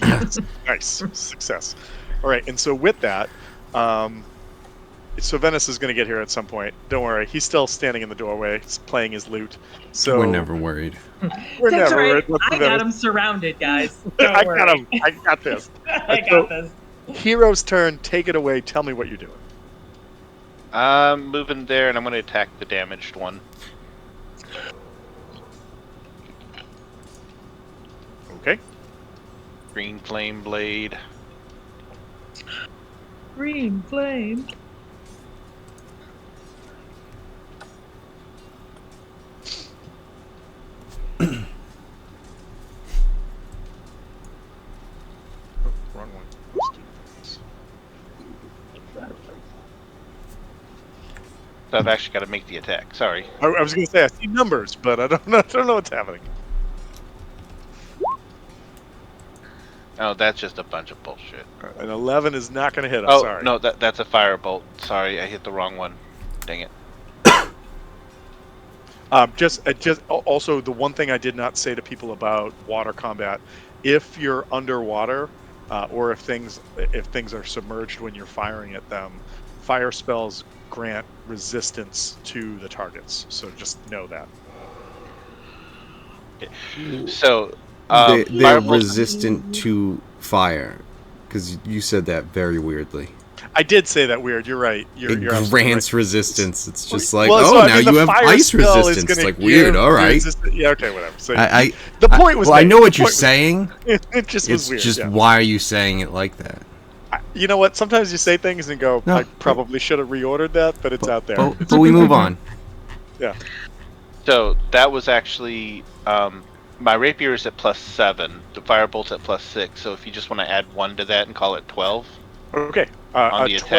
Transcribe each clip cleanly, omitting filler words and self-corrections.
Yes. Nice. Success. All right. And so with that, so Venice is going to get here at some point. Don't worry. He's still standing in the doorway, playing his lute. So We're never worried. We're That's never right. worried. What's I the got Venice? him surrounded, guys. Don't I worry. got him. I got this. I got this. Hero's turn. Take it away. Tell me what you're doing. I'm moving there, and I'm going to attack the damaged one. Okay. Green flame blade. Green flame. Wrong one. Let's do this. So I've actually got to make the attack. Sorry. I was going to say I see numbers, but I don't know. I don't know what's happening. Oh, that's just a bunch of bullshit. An 11 is not going to hit. I'm Oh, sorry. no, that's a firebolt. Sorry, I hit the wrong one. Dang it. Also, the one thing I did not say to people about water combat: if you're underwater, or if things are submerged when you're firing at them, fire spells grant resistance to the targets. So just know that. So, They're firebolt. resistant to fire, because you said that very weirdly. I did say that weird. You're right. It You're absolutely grants right. resistance. It's just like, Well, so, I now mean, the you have fire ice spell is resistance. It's gonna like weird. give All right. Yeah. Okay. Whatever. So The point was. Well, I made. know what The you're point was- saying. It just was It's weird. just yeah. why are you saying it like that? You know what? Sometimes you say things and go, No. I probably should have reordered that, but it's out there. But we move on. Yeah. So that was actually my rapier is at +7. The firebolt's at +6. So if you just want to add 1 to that and call it 12. Okay. On A the attack.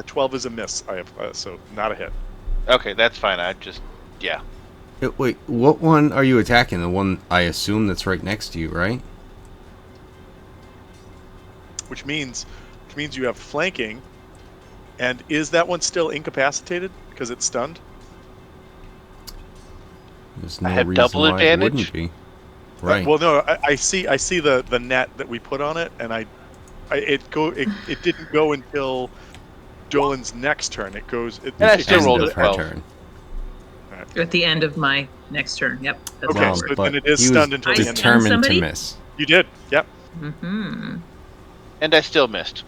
12 is a miss. I have so not a hit. Okay, that's fine. I just Wait, what one are you attacking? The one I assume that's right next to you, right? Which means you have flanking. And is that one still incapacitated because it's stunned? There's I no have reason double why advantage? it wouldn't be. Right. Well, no. I see the net that we put on it, and it didn't go until Dolan's next turn. It goes. And I still End rolled of a her 12. turn. At the end of my next turn. Yep. That's Okay, how it so works. then it is he was stunned until I the end. stunned determined to somebody? miss. You did. Yep. Mm-hmm. And I still missed.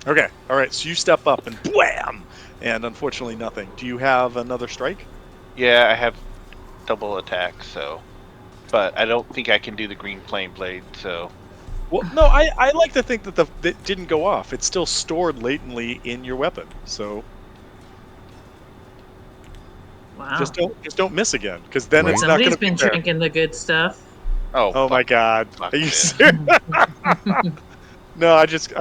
Okay. All right. So you step up and wham, and unfortunately nothing. Do you have another strike? Yeah, I have double attack, so. But I don't think I can do the green flame blade, so. Well, no. I like to think that that didn't go off. It's still stored latently in your weapon. So Wow. just don't miss again, because then Right. it's not going Somebody's to be been fair. drinking the good stuff. Oh my God! Fuck Are you this. serious? No, I just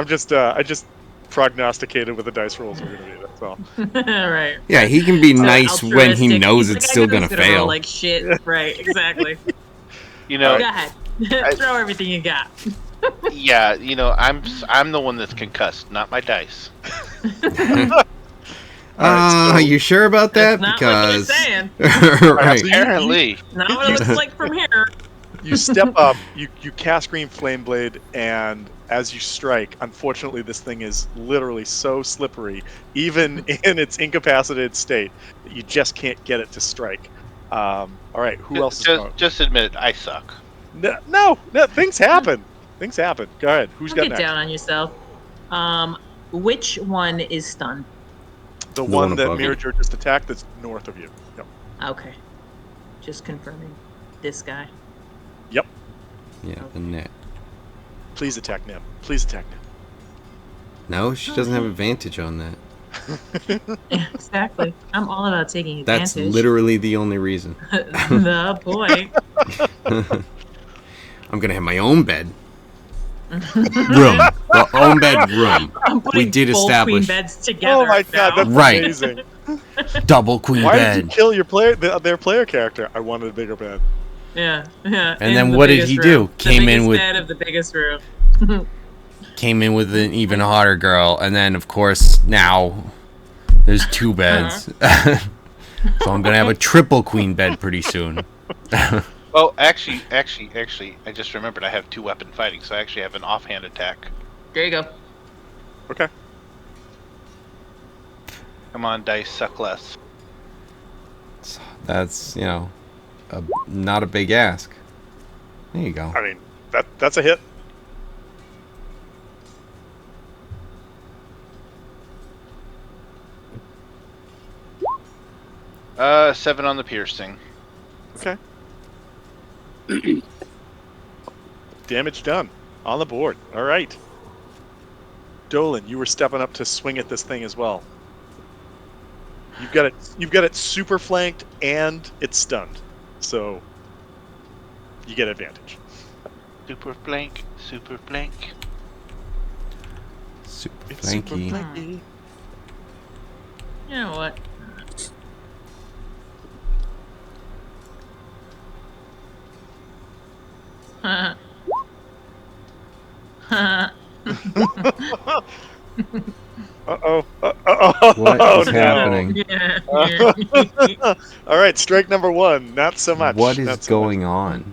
prognosticated what the dice rolls were going to be. That's all. Right. Yeah, he can be So nice when he altruistic. knows He's it's like, still I know gonna it's roll fail. like shit. Right. Exactly. You know, Go ahead. Throw everything you got. yeah, you know, I'm the one that's concussed, not my dice. so- You sure about that? That's not what he's Because saying. right. Apparently. Not what it looks like from here. You step up, you cast Green Flame Blade, and as you strike, unfortunately, this thing is literally so slippery, even in its incapacitated state, that you just can't get it to strike. All right, who else is going? Just admit it, I suck. No, things happen. Things happen. Go ahead. Who's Don't got get next? down on yourself. Which one is stunned? The The one one that above you. Mirajor just attacked that's north of you. Yep. Okay. Just confirming. This guy. Yep. Yeah, the net. Please attack Nim. Please attack Nim. No, she doesn't have advantage on that. Exactly. I'm all about taking That's advantage. literally the only reason. The point. I'm gonna have my own bed. Room. Well, own bed room. I'm putting We did both establish. queen beds together. Oh my God, now. that's Right. amazing. Double queen Why did you bed. kill your their player character? I wanted a bigger bed. Yeah, yeah. And in then the what did biggest he room. do? Came in the biggest with- bed of the biggest room. Came in with an even hotter girl, and then of course now there's two beds. So I'm gonna have a triple queen bed pretty soon. Oh, actually, I just remembered I have 2 weapon fighting, so I actually have an offhand attack. There you go. Okay. Come on, dice, suck less. That's, not a big ask. There you go. I mean, that's a hit. Seven on the piercing. Okay. Damage done. On the board. All right. Dolan, you were stepping up to swing at this thing as well. You've got it super flanked and it's stunned. So you get advantage. Super flank, super flank. Super It's super flanky. flanky. You know what? Uh-oh. What is no. happening? Yeah. All right, strike number 1. Not so much. What is Not so going on?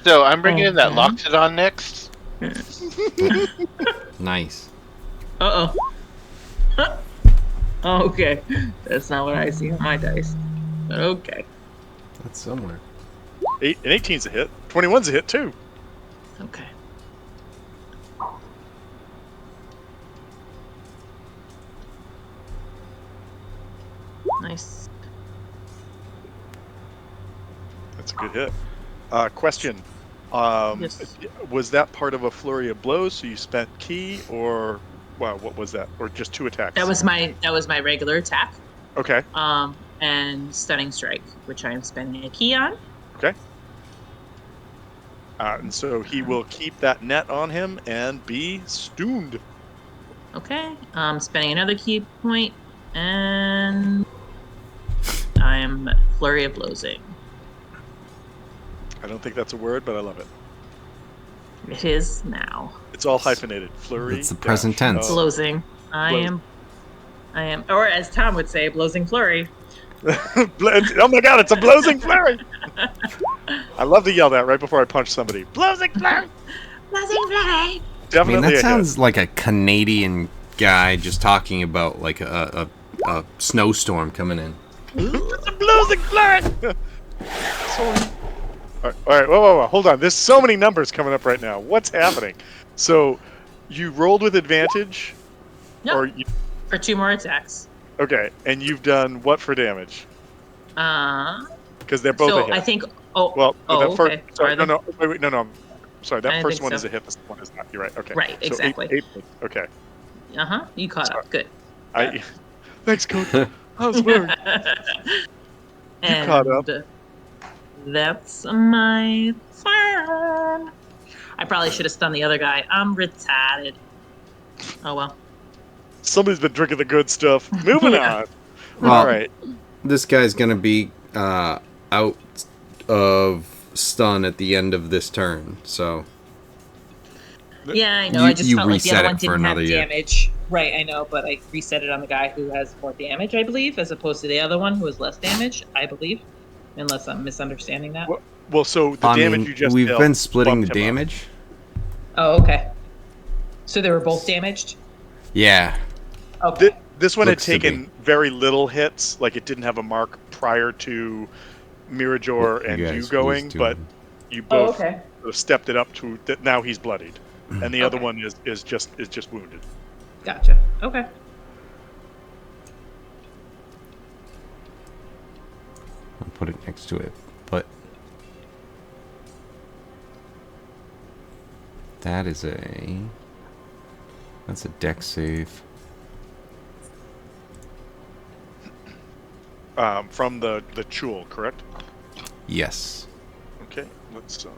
So I'm bringing in that Okay. Loxodon next. Nice. Uh-oh. Okay. That's not what I see on my dice. But okay. That's somewhere. 18's a hit. 21's a hit too. Okay. Nice. That's a good hit. Question. Yes. Was that part of a flurry of blows? So you spent key, or wow, what was that? Or just 2 attacks? That was my regular attack. Okay. And stunning strike, which I am spending a key on. Okay. And so he will keep that net on him and be stunned. Okay. Spending another key point, and I'm flurry of blowsing. I don't think that's a word, but I love it. It is now. It's all hyphenated. Flurry. It's the present tense. Blowsing. I am, or as Tom would say, blowsing flurry. Oh my god, it's a blowsing flurry! I love to yell that right before I punch somebody. Blowsing flurry! Blowsing flurry. I Definitely mean, that a hit. sounds like a Canadian guy just talking about like a snowstorm coming in. It's a blowsing flurry! Sorry. All right, whoa. Hold on. There's so many numbers coming up right now. What's happening? So, you rolled with advantage? Yep. Or you, For 2 more attacks. okay, and you've done what for damage? Because they're both a So hit. I think. Well, Oh, the first, okay. sorry, Are they? no. Wait, no. I'm sorry, I that didn't first think one so. is a hit. This one is not. You're right. Okay. Right, So exactly. eight points. Okay. You caught up. Good. Thanks, Coach. I was worried. And caught up. that's my turn. I probably should have stunned the other guy. I'm retarded. Oh well. Somebody's been drinking the good stuff. Moving on. Well, All right. This guy's gonna be out of stun at the end of this turn, so Yeah, I know. You- I just you felt like the reset other it one for didn't have another year. damage. Right, I know, but I reset it on the guy who has more damage, I believe, as opposed to the other one who has less damage, I believe. Unless I'm misunderstanding that. Well, so the I damage mean, you just we've dealt been splitting the bumped him up. damage. Oh, okay. So they were both damaged? Yeah, Okay. This one had Looks to taken very little hits, like it didn't have a mark prior to Mirador and you guys going, was but doing. you Oh, both okay. sort of stepped it up to that. Now he's bloodied, and the other Okay. one is just wounded. Gotcha. Okay. I'll put it next to it, but that's a dex save. From the Chul, correct? Yes, Okay, let's it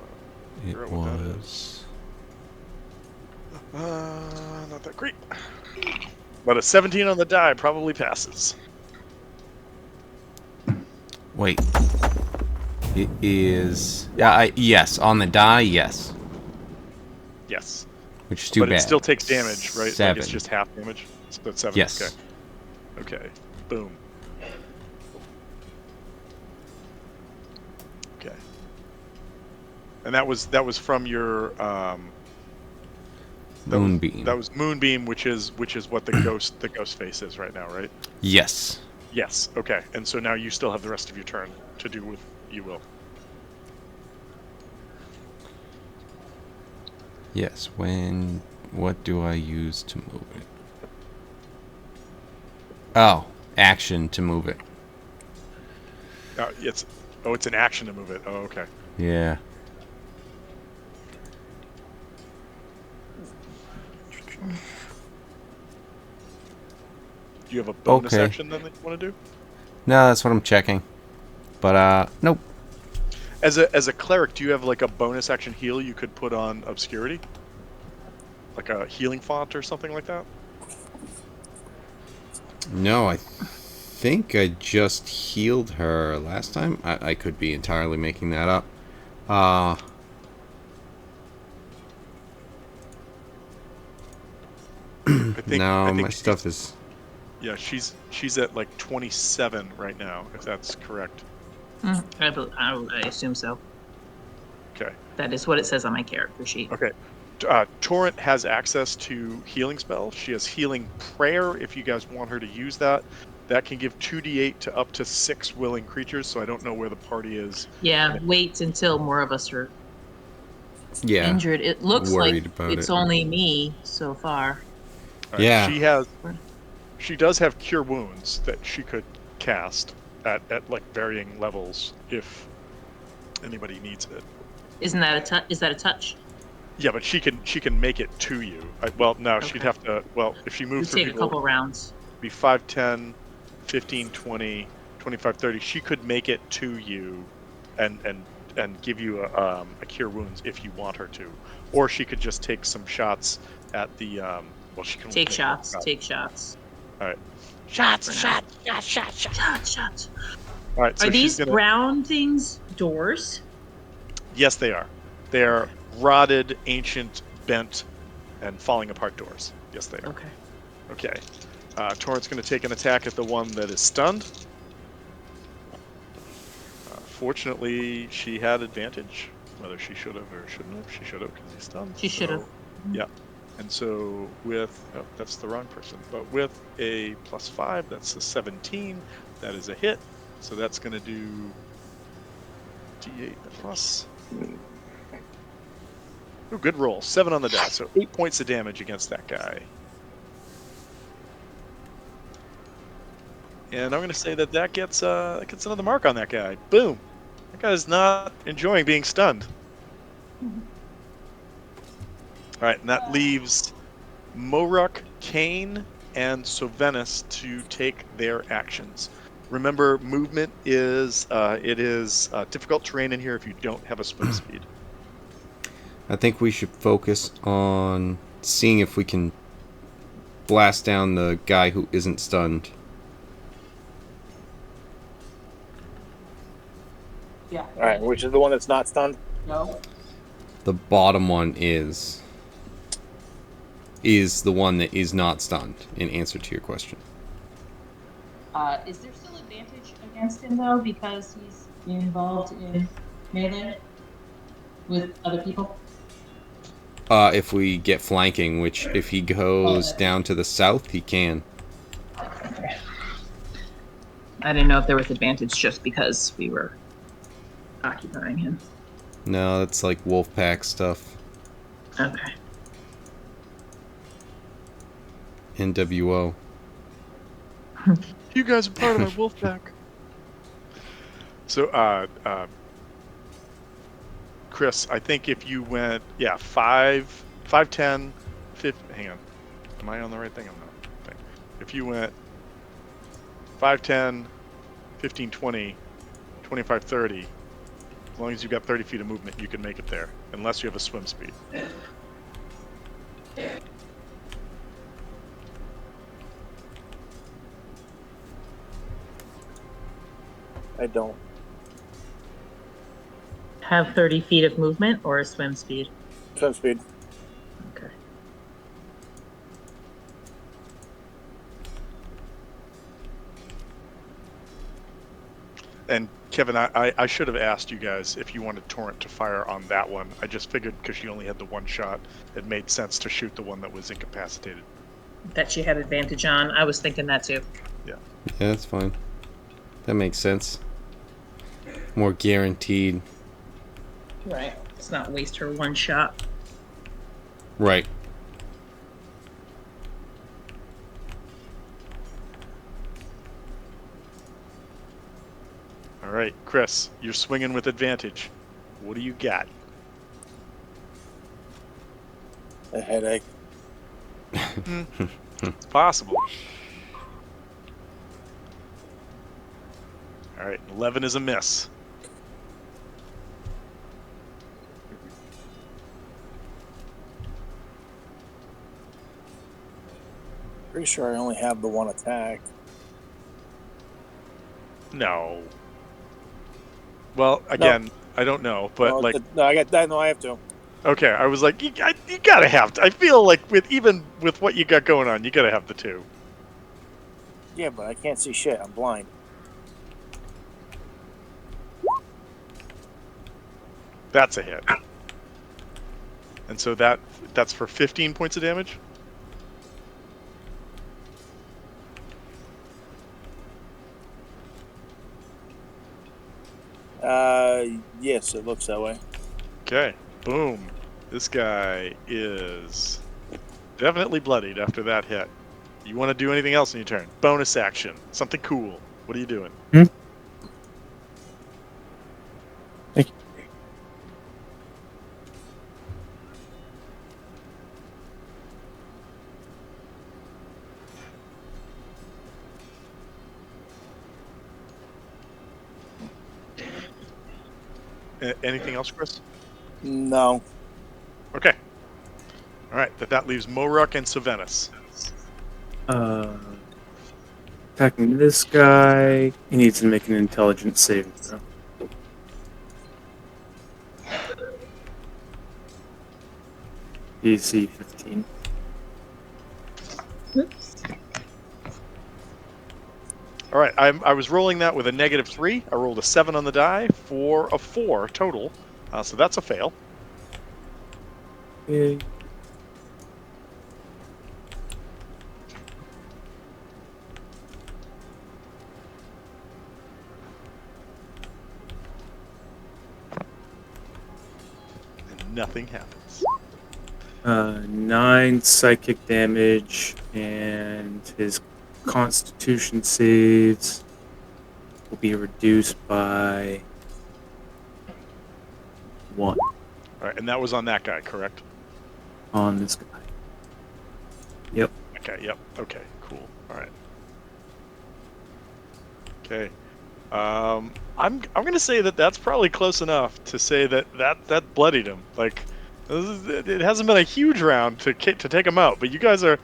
figure out what that was. not that great. But a 17 on the die probably passes. Wait, it is. Yeah, yes, on the die, yes. Yes, Which is too but bad. it still takes damage, right? Like 7. it's just half damage. So that's 7. Yes. Okay. Boom. And that was from your Moonbeam. that was Moonbeam, which is what the ghost face is right now, right? Yes. Yes. Okay. And so now you still have the rest of your turn to do with you will. Yes. What do I use to move it? Oh, action to move it. It's an action to move it. Oh, okay. Yeah. Do you have a bonus Okay. action then that you want to do? No, that's what I'm checking. But nope. As a cleric, do you have like a bonus action heal you could put on obscurity? Like a healing font or something like that? No, I think I just healed her last time. I could be entirely making that up. Uh I no, think my stuff is. yeah, she's at like 27 right now, if that's correct. I assume so. Okay. That is what it says on my character sheet. Okay. Torrent has access to healing spells. She has healing prayer if you guys want her to use that. That can give 2d8 to up to 6 willing creatures, so I don't know where the party is. Yeah, wait until more of us are Yeah. injured. It looks like Worried about it's it. only me so far. All right, Yeah. she does have cure wounds that she could cast at like varying levels if anybody needs it. Isn't that a touch? Is that a touch? Yeah, but she can make it to you. Well, no, she'd Okay. have to. Well, if she It moved would through take a people, couple rounds. be 5, 10, 15, 20, 25, 30. She could make it to you, and give you a cure wounds if you want her to, or she could just take some shots at the. Well, she can only Take make shots. one shot. Take shots. All right. Shots. All right. So Are she's these gonna. brown things doors? Yes, they are. They are rotted, ancient, bent, and falling apart doors. Yes, they are. Okay. Okay. Torrent's going to take an attack at the one that is stunned. Fortunately, she had advantage. Whether she should have or shouldn't have, she should have because he's stunned. She should have. Yeah. And so with, oh, that's the wrong person. But with a +5, that's a 17. That is a hit. So that's going to do D8 plus. Oh, good roll. 7 on the die. So 8 points of damage against that guy. And I'm going to say that gets another mark on that guy. Boom. That guy's not enjoying being stunned. All right, and that leaves Moruk, Kane, and Sovenis to take their actions. Remember, movement is difficult terrain in here if you don't have a swim speed. I think we should focus on seeing if we can blast down the guy who isn't stunned. Yeah. All right, which is the one that's not stunned? No. The bottom one is the one that is not stunned, in answer to your question. Is there still advantage against him though because he's involved in melee with other people? If we get flanking, which if he goes down to the south, he can. I didn't know if there was advantage just because we were occupying him. No, that's like wolf pack stuff. Okay. NWO. You guys are part of my wolf pack. So, Chris, I think if you went, 5, 10, 15, hang on. Am I on the right thing? I'm not. Okay. If you went 5, 10, 15, 20, 25, 30, as long as you've got 30 feet of movement, you can make it there, unless you have a swim speed. I don't. Have 30 feet of movement or a swim speed? Swim speed. Okay. And Kevin, I should have asked you guys if you wanted Torrent to fire on that one. I just figured because she only had the one shot, it made sense to shoot the one that was incapacitated. That she had advantage on. I was thinking that too. Yeah, that's fine. That makes sense. More guaranteed. Right. Let's not waste her one shot. Right. All right, Chris, you're swinging with advantage. What do you got? A headache. It's possible. All right, 11 is a miss. Pretty sure I only have the one attack. No. Well, again, I don't know, but No, like, no, I got that. No, I have to. okay, I was like, you gotta have. I feel like even with what you got going on, you gotta have the two. Yeah, but I can't see shit. I'm blind. That's a hit. And so that's for 15 points of damage. Yes, it looks that way. Okay, boom. This guy is definitely bloodied after that hit. You want to do anything else in your turn? Bonus action, something cool. What are you doing? Thank you. Anything else, Chris? No. Okay. All right, that leaves Moruk and Savenis. Attacking this guy. He needs to make an intelligence saving throw. DC 15. All right, I was rolling that with a -3. I rolled a 7 on the die for a 4 total, so that's a fail. Okay. And nothing happens. 9 psychic damage, and his Constitution saves will be reduced by 1 All right, and that was on that guy, correct? on this guy. Yep. Okay, yep. Okay, cool. All right. Okay. I'm gonna say that that's probably close enough to say that bloodied him. Like, it hasn't been a huge round to take him out, but you guys are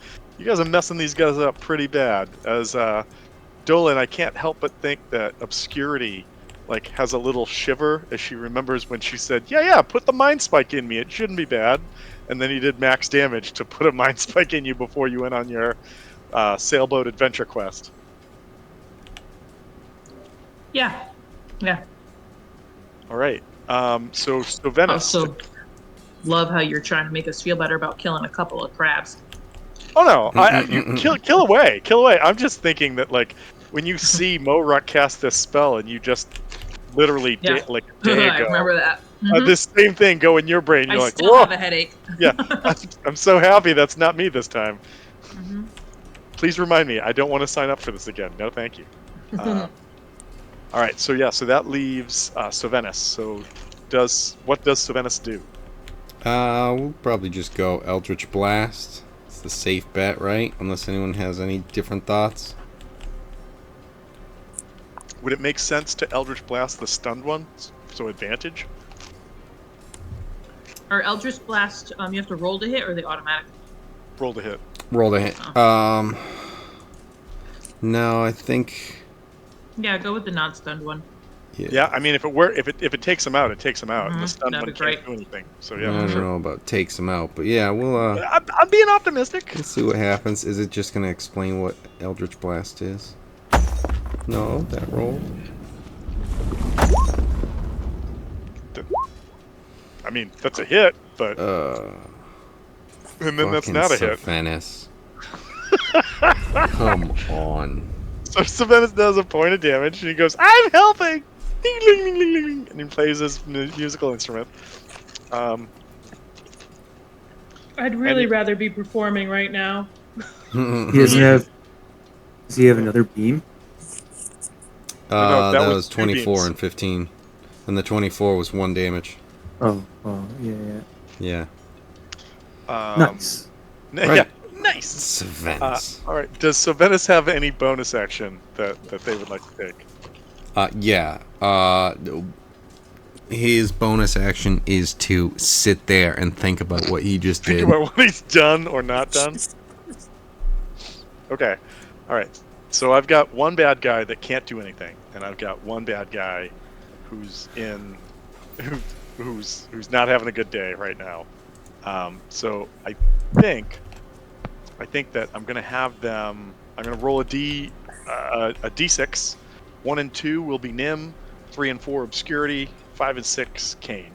messing these guys up pretty bad. As Dolan, I can't help but think that Obscurity like has a little shiver as she remembers when she said, "Yeah, put the mind spike in me. It shouldn't be bad." And then he did max damage to put a mind spike in you before you went on your sailboat adventure quest. Yeah. Yeah. All right. So Venice. Also, love how you're trying to make us feel better about killing a couple of crabs. Oh no! You kill away. I'm just thinking that like when you see Moruk cast this spell and you just literally Yeah. like a day I ago, remember that. Mhm. this same thing go in your brain. You're I like, still whoa! have a headache. Yeah, I'm so happy that's not me this time. Mm-hmm. Please remind me. I don't want to sign up for this again. No, thank you. All right. So that leaves Savenis. So what does Savenis do? We'll probably just go Eldritch Blast. It's the safe bet, right? Unless anyone has any different thoughts. Would it make sense to Eldritch Blast the stunned one? So advantage? Or Eldritch Blast, you have to roll to hit, or they automatic? Roll to hit. Roll the hit. No, I think. Yeah, go with the non-stunned one. Yeah, I mean, if it takes him out, it takes him out. And the Mhm, stunned that'd one be can't great. do anything. So I yeah, don't for sure. know about takes him out, but yeah, we'll I'm being optimistic. let's see what happens. Is it just gonna explain what Eldritch Blast is? No, that rolled. I mean, that's a hit, but and then that's Fucking not a hit. Sylvanas. Come on. So Sylvanas does a point of damage, and he goes, "I'm helping!" Ding, ding, ding, ding, ding, and he plays his musical instrument. I'd really rather be performing right now. He doesn't have. Does he have another beam? No, That was was 2 24 beams. and 15. And the 24 was 1 damage. Oh, yeah. Yeah. Nice. Yeah, Right. nice. Sylvanas. All right. Does Sylvanas have any bonus action that they would like to take? Yeah. His bonus action is to sit there and think about what he just Think did. about what he's done or not done. Okay. All right. So I've got one bad guy that can't do anything, and I've got one bad guy who's not having a good day right now. So I think that I'm gonna have them. I'm gonna roll a d6. 1 and 2 will be Nim. 3 and 4 Obscurity. 5 and 6 Kane.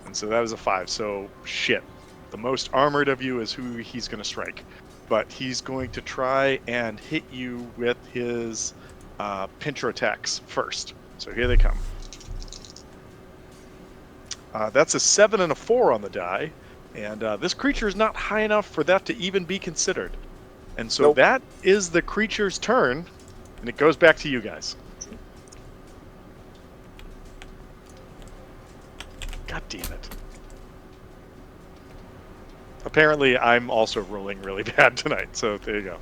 And so that was a 5. So shit. The most armored of you is who he's gonna strike, but he's going to try and hit you with his pincher attacks first. So here they come. That's a 7 and a 4 on the die, and this creature is not high enough for that to even be considered. And so Nope. that is the creature's turn, and it goes back to you guys. God damn it. Apparently, I'm also rolling really bad tonight, so there you go.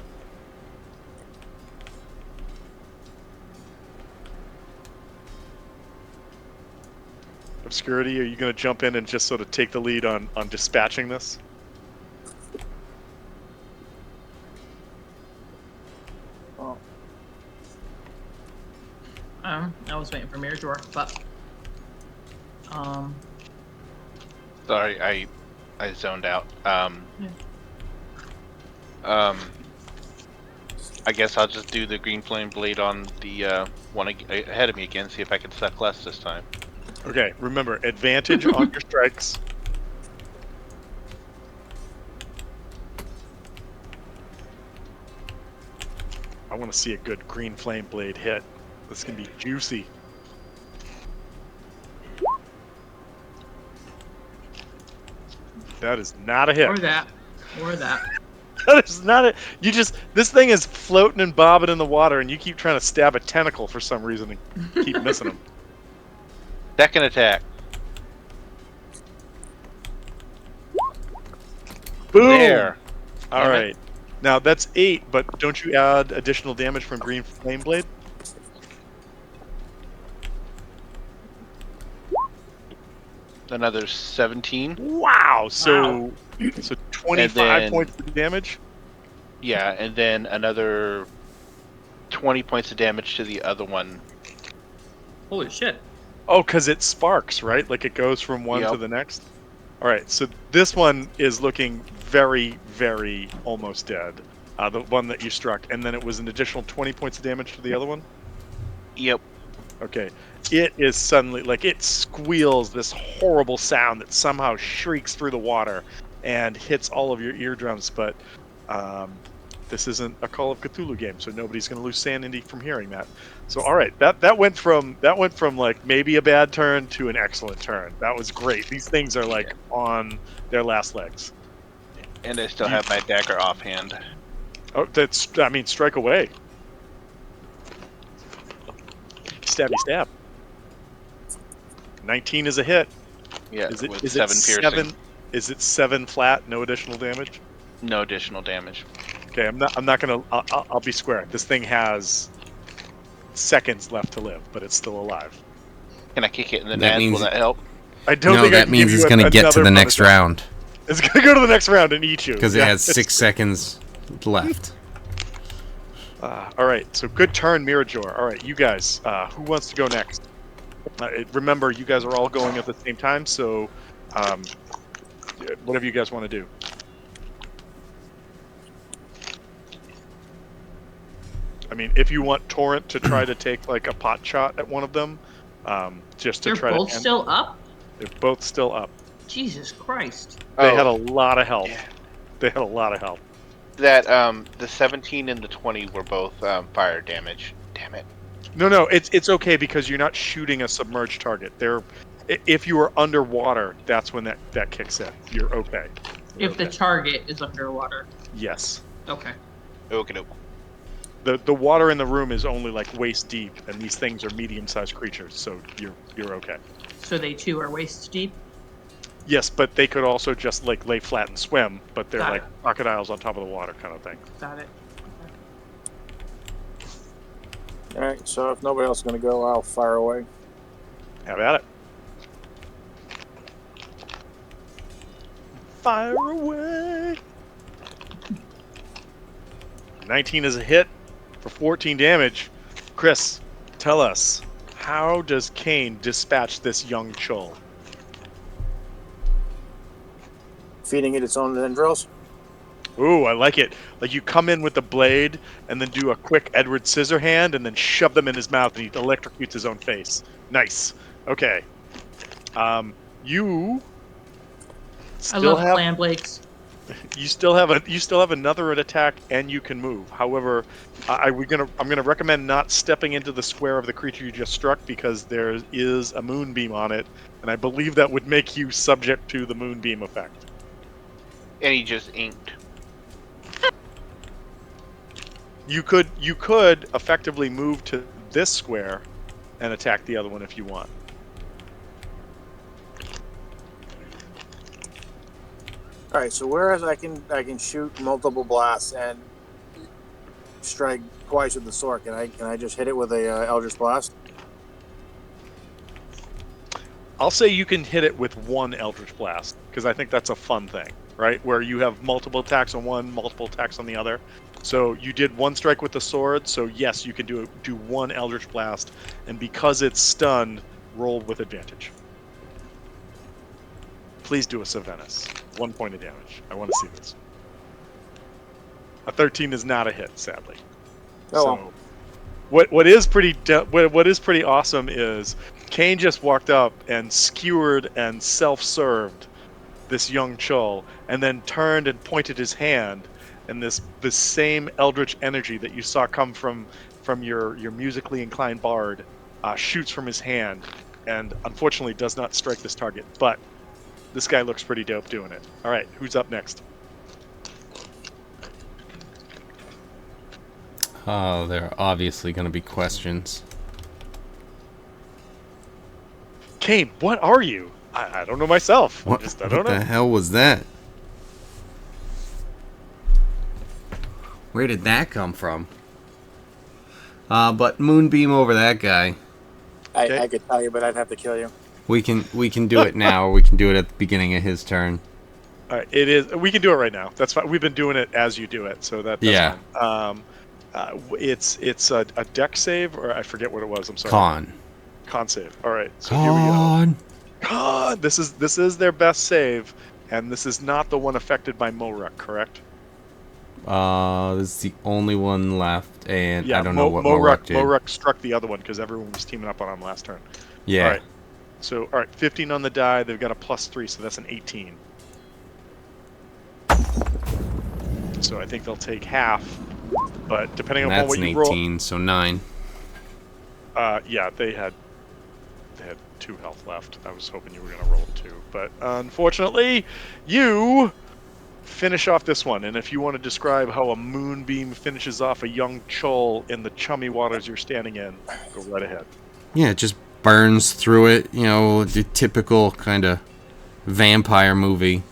Obscurity, are you going to jump in and just sort of take the lead on dispatching this? I was waiting for Mirror Door, but Sorry, I zoned out. I guess I'll just do the green flame blade on the one ahead of me again. See if I can suck less this time. Okay, remember, advantage on your strikes. I want to see a good green flame blade hit. This can be juicy. That is not a hit. or that. That is not a. This thing is floating and bobbing in the water, and you keep trying to stab a tentacle for some reason and keep missing them. Second attack. Boom! There. All Damn it. right. Now that's 8, but don't you add additional damage from green flame blade? Another 17. Wow. So 25 then- points of damage. Yeah, and then another 20 points of damage to the other one. Holy shit. Oh, because it sparks, right? Like it goes from one to Yep. the next. All right. So this one is looking very, very almost dead. The one that you struck, and then it was an additional 20 points of damage to the other one. Yep. Okay. It is suddenly like it squeals this horrible sound that somehow shrieks through the water and hits all of your eardrums. But this isn't a Call of Cthulhu game, so nobody's going to lose sanity from hearing that. So all right, that went from like maybe a bad turn to an excellent turn. That was great. These things are like on their last legs. And I still have my dagger offhand. Oh, strike away. Stabby stab. 19 is a hit. Yeah, Is it with is 7 it piercing. 7? Is it 7 flat? No additional damage. No additional damage. Okay, I'm not gonna. I'll be square. This thing has seconds left to live, but it's still alive. Can I kick it in the That net? means- Will that help? I don't No, think I that can means give it's you going to get to another the next bonus round. It's gonna go to the next round and eat you Because Yeah, it has it's 6 seconds left. all right, so good turn, Mirajor. All right, you guys, who wants to go next? Remember, you guys are all going at the same time, so whatever you guys want to do. I mean, if you want Torrent to try to take like a pot shot at one of them, just to They're try both to. still up? They're both still up. Jesus Christ. They Oh, had a lot of health. yeah. They had a lot of health. That the 17 and the 20 were both fire damage. Damn it. No, it's okay because you're not shooting a submerged target. If you are underwater, that's when that kicks in. You're okay. If the target is underwater. Yes. Okay. Okay, doke. The water in the room is only like waist deep, and these things are medium-sized creatures, so you're okay. So they too are waist deep? Yes, but they could also just like lay flat and swim, but they're Got like it. crocodiles on top of the water kind of thing. Got it. All right. So if nobody else is going to go, I'll fire away. Have at it. Fire away. 19 is a hit for 14 damage. Chris, tell us, how does Kane dispatch this young chul? Feeding it its own tendrils. Ooh, I like it. Like you come in with the blade and then do a quick Edward Scissorhand and then shove them in his mouth and he electrocutes his own face. Nice. Okay. You I still love have clam blades. you still have another attack and you can move. However, I'm gonna recommend not stepping into the square of the creature you just struck because there is a moonbeam on it, and I believe that would make you subject to the moonbeam effect. And he just inked. You could effectively move to this square and attack the other one if you want. All right. So whereas I can shoot multiple blasts and strike twice with the sword, can I just hit it with a Eldritch Blast? I'll say you can hit it with one Eldritch Blast because I think that's a fun thing, right? Where you have multiple attacks on one, multiple attacks on the other. So you did one strike with the sword, so yes, you can do one Eldritch Blast, and because it's stunned, roll with advantage. Please do a Savenus. 1 point of damage. I want to see this. A 13 is not a hit, sadly. Oh, So, what is pretty awesome is Kane just walked up and skewered and self-served this young chul, and then turned and pointed his hand, and this same eldritch energy that you saw come from your musically inclined bard shoots from his hand, and unfortunately does not strike this target. But this guy looks pretty dope doing it. All right, who's up next? Oh, there are obviously going to be questions. Kane, what are you? I don't know myself. What, I don't what the know. hell was that? Where did that come from? But moonbeam over that guy. Okay. I could tell you, but I'd have to kill you. We can do it now, or we can do it at the beginning of his turn. All right, it is. We can do it right now. That's fine. We've been doing it as you do it, so that's Yeah. fine. It's a deck save, or I forget what it was. I'm sorry. Con save. All right, so here we go. Con. Con. This is their best save, and this is not the one affected by Moruk, correct? This is the only one left, and Yeah, I don't know what Moruk did. Moruk struck the other one because everyone was teaming up on him last turn. Yeah. All right. So, all right, 15 on the die. They've got a +3, so that's an 18. So I think they'll take half, but depending And upon that's what an you 18, so 9. roll, yeah, they had 2 health left. I was hoping you were going to roll 2, but unfortunately, you finish off this one. And if you want to describe how a moonbeam finishes off a young chul in the chummy waters you're standing in, go right ahead. Yeah, it just burns through it. You know, the typical kind of vampire movie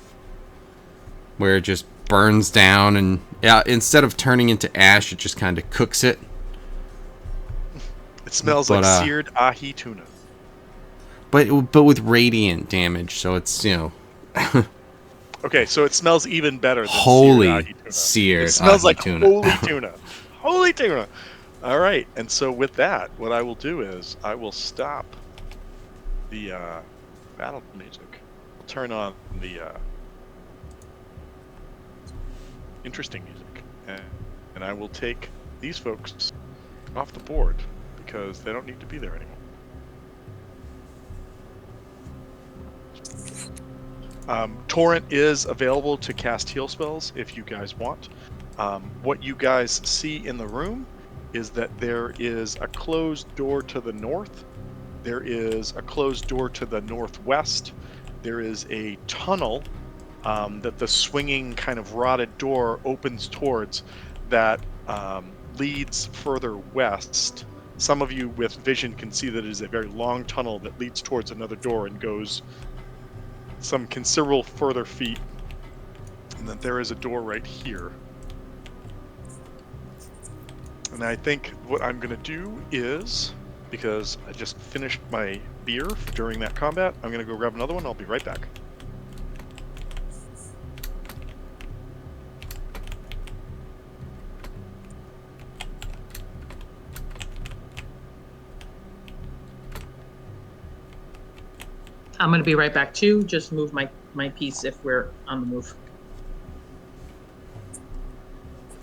where it just burns down, and yeah, instead of turning into ash, it just kind of cooks it. It smells like seared ahi tuna. But with radiant damage, so it's, you know. Okay, so it smells even better than Holy seared ahi tuna. seared It smells ahi like tuna. holy tuna. Holy tuna. All right, and so with that, what I will do is I will stop the battle music. I'll turn on the interesting music, and I will take these folks off the board because they don't need to be there anymore. Torrent is available to cast heal spells if you guys want. What you guys see in the room is that there is a closed door to the north. There is a closed door to the northwest. There is a tunnel that the swinging kind of rotted door opens towards that leads further west. Some of you with vision can see that it is a very long tunnel that leads towards another door and goes some considerable further feet. And that there is a door right here. And I think what I'm going to do is, because I just finished my beer during that combat, I'm going to go grab another one. I'll be right back. I'm gonna be right back too. Just move my piece if we're on the move.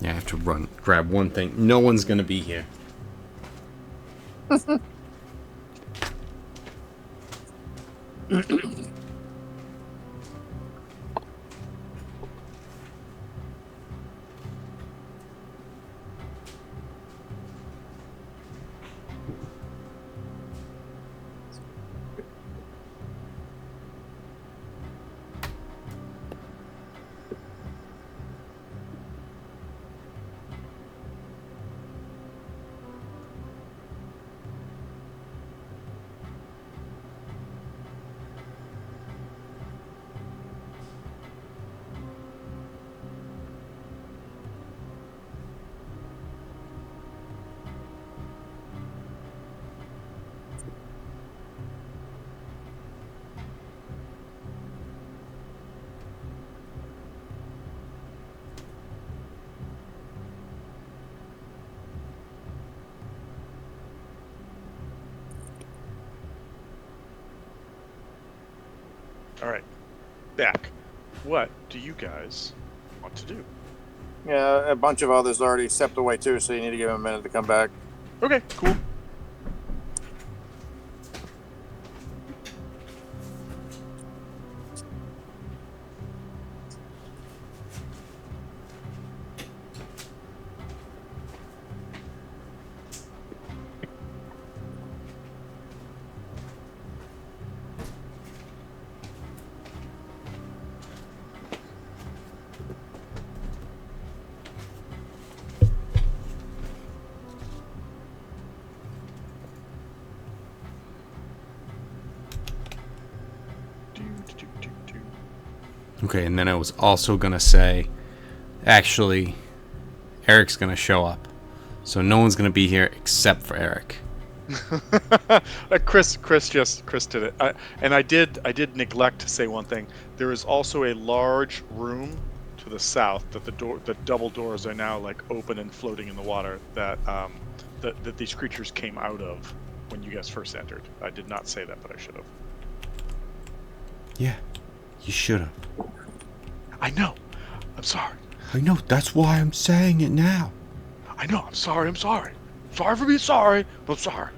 Yeah, I have to run, grab one thing. No one's gonna be here. All right, back. What do you guys want to do? Yeah, a bunch of others already stepped away too, so you need to give them a minute to come back. Okay, cool. Okay, and then I was also gonna say, actually, Eric's gonna show up, so no one's gonna be here except for Eric. Chris did it, and I did neglect to say one thing. There is also a large room to the south that the double doors are now like open and floating in the water that that these creatures came out of when you guys first entered. I did not say that, but I should have. Yeah, you should have. I know. I'm sorry. I know. That's why I'm saying it now. I know. I'm sorry. I'm sorry. Sorry for being sorry. But I'm sorry.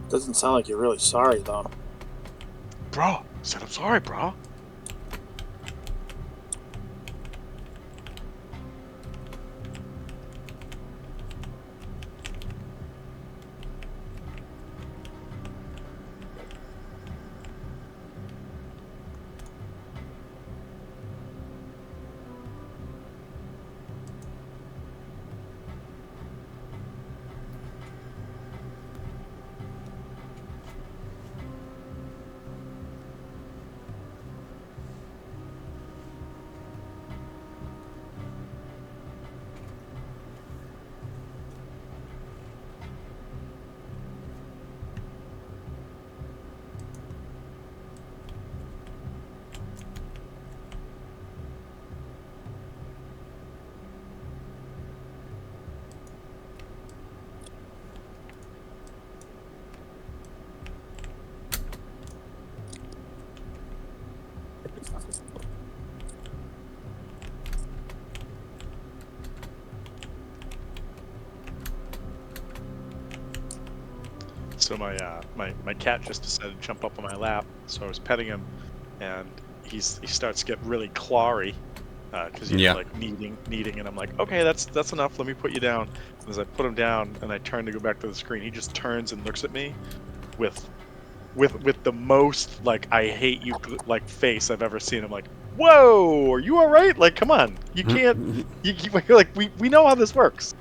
Doesn't sound like you're really sorry though. Bro, I said I'm sorry, bro. So my cat just decided to jump up on my lap. So I was petting him, and he starts to get really clawy, because like kneading, and I'm like, okay, that's enough. Let me put you down. And as I put him down, and I turn to go back to the screen, he just turns and looks at me with the most like I hate you like face I've ever seen. I'm like, whoa, are you all right? Like, come on, you can't. You like we know how this works.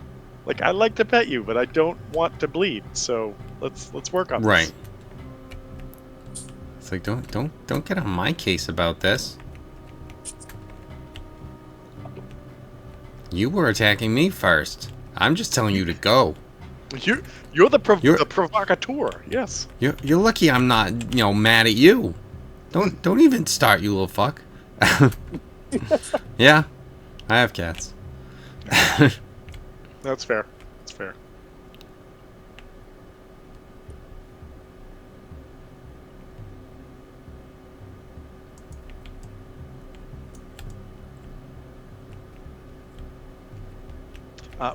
Like, I like to pet you, but I don't want to bleed. So let's work on Right. this. It's like don't get on my case about this. You were attacking me first. I'm just telling you to go. You're the provocateur. Yes. You're lucky I'm not, mad at you. Don't even start, you little fuck. Yeah, I have cats. That's fair. That's fair.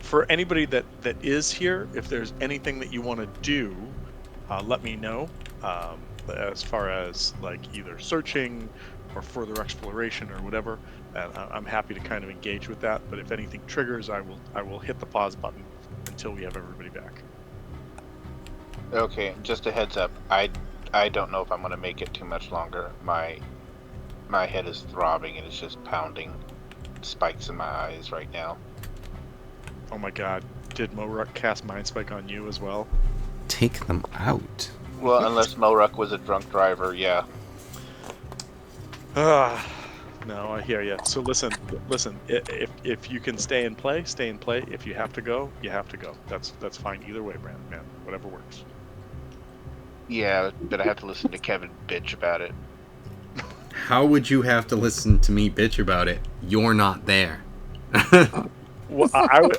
For anybody that is here, if there's anything that you want to do, let me know. As far as like either searching or further exploration or whatever, and I'm happy to kind of engage with that. But if anything triggers, I will hit the pause button until we have everybody back. Okay, just a heads up. I don't know if I'm gonna make it too much longer. My head is throbbing and it's just pounding. Spikes in my eyes right now. Oh my God! Did Moruck cast Mind Spike on you as well? Take them out. Well, unless Moruck was a drunk driver, yeah. No, I hear you. So listen. If you can stay and play, stay and play. If you have to go, you have to go. That's fine either way, Brandon. Man, whatever works. Yeah, but I have to listen to Kevin bitch about it. How would you have to listen to me bitch about it? You're not there. Well, I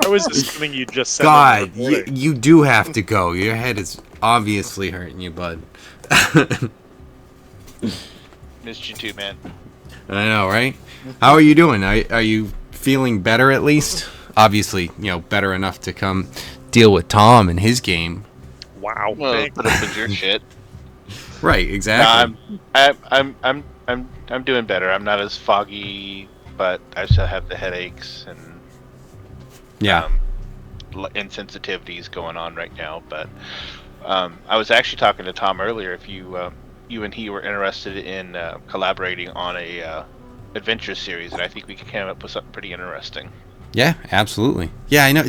was assuming you just said. God, you do have to go. Your head is obviously hurting you, bud. Missed you too, man. I know, right? How are you doing? Are you feeling better at least? Obviously, better enough to come deal with Tom and his game. Wow. Well, put up with your shit. Right, exactly. I'm doing better. I'm not as foggy, but I still have the headaches and insensitivities going on right now. But I was actually talking to Tom earlier. If you and he were interested in collaborating on a adventure series, and I think we could come up with something pretty interesting. Yeah, absolutely. Yeah, I know.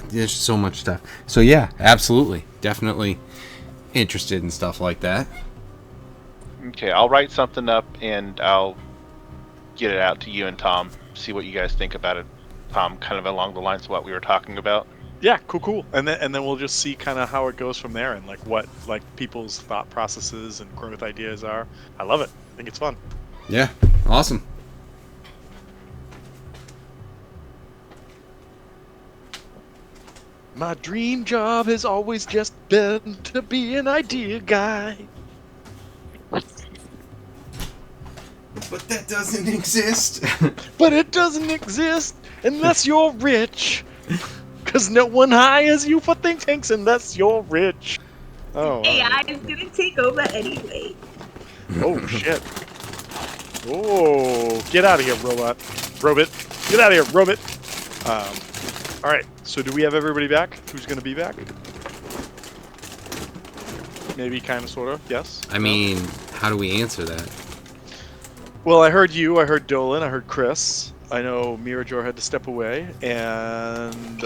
There's so much stuff. So yeah, absolutely, definitely interested in stuff like that. Okay, I'll write something up and I'll get it out to you and Tom. See what you guys think about it. Tom, kind of along the lines of what we were talking about. Yeah, cool. And then we'll just see kind of how it goes from there, and like what people's thought processes and growth ideas are. I love it. I think it's fun. Yeah, awesome. My dream job has always just been to be an idea guy. But that doesn't exist. But it doesn't exist unless you're rich. Because no one hires you for think tanks unless you're rich. Oh. AI is gonna take over anyway. Oh, shit. Oh, get out of here, robot. Robot. Get out of here, robot. All right, so do we have everybody back? Who's going to be back? Maybe, kind of, sort of, yes? I mean, how do we answer that? Well, I heard you, I heard Dolan, I heard Chris. I know Mirajor had to step away, and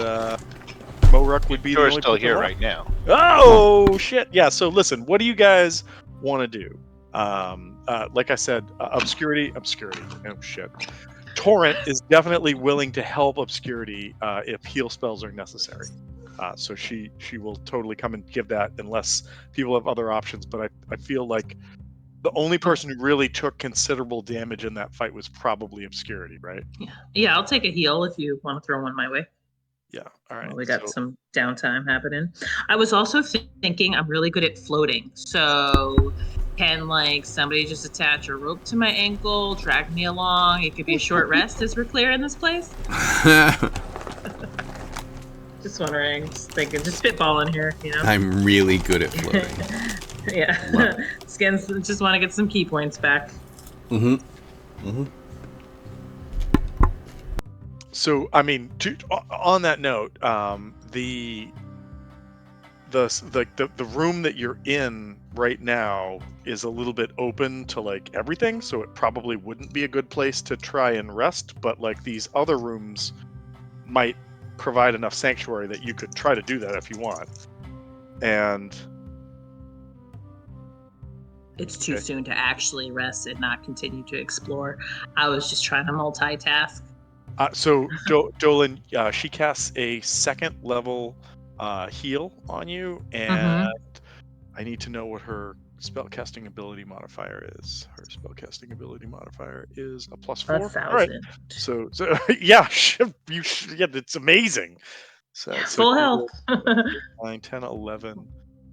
Moruck would be the You're only still person here left. right now. Oh, shit. Yeah, so listen, what do you guys want to do? Like I said, Obscurity. Oh, shit. Torrent is definitely willing to help Obscurity if heal spells are necessary. So she will totally come and give that unless people have other options. But I feel like the only person who really took considerable damage in that fight was probably Obscurity, right? Yeah, I'll take a heal if you want to throw one my way. Yeah, all right. Well, we got some downtime happening. I was also thinking I'm really good at floating. So can somebody just attach a rope to my ankle, drag me along? It could be a short rest as we're clearing this place. Just wondering, just thinking, just spitballing here, you know. I'm really good at floating. Yeah. Skins just want to get some key points back. So, I mean, on that note, the room that you're in right now is a little bit open to like everything, so it probably wouldn't be a good place to try and rest. But like these other rooms might provide enough sanctuary that you could try to do that if you want. And It's too Okay. soon to actually rest and not continue to explore. I was just trying to multitask. So Dolan, she casts a second level heal on you, and I need to know what her spellcasting ability modifier is. Her spellcasting ability modifier is a +4. All right. 1,000. So yeah, yeah, it's amazing. So Full she health. rolled 9, 10, 11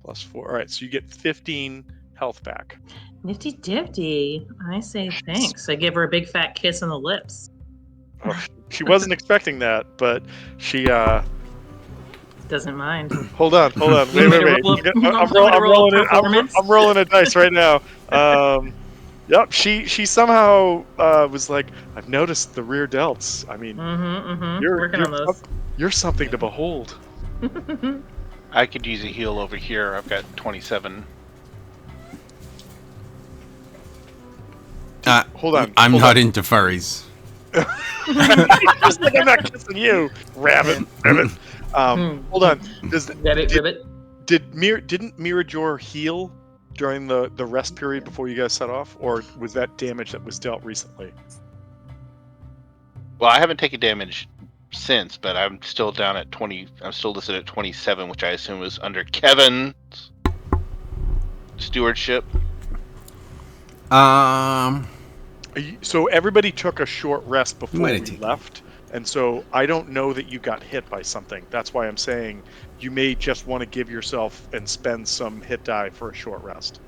+4. All right, so you get 15 health back. Nifty difty. I say thanks. I give her a big fat kiss on the lips. Oh, she wasn't expecting that, but she Doesn't mind. hold on. Wait. Want me to roll I'm rolling it. performance? I'm rolling a dice right now. Yep. She somehow was like, I've noticed the rear delts. I mean, Working on those. you're something to behold. I could use a heal over here. I've got 27. Hold on. I'm not into furries. Just like I'm not kissing you, rabbit. Hold on. Ribbit. Didn't Mirajor heal during the rest period before you guys set off, or was that damage that was dealt recently? Well, I haven't taken damage since, but I'm still down at 20. I'm still listed at 27, which I assume was under Kevin's stewardship. So everybody took a short rest before we Meditate. left, and so I don't know that you got hit by something. That's why I'm saying you may just want to give yourself and spend some hit die for a short rest.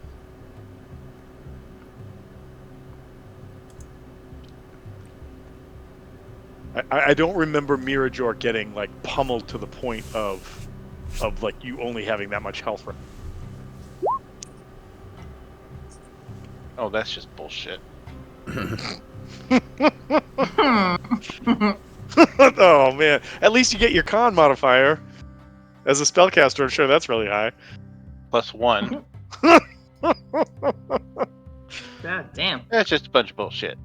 I don't remember Mirajor getting like pummeled to the point of like you only having that much health. Oh, that's just bullshit. Oh man, at least you get your con modifier. As a spellcaster, I'm sure that's really high. +1. God damn. That's just a bunch of bullshit.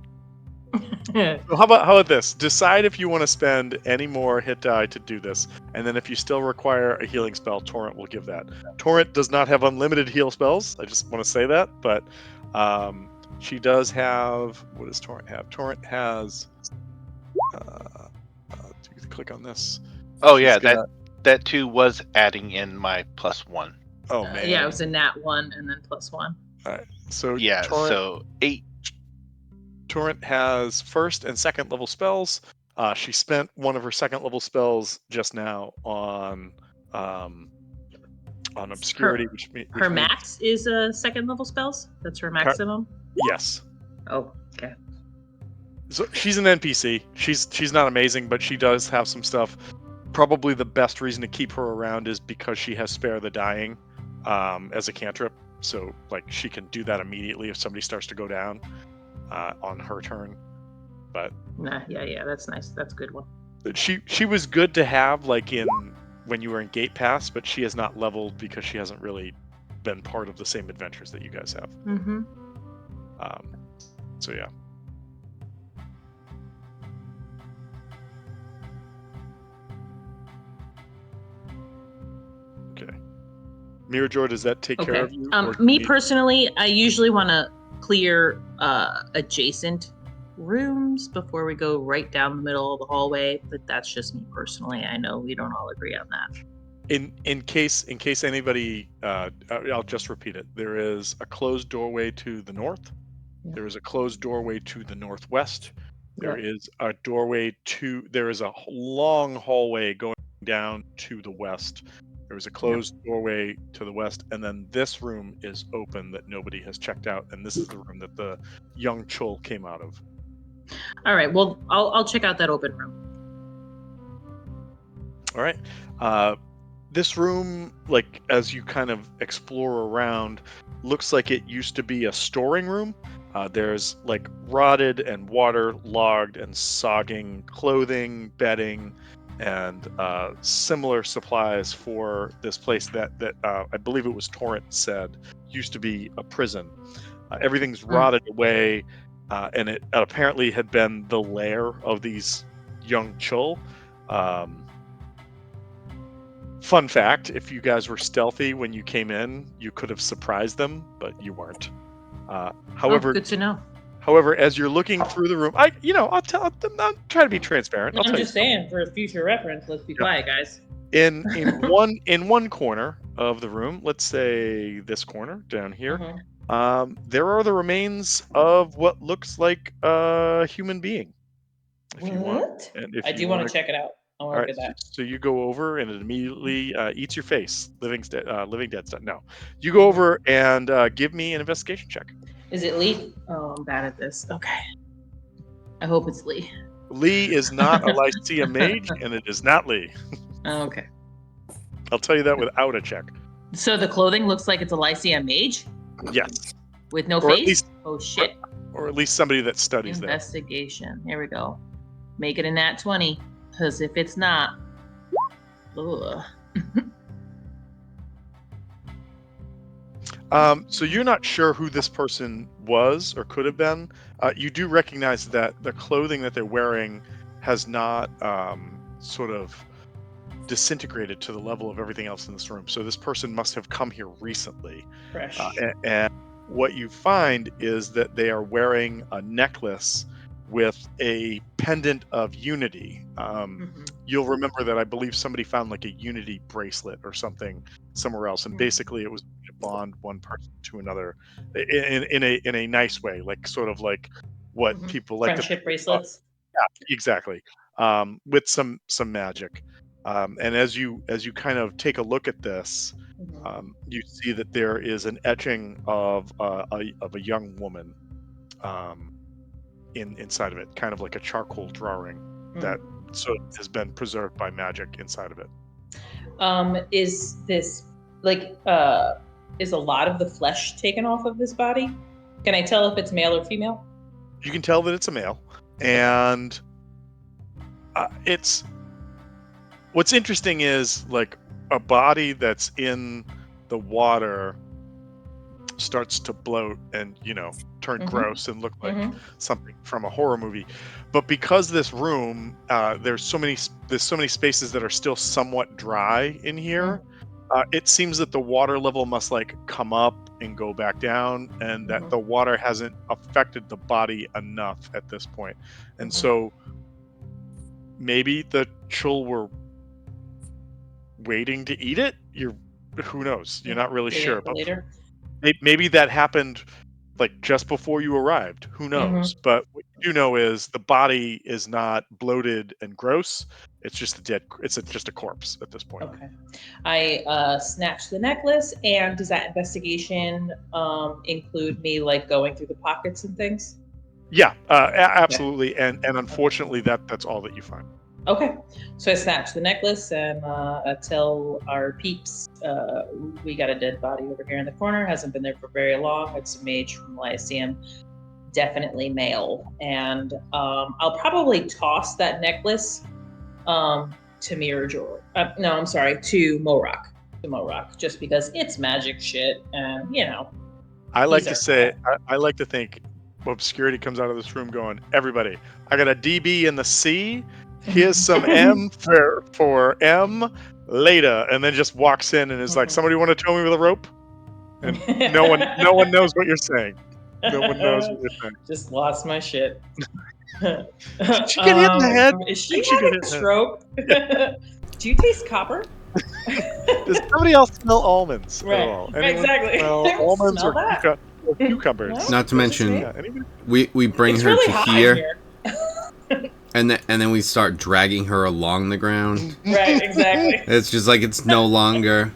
Well, how about this? Decide if you want to spend any more hit die to do this, and then if you still require a healing spell, Torrent will give that. Torrent does not have unlimited heal spells. I just want to say that, but she does have. What does Torrent have? Torrent has. Click on this. Oh yeah, that too was adding in my +1. Oh man. Yeah, it was a nat 1 and then +1. All right. So Yeah, so 8. Torrent has first and second level spells. She spent one of her second level spells just now on obscurity, which her max is second level spells. That's her maximum. Yes. Oh, okay. So she's an NPC. She's not amazing, but she does have some stuff. Probably the best reason to keep her around is because she has Spare the Dying as a cantrip. So like she can do that immediately if somebody starts to go down on her turn. But yeah, that's nice. That's a good one. She was good to have like when you were in Gate Pass, but she has not leveled because she hasn't really been part of the same adventures that you guys have. So yeah. Okay. Mirajor, does that take care of you? Me personally, I usually want to clear adjacent rooms before we go right down the middle of the hallway, but that's just me personally. I know we don't all agree on that. In case anybody, I'll just repeat it. There is a closed doorway to the north. Yep. There is a closed doorway to the northwest. There is a doorway to. There is a long hallway going down to the west. There is a closed doorway to the west, and then this room is open that nobody has checked out, and this is the room that the young Chul came out of. All right. Well, I'll check out that open room. All right. This room, like as you kind of explore around, looks like it used to be a storing room. There's like rotted and waterlogged and sogging clothing, bedding, and similar supplies for this place that I believe it was Torrent said used to be a prison. Everything's Mm. rotted away, and it apparently had been the lair of these young chul. Um, Fun fact, if you guys were stealthy when you came in, you could have surprised them, but you weren't. Uh, Oh, however, good to know. however, as you're looking through the room, I'll try to be transparent. I'll I'm tell you just saying, for future reference, let's be Yeah. quiet, guys. In one corner of the room, let's say this corner down here, there are the remains of what looks like a human being. If you want, What? and I if you do want want to to check it out. I All want to right, look at that. so you go over and it immediately eats your face. Living dead stuff. No, you go over and give me an investigation check. Is it Lee? Oh, I'm bad at this. Okay. I hope it's Lee. Lee is not a Lycia mage, and it is not Lee. Okay. I'll tell you that without a check. So the clothing looks like it's a Lycia mage Yes, with no or at face? least, Oh, shit. or at least somebody that studies there. Investigation. Here we go. Make it a nat 20. Because if it's not. Ugh. So you're not sure who this person was or could have been. You do recognize that the clothing that they're wearing has not sort of disintegrated to the level of everything else in this room. So this person must have come here recently. Fresh. And what you find is that they are wearing a necklace with a pendant of unity. You'll remember that I believe somebody found like a unity bracelet or something somewhere else, and basically it was to bond one person to another in a nice way, like sort of like what people like to. Friendship bracelets. Yeah, exactly. With some magic. And as you kind of take a look at this, you see that there is an etching of a young woman inside of it, kind of like a charcoal drawing that so has been preserved by magic inside of it. Is this like is a lot of the flesh taken off of this body? Can I tell if it's male or female? You can tell that it's a male, and it's what's interesting is like a body that's in the water starts to bloat and turn gross and look like something from a horror movie, but because this room there's so many spaces that are still somewhat dry in here, it seems that the water level must like come up and go back down, and that the water hasn't affected the body enough at this point. And so maybe the chul were waiting to eat it. Who knows? You're not really sure, but later. Maybe that happened like just before you arrived. Who knows? But what you do know is the body is not bloated and gross. It's just just a corpse at this point. Okay. I snatched the necklace, and does that investigation include me like going through the pockets and things? Yeah, absolutely. And unfortunately, that's all that you find. Okay, so I snatched the necklace and I tell our peeps we got a dead body over here in the corner. Hasn't been there for very long. It's a mage from Lyceum, definitely male. And I'll probably toss that necklace to Mirror George. No, I'm sorry, to Morok. To Morok, just because it's magic shit, and I like to say, I like to think obscurity comes out of this room going, everybody, I got a DB in the C. Here's some M for M later, and then just walks in and is like, somebody want to tow me with a rope? And no one knows what you're saying. No one knows what you're saying. Just lost my shit. Did she get hit in the head? Is she having a stroke? Do you taste copper? Does somebody else smell almonds right. at all? Anyone Exactly. smell almonds smell or cucumbers? Not to mention, we bring it's her really to hot here. And then we start dragging her along the ground. Right, exactly. It's just like it's no longer.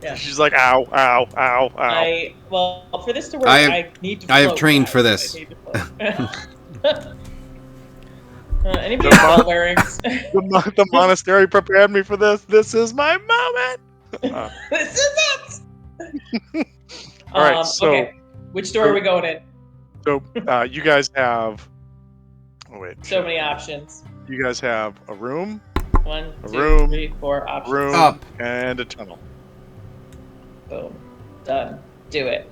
Yeah. She's like, ow, ow, ow, ow. Well, for this to work, I need to. I have trained for this. Anybody The have mon- bell bearings? the monastery prepared me for this. This is my moment. This is it. All right, so Okay. Which door are we going in? you guys have. Oh wait. So shit. many options. You guys have a room, 1, a 2, room, 3, 4 options. room, Up. and a tunnel. Boom. Done. Do it.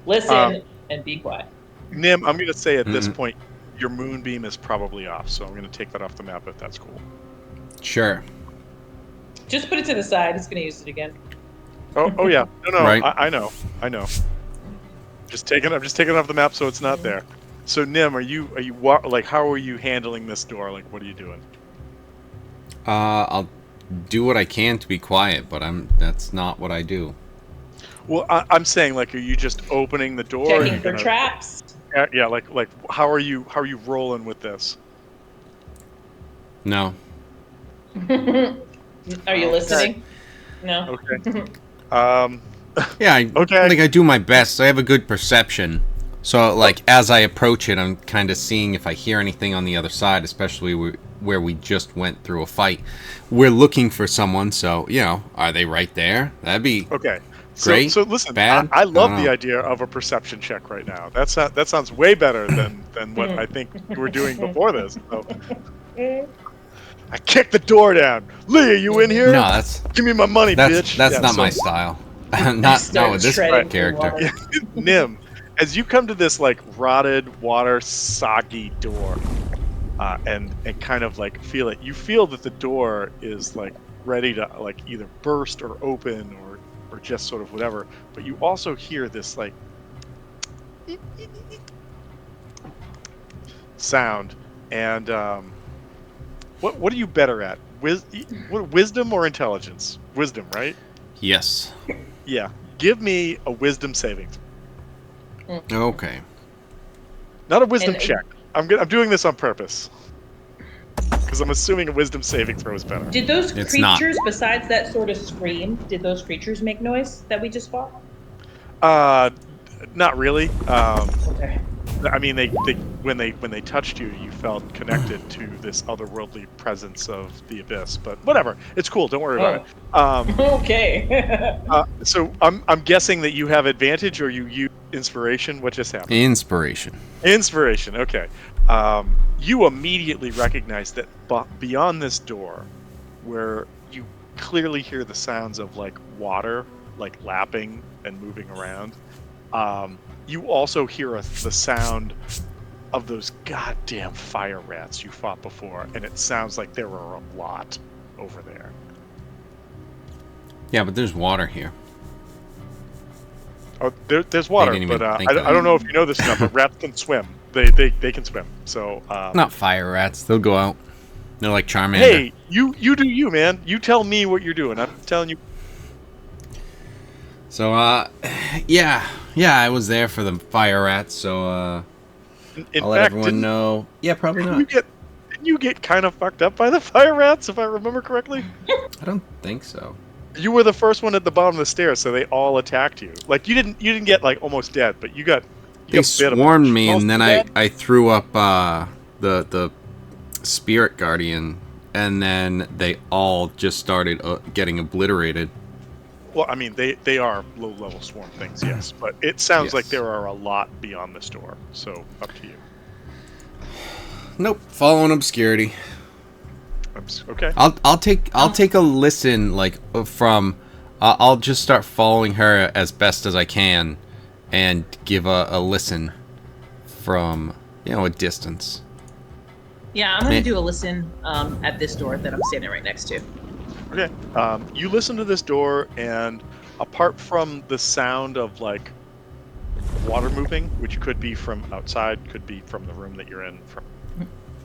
Listen and be quiet. Nim, I'm going to say at this Mm-mm. point, your moonbeam is probably off, so I'm going to take that off the map if that's cool. Sure. Just put it to the side. It's going to use it again. Oh yeah, no, Right. I know. I'm just taking it off the map so it's not there. So Nim, are you like how are you handling this door? Like what are you doing? I'll do what I can to be quiet, but that's not what I do. Well, I'm saying like are you just opening the door? Are Checking you for gonna, traps. yeah, like how are you rolling with this? No. Are you listening? No. Okay. Yeah, Okay. I do my best. I have a good perception. So, like, as I approach it, I'm kind of seeing if I hear anything on the other side, especially where we just went through a fight. We're looking for someone, so, are they right there? That'd be Okay. great. So listen, Bad? I I love don't the know. idea of a perception check right now. That sounds way better than what I think you were doing before this. So I kicked the door down. Lee, are you in here? No, Give me my money, bitch. that's Yeah, not so- my style. not Start with this treading character. water. Nim, as you come to this like rotted, water, soggy door, and kind of like feel it, you feel that the door is like ready to like either burst or open or just sort of whatever. But you also hear this like sound, and what are you better at? Wisdom or intelligence? Wisdom, right? Yes. Yeah. Give me a wisdom saving. Okay. Not a wisdom And- check. I'm doing this on purpose. Because I'm assuming a wisdom saving throw is better. Did those It's not. creatures, besides that sort of scream, did those creatures make noise that we just fought? Not really. Okay. I mean, they when they touched you, you felt connected to this otherworldly presence of the abyss. But whatever, it's cool. Don't worry about it. Okay. So I'm guessing that you have advantage, or you use inspiration. What just happened? Inspiration. Inspiration. Okay. You immediately recognize that beyond this door, where you clearly hear the sounds of like water, like lapping and moving around. You also hear the sound of those goddamn fire rats you fought before, and it sounds like there are a lot over there. Yeah, but there's water here. Oh, there's water, didn't but even I think of don't know if you know this stuff, but rats can swim. They can swim. So Not fire rats. They'll go out. They're like Charmander. hey, you do you, man. You tell me what you're doing. I'm telling you. So, yeah, I was there for the fire rats, so, In I'll let fact, everyone know. Yeah, probably not. didn't you get kind of fucked up by the fire rats, if I remember correctly? I don't think so. You were the first one at the bottom of the stairs, so they all attacked you. Like you didn't get like almost dead, but you got They bit a swarmed bunch. me, and then Most I threw up, the spirit guardian, and then they all just started getting obliterated. Well, I mean, they are low-level swarm things, yes, but it sounds like Yes. there are a lot beyond this door. So up to you. Nope, following obscurity. Okay. I'll take a listen, like, from. I'll just start following her as best as I can, and give a listen from a distance. Yeah, I'm gonna do a listen at this door that I'm standing right next to. Okay. You listen to this door, and apart from the sound of like water moving, which could be from outside, could be from the room that you're in,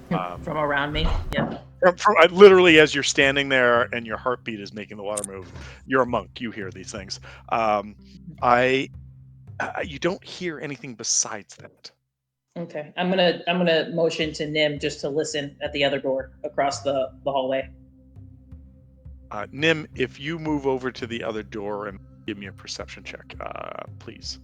From around me. Yeah. from literally as you're standing there and your heartbeat is making the water move. You're a monk. You hear these things. You don't hear anything besides that. Okay. I'm gonna motion to Nim just to listen at the other door across the hallway. Nim, if you move over to the other door and give me a perception check, please.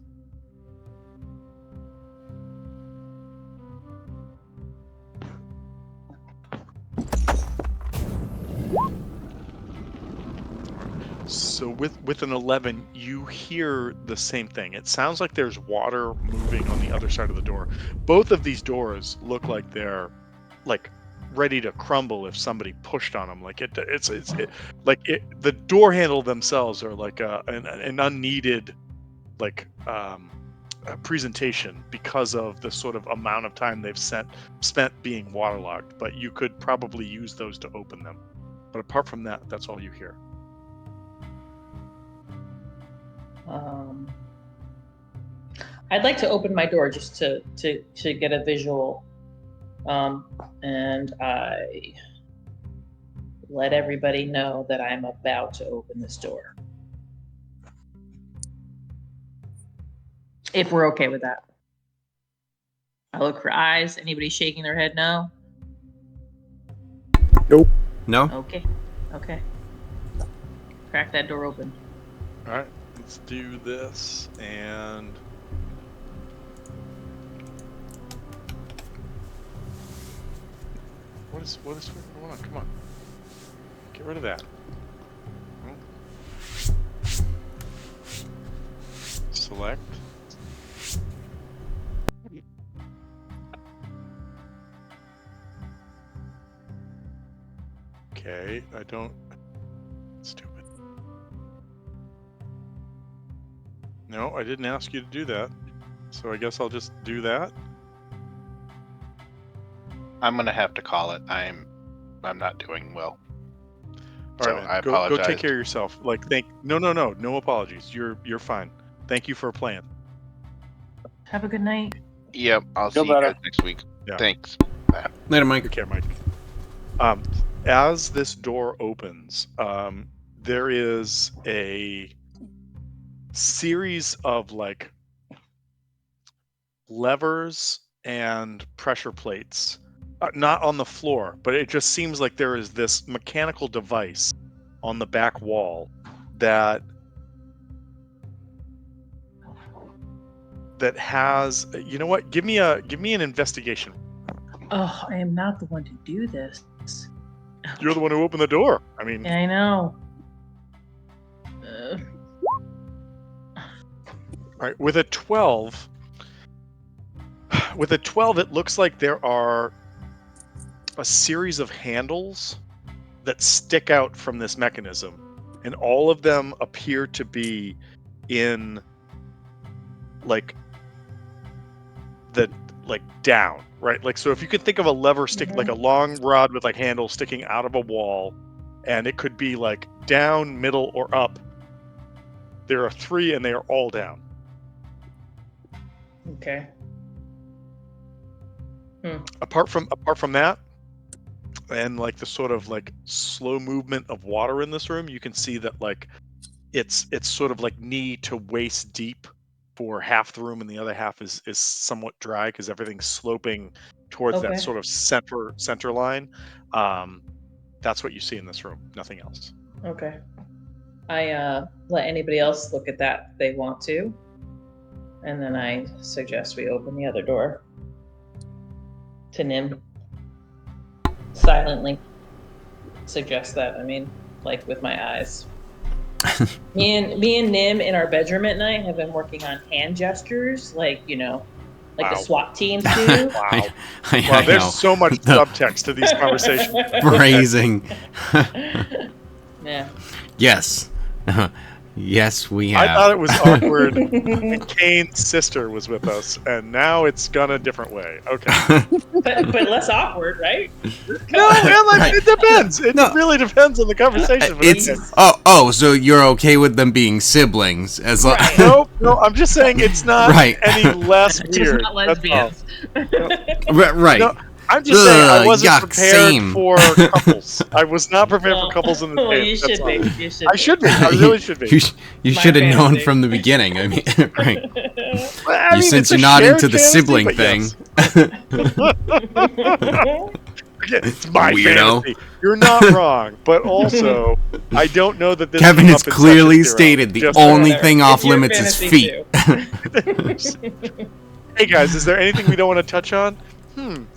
with an 11, you hear the same thing. It sounds like there's water moving on the other side of the door. Both of these doors look like they're like ready to crumble if somebody pushed on them. Like the door handle themselves are like an unneeded like presentation because of the sort of amount of time they've spent being waterlogged. But you could probably use those to open them. But apart from that, that's all you hear. I'd like to open my door just to get a visual, and I let everybody know that I'm about to open this door. If we're okay with that. I look for eyes. Anybody shaking their head no? Nope. No? Okay. Crack that door open. All right, let's do this. And what is going on? Come on, get rid of that. Select. Okay, I don't. Stupid. No, I didn't ask you to do that. So I guess I'll just do that. I'm gonna have to call it. I'm not doing well. All So right, man. I Go apologize. take care of yourself. Like, no apologies. You're fine. Thank you for playing. Have a good night. Yep, I'll Feel see you better. guys next week. Yeah. Thanks. Later, Mike. Take care, Mike. As this door opens, there is a series of like levers and pressure plates, not on the floor, but it just seems like there is this mechanical device on the back wall that has, you know what? Give me an investigation. Oh, I am not the one to do this. You're the one who opened the door. I mean, I know. all right, with a 12, it looks like there are a series of handles that stick out from this mechanism, and all of them appear to be in like down, right? Like, so if you could think of a lever stick, like a long rod with like handles sticking out of a wall, and it could be like down, middle, or up. There are 3, and they are all down. Okay. Apart from that, and like the sort of like slow movement of water in this room, you can see that like it's sort of like knee to waist deep for half the room, and the other half is somewhat dry because everything's sloping towards Okay. that sort of center line. That's what you see in this room. Nothing else. Okay. I let anybody else look at that if they want to. And then I suggest we open the other door to Nim. Silently suggest that. I mean, like with my eyes. me and Nim in our bedroom at night have been working on hand gestures, like, you know, like the SWAT teams do. Wow. I Wow, there's know. so much subtext to these conversations. Phrasing. Yeah. Yes. Yes, we have. I thought it was awkward when Kane's sister was with us, and now it's gone a different way. Okay. But less awkward, right? No, man, like, Right. it depends. It No. really depends on the conversation. But It's okay. so you're okay with them being siblings as long Right. No, I'm just saying it's not Right. any less Just weird. not That's all. lesbians. right. No, I'm just saying I wasn't yuck, prepared same. for couples. I was not prepared for couples in the Well, tape. you That's should all. be. You should I should be. I really should be. You My should have known fantasy. from the beginning. I mean, right. Well, I mean, Since it's you're a not shared into the fantasy, sibling but thing. yes. Again, it's my Weirdo. fantasy. You're not wrong, but also I don't know that this Kevin came has up in clearly Session Zero. stated the Just only saying. thing It's off your limits is fantasy feet. too. Hey guys, is there anything we don't want to touch on?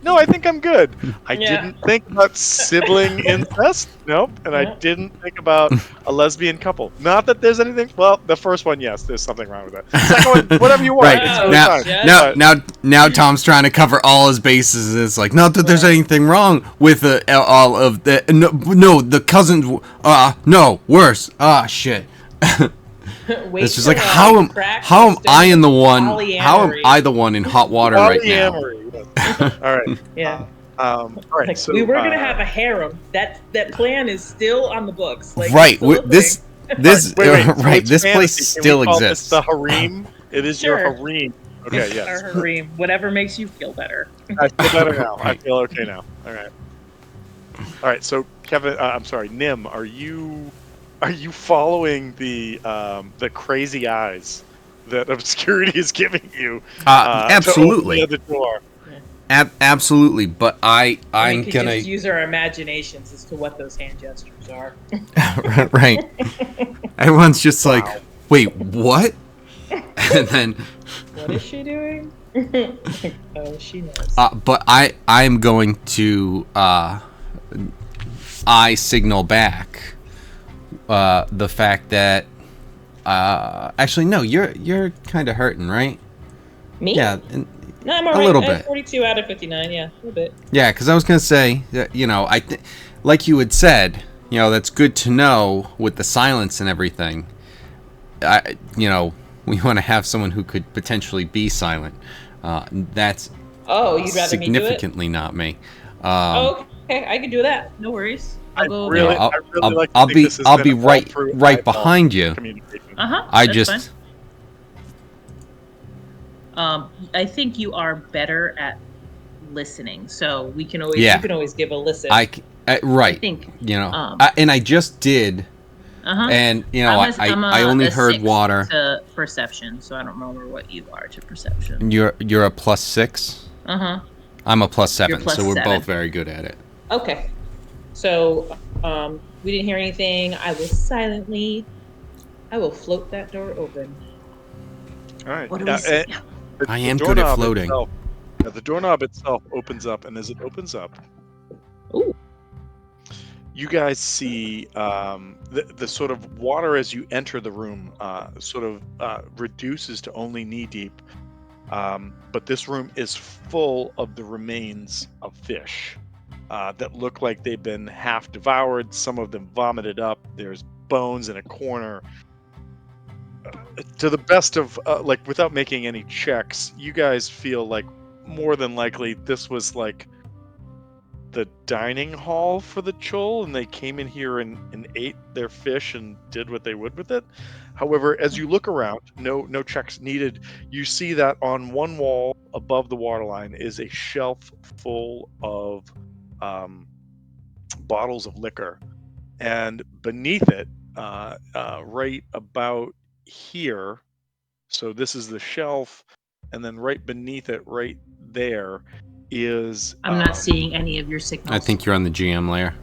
No, I think I'm good. I Yeah. didn't think about sibling incest. Nope. And I Yeah. didn't think about a lesbian couple. Not that there's anything. Well, the first one, yes, there's something wrong with that. Second one, whatever you want. Right. It's Oh, totally fine. shut Now Tom's trying to cover all his bases. It's like, not that there's Right. anything wrong with all of the no, the cousins. No, worse. Shit. Wait It's just till, like, you how am crack I in the one? polyamory. How am I the one in hot water right now? Polyamory. Yes. All right. Yeah. All right. Like, So we were gonna have a harem. That plan is still on the books. Like, Right. it's still a This thing. this wait. So right. it's This place fantasy. Can still we call this exists. the harem. It is your Sure. harem. Okay. Yes. Our harem. Whatever makes you feel better. I feel better now. I Right. feel okay now. All right. So Kevin, I'm sorry, Nim, are you following the crazy eyes that obscurity is giving you? Absolutely. To open the door. Absolutely. But I'm we could gonna just use our imaginations as to what those hand gestures are. right. Everyone's just like, wait, what? And then, What is she doing? Oh, she knows. but I'm going to I signal back the fact that actually no, you're kind of hurting, right? Me? Yeah, No, I'm alright. a little I have bit. 42 out of 59. Yeah, a little bit. Yeah, because I was gonna say that, like you had said, that's good to know with the silence and everything. We want to have someone who could potentially be silent. That's Oh, you'd rather me do it? significantly not me. Oh, okay, I can do that. No worries. I'll go over really- there. I really like to I'll think be this is I'll gonna be fall right through behind you. communication. I That's just fine. I think you are better at listening, so we can always. Yeah. You can always give a listen. right. I think. And I just did, and I only heard 6 water. to perception, so I don't remember what you are to perception. You're a +6. I'm a +7, You're so we're +7. both very good at it. Okay. So, we didn't hear anything. I will float that door open. All right. What do we see? I am good at floating. The doorknob itself opens up, and as it opens up, Ooh. you guys see the sort of water as you enter the room reduces to only knee deep. But this room is full of the remains of fish that look like they've been half devoured. Some of them vomited up. There's bones in a corner. To the best of without making any checks, you guys feel like more than likely this was like the dining hall for the Chul, and they came in here and ate their fish and did what they would with it. However, as you look around, no checks needed. You see that on one wall above the waterline is a shelf full of bottles of liquor, and beneath it, right about here, so this is the shelf, and then right beneath it, right there, is I'm not seeing any of your signals. I think you're on the GM layer.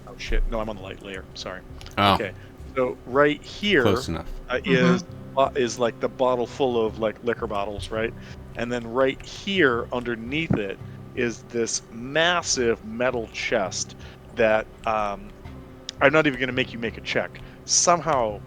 oh shit, no, I'm on the light layer, sorry. Oh, Okay, so right here close enough. is like the bottle full of like liquor bottles, right? And then right here underneath it is this massive metal chest that I'm not even going to make you make a check. Somehow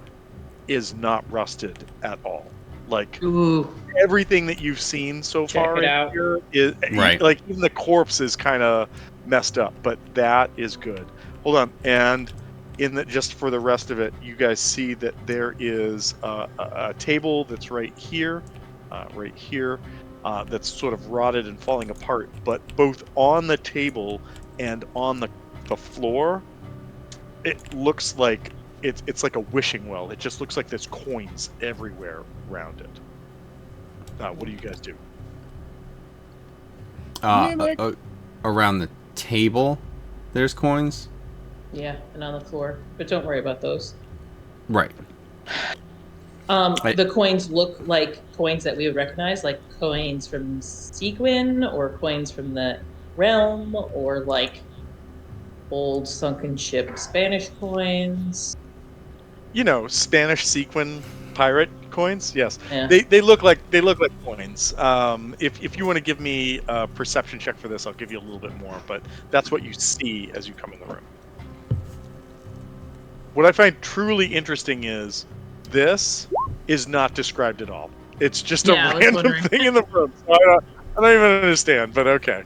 is not rusted at all. Like Ooh. everything that you've seen so Check far it in out. here is Right. like even the corpse is kind of messed up, but that is good. Hold on, and in the just for the rest of it, you guys see that there is a table that's right here, that's sort of rotted and falling apart. But both on the table and on the floor, it looks like it's like a wishing well. It just looks like there's coins everywhere around it. What do you guys do? Around the table, there's coins. Yeah, and on the floor. But don't worry about those. Right. The coins look like coins that we would recognize, like coins from Sequin or coins from the realm, or like old sunken ship Spanish coins. You know, Spanish sequin Pirate coins, yes. Yeah. They look like coins. If you want to give me a perception check for this, I'll give you a little bit more. But that's what you see as you come in the room. What I find truly interesting is this is not described at all. It's just a Yeah, I was random wondering. thing in the room. So I don't even understand. But okay.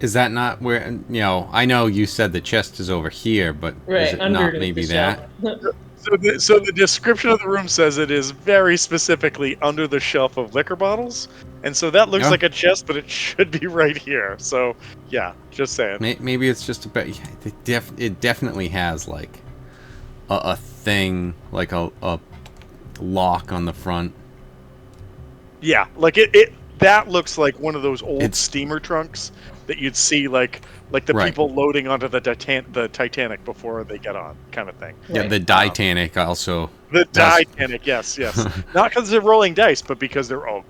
Is that not where, you know, I know you said the chest is over here, but Right, is it not underneath maybe the that? shelf. So the description of the room says it is very specifically under the shelf of liquor bottles, and so that looks Oh. like a chest, but it should be right here. So yeah, just saying. Maybe it's just a bit. It definitely has like a thing, like a lock on the front. Yeah, like it that looks like one of those old It's- steamer trunks that you'd see like the Right. people loading onto the Titanic before they get on, kind of thing. Yeah, Right. the Titanic also. The That's- Titanic, yes. Not because they're rolling dice, but because they're all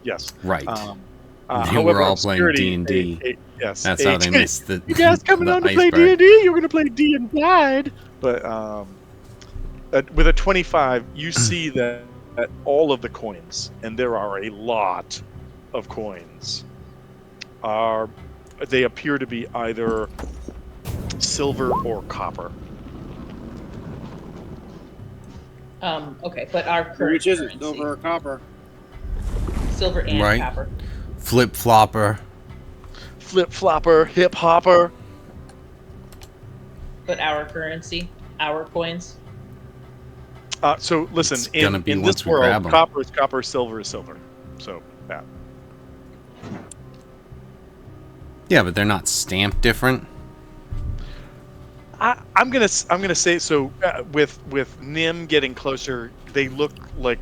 yes. Right. They However, were all obscurity, playing D&D. Yes, That's how they missed the. You guys coming the on to play iceberg. D&D? You're going to play D and Glide. But with a 25, you see that all of the coins, and there are a lot of coins, they appear to be either silver or copper. Okay, but our current Which is it, currency, silver or copper? silver and Right. copper. Flip flopper. Flip flopper, hip hopper. But our currency, our coins. So listen, It's gonna be in once this we grab world, 'em. copper is copper, silver is silver. So that. Yeah, but they're not stamped different. I'm gonna say so. With Nim getting closer, they look like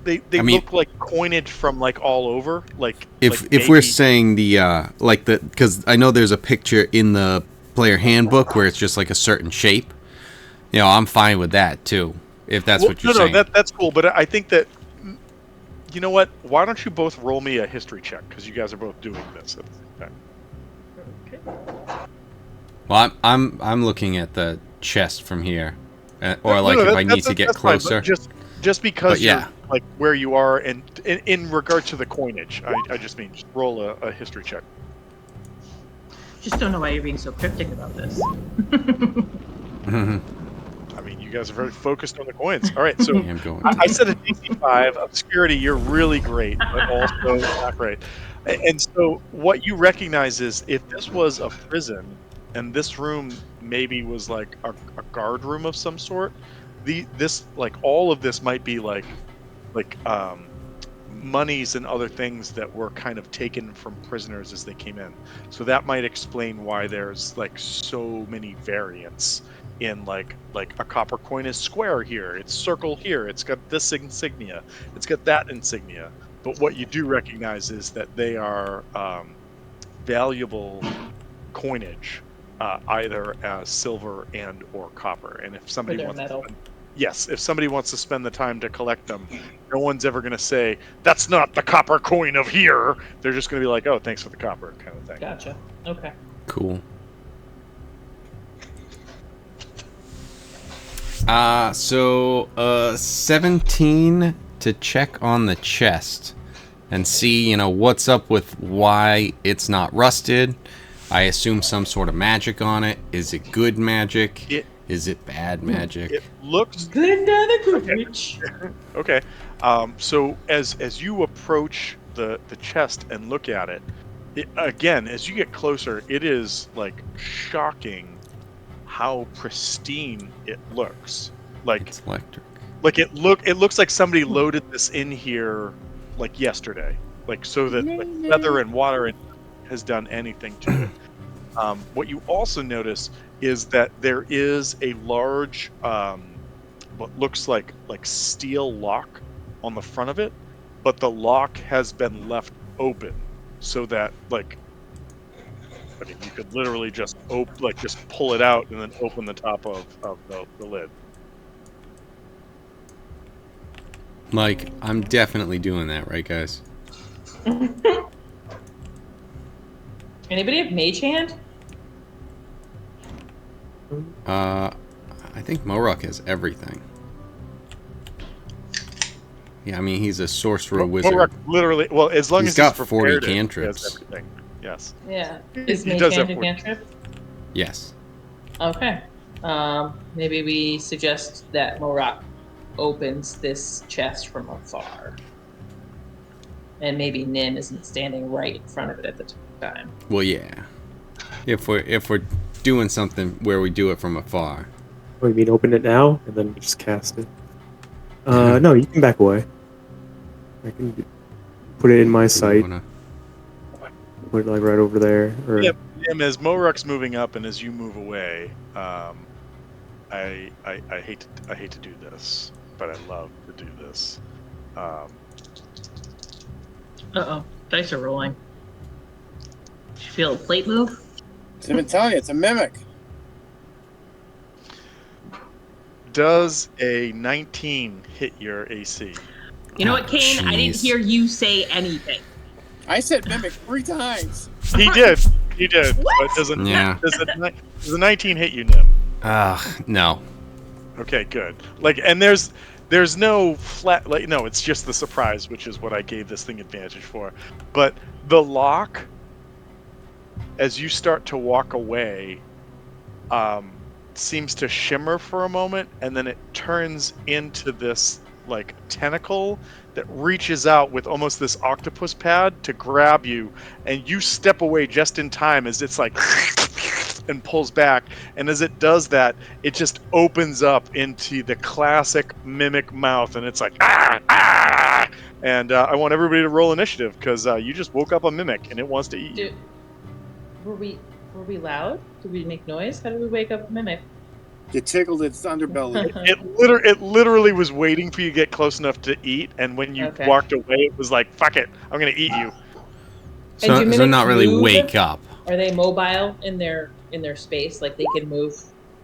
they I mean- look like coinage from like all over. Like If like if we're maybe- saying the like the, because I know there's a picture in the player handbook where it's just like a certain shape. You know, I'm fine with that too. If that's Well, what you're no, saying. that's cool. But I think that you know what? Why don't you both roll me a history check because you guys are both doing this at the same time. Well, I'm looking at the chest from here, or No, like no, if that- I need that's- to get that's fine, but closer. just because But yeah. you're like where you are, and in regard to the coinage, I just mean just roll a history check. Just don't know why you're being so cryptic about this. I mean, you guys are very focused on the coins. All right, so I'm going. I said a DC 5. Obscurity, you're really great, but also not great. And so what you recognize is if this was a prison and this room maybe was like a guard room of some sort, this like all of this might be like monies and other things that were kind of taken from prisoners as they came in. So that might explain why there's like so many variants in like a copper coin is square here, it's circle here, it's got this insignia, it's got that insignia. But what you do recognize is that they are valuable coinage, either as silver and or copper. And if somebody they're wants metal. yes, if somebody wants to spend the time to collect them, no one's ever going to say that's not the copper coin of here. They're just going to be like, oh, thanks for the copper, kind of thing. Gotcha. Okay. Cool. So 17 to check on the chest and see, you know, what's up with why it's not rusted. I assume some sort of magic on it. Is it good magic? Is it bad magic? It looks Good down Goodrich. okay. So as you approach the chest and look at it, again, as you get closer, it is like shocking how pristine it looks. Like It's electric. like it looks like somebody loaded this in here like yesterday. Like so that like, feather and water has done anything to it. What you also notice is that there is a large what looks like steel lock on the front of it, but the lock has been left open so that like I mean you could literally just just pull it out and then open the top of the lid. Like, I'm definitely doing that, right, guys? Anybody have mage hand? I think Morok has everything. Yeah, I mean, he's a sorcerer wizard. Morak literally, well, as long He's as got he's 40 prepared, he cantrips. has everything. Yes. Yeah. He Is Mage does Hand have a 40. cantrip? Yes. Okay. Maybe we suggest that Morak opens this chest from afar. And maybe Nim isn't standing right in front of it at the time. Well, yeah. If we're doing something where we do it from afar. Oh, you mean open it now and then just cast it? No, you can back away. I can put it in my sight. Wanna- Put it like right over there. Or Yep. As Morak's moving up and as you move away, I hate to do this, but I love to do this. Uh-oh. Dice are rolling. Did you feel a plate move? I've been telling you, it's a mimic. Does a 19 hit your AC? You know what, Kane? I didn't jeez. hear you say anything. I said mimic 3 times. He did. He did. What? But Yeah. Does a 19 hit you, Nim? No. Okay, good. Like, and there's no flat, like, no, it's just the surprise, which is what I gave this thing advantage for. But the lock, as you start to walk away, seems to shimmer for a moment, and then it turns into this like tentacle that reaches out with almost this octopus pad to grab you, and you step away just in time as it's like and pulls back, and as it does that, it just opens up into the classic mimic mouth, and it's like and I want everybody to roll initiative because you just woke up a mimic and it wants to eat you. Were we loud? Did we make noise? How did we wake up a mimic? You tickled its underbelly. It literally was waiting for you to get close enough to eat, and when you Okay. walked away, it was like, fuck it, I'm gonna eat you. And do So mimics not really move? wake up. Are they mobile in their space? Like they can move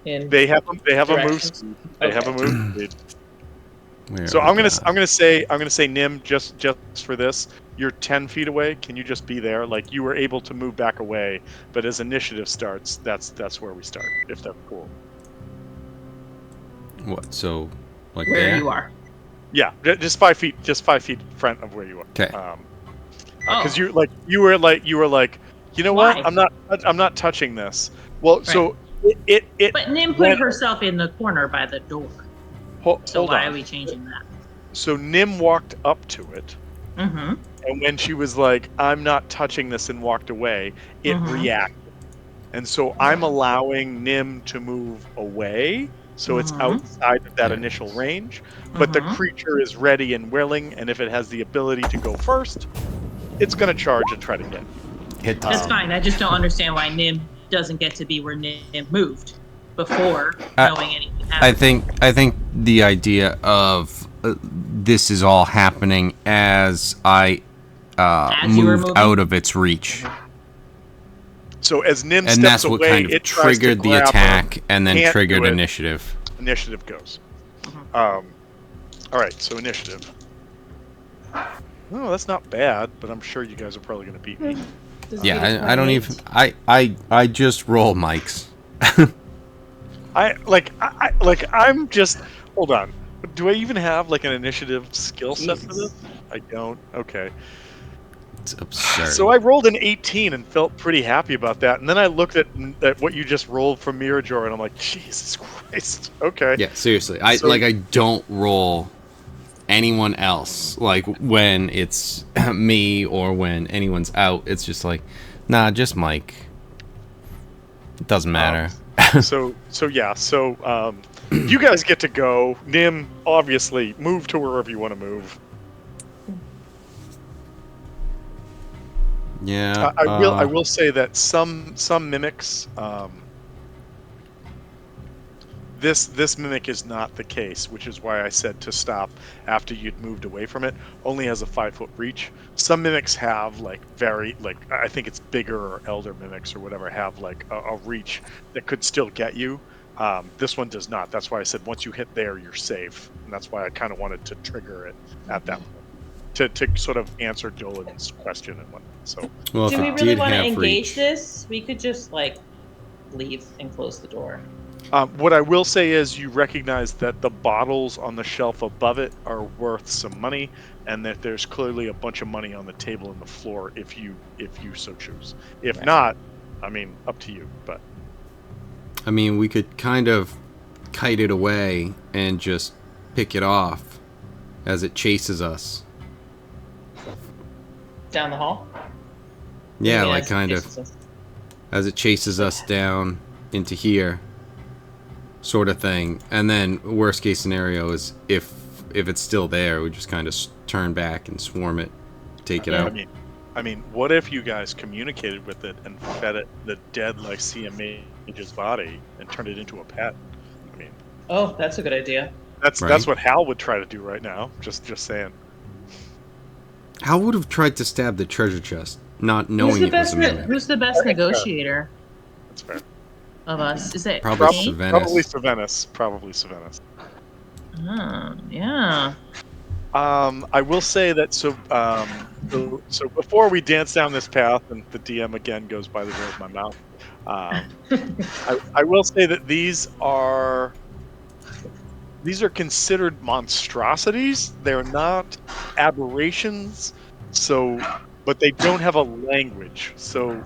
in. They have a move Directions. speed. They have a Okay. move speed. Where So are I'm we gonna say Nim, just for this, you're 10 feet away. Can you just be there? Like, you were able to move back away, but as initiative starts, that's where we start. If that's cool. What? So, like Where there? you are. Yeah, just 5 feet, in front of where you are. Okay. Because Oh. you were like, you know Why? what? I'm not touching this. Well, so it. But Nim put went- herself in the corner by the door. So hold why on. are we changing that? So Nim walked up to it, Mm-hmm. and when she was like, "I'm not touching this," and walked away, it Mhm. reacted. And so I'm allowing Nim to move away, so it's Mhm. outside of that Yeah. initial range. But the Mhm. creature is ready and willing, and if it has the ability to go first, it's going to charge and try to get. Hit That's Um, fine. I just don't understand why Nim doesn't get to be where Nim moved before I- knowing anything happened. I think the idea of this is all happening as I As you were moved moving? out of its reach, So as Nim and steps that's what away, kind of it tries to triggered the grab her. attack, and then Can't triggered do it. initiative. Initiative goes. Mhm. All right, so initiative. Oh, that's not bad, but I'm sure you guys are probably going to beat me. Does it get a Yeah, I don't 28? even. I just roll mics. I'm just. Hold on. Do I even have like an initiative skill set for this? I don't. Okay. It's absurd. So I rolled an 18 and felt pretty happy about that. And then I looked at what you just rolled from Mirajor, and I'm like, Jesus Christ. Okay. Yeah, seriously. So- I don't roll anyone else. Like when it's me or when anyone's out, it's just like, nah, just Mike. It doesn't matter. So you guys get to go. Nim, obviously, move to wherever you want to move. Yeah. I will say that some mimics. This mimic is not the case, which is why I said to stop after you'd moved away from it. Only has a 5-foot reach. Some mimics have I think it's bigger or elder mimics or whatever have like a reach that could still get you. This one does not. That's why I said once you hit there, you're safe, and that's why I kind of wanted to trigger it at that point to sort of answer Dolan's question and whatnot. So. Well, if Do we it really did want to have engage reach, this? We could just like leave and close the door. What I will say is you recognize that the bottles on the shelf above it are worth some money, and that there's clearly a bunch of money on the table and the floor if you so choose. If Right. not, I mean, up to you. But I mean, we could kind of kite it away and just pick it off as it chases us. Down the hall? Yeah, Maybe like as kind of chases us. as it chases us down into here, sort of thing. And then worst case scenario is if it's still there, we just kind of turn back and swarm it, take it Yeah. out. I mean, what if you guys communicated with it and fed it the dead Lycia mage's body and turned it into a pet? I mean, Oh, that's a good idea. that's Right. what Hal would try to do right now. Just saying. Hal would have tried to stab the treasure chest, not knowing it was a mimic. Who's the best negotiator That's fair. of us? Is it Probably me? Probably Savannis. Savannis. Probably Savannis. Oh, yeah. I will say that so before we dance down this path and the DM again goes by the roof of my mouth, I will say that these are considered monstrosities. They're not aberrations. So, but they don't have a language. So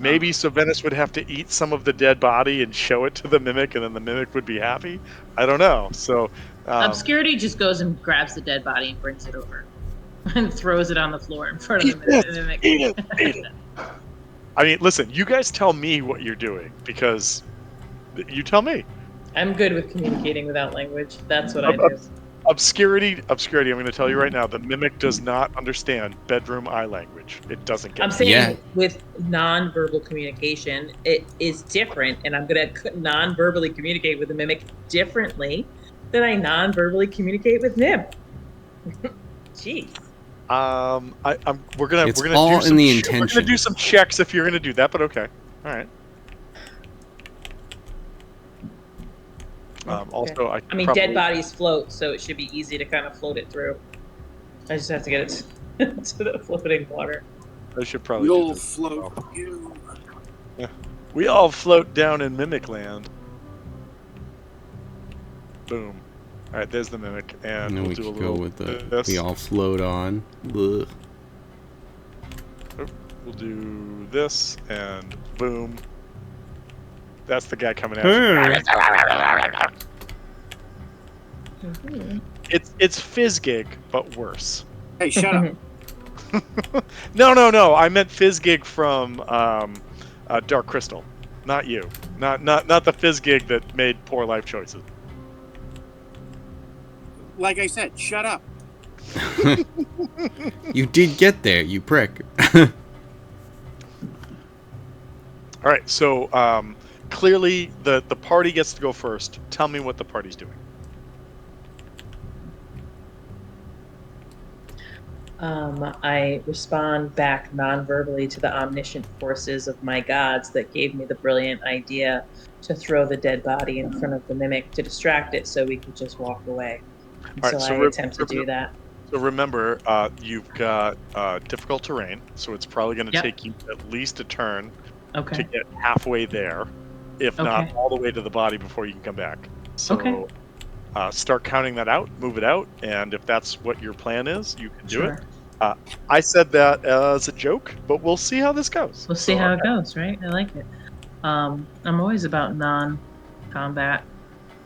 maybe Savannis would have to eat some of the dead body and show it to the mimic, and then the mimic would be happy. I don't know. So. Obscurity just goes and grabs the dead body and brings it over and throws it on the floor in front of the mimic. Eat it. I mean, listen, you guys tell me what you're doing, because you tell me. I'm good with communicating without language. That's what I do. Obscurity, I'm going to tell you right now, the mimic does not understand bedroom eye language. It doesn't get I'm it. saying Yeah. with non-verbal communication, it is different, and I'm going to non-verbally communicate with the mimic differently than I non-verbally communicate with Nim. Jeez. We're gonna It's do all some in the We're intention. gonna do some checks if you're gonna do that, but okay, all right. Also, I mean, probably, dead bodies float, so it should be easy to kind of float it through. I just have to get it to the floating water. I should probably. You'll do this as well. float. You. We all float down in mimic land. Boom. All right, there's the mimic, and And then we'll we do a could go little. with the this. we all float on. Ugh. We'll do this, and boom. That's the guy coming at you. It's Fizzgig, but worse. Hey, shut up. No. I meant Fizzgig from Dark Crystal, not you. Not the Fizzgig that made poor life choices. Like I said, shut up. You did get there, you prick. All right, so clearly the party gets to go first. Tell me what the party's doing. I respond back non-verbally to the omniscient forces of my gods that gave me the brilliant idea to throw the dead body in front of the mimic to distract it so we could just walk away. All right, So I attempt to do that. So remember, you've got difficult terrain, so it's probably going to Yep. take you at least a turn to Okay. get halfway there, if not Okay. all the way to the body before you can come back. So Okay. start counting that out, move it out, and if that's what your plan is, you can do Sure. it. I said that as a joke, but we'll see how this goes. We'll see So, how it goes, right? I like it. I'm always about non-combat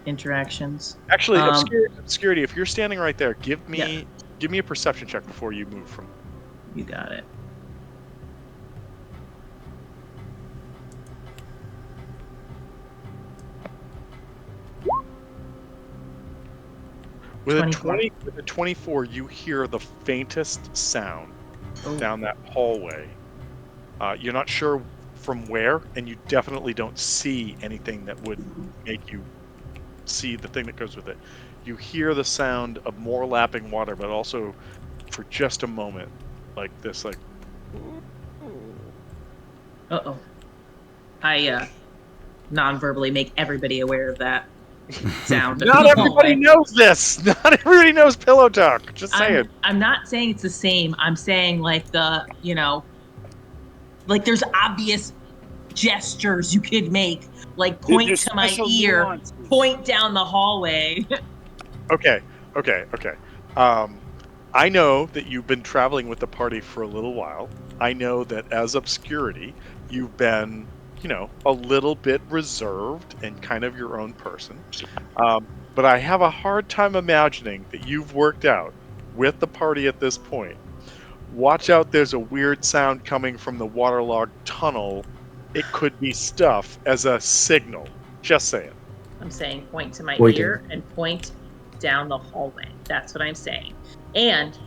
interactions. Actually, Um, obscurity. If you're standing right there, give me a perception check before you move from. You got it. With 24. a 24, you hear the faintest sound Oh. down that hallway. You're not sure from where, and you definitely don't see anything that would make you see the thing that goes with it. You hear the sound of more lapping water, but also for just a moment, like this, like. Uh-oh. I non-verbally make everybody aware of that sound. Not everybody knows this. Not everybody knows pillow talk. Just saying. I'm not saying it's the same. I'm saying like like there's obvious gestures you could make, like There- point there's to my special ear, nuances. point down the hallway. Okay. Um, I know that you've been traveling with the party for a little while. I know that as obscurity, you've been, a little bit reserved and kind of your own person. But I have a hard time imagining that you've worked out with the party at this point. Watch out, there's a weird sound coming from the waterlogged tunnel. It could be stuff as a signal. Just saying. I'm saying point to my Pointing. ear and point down the hallway. That's what I'm saying. And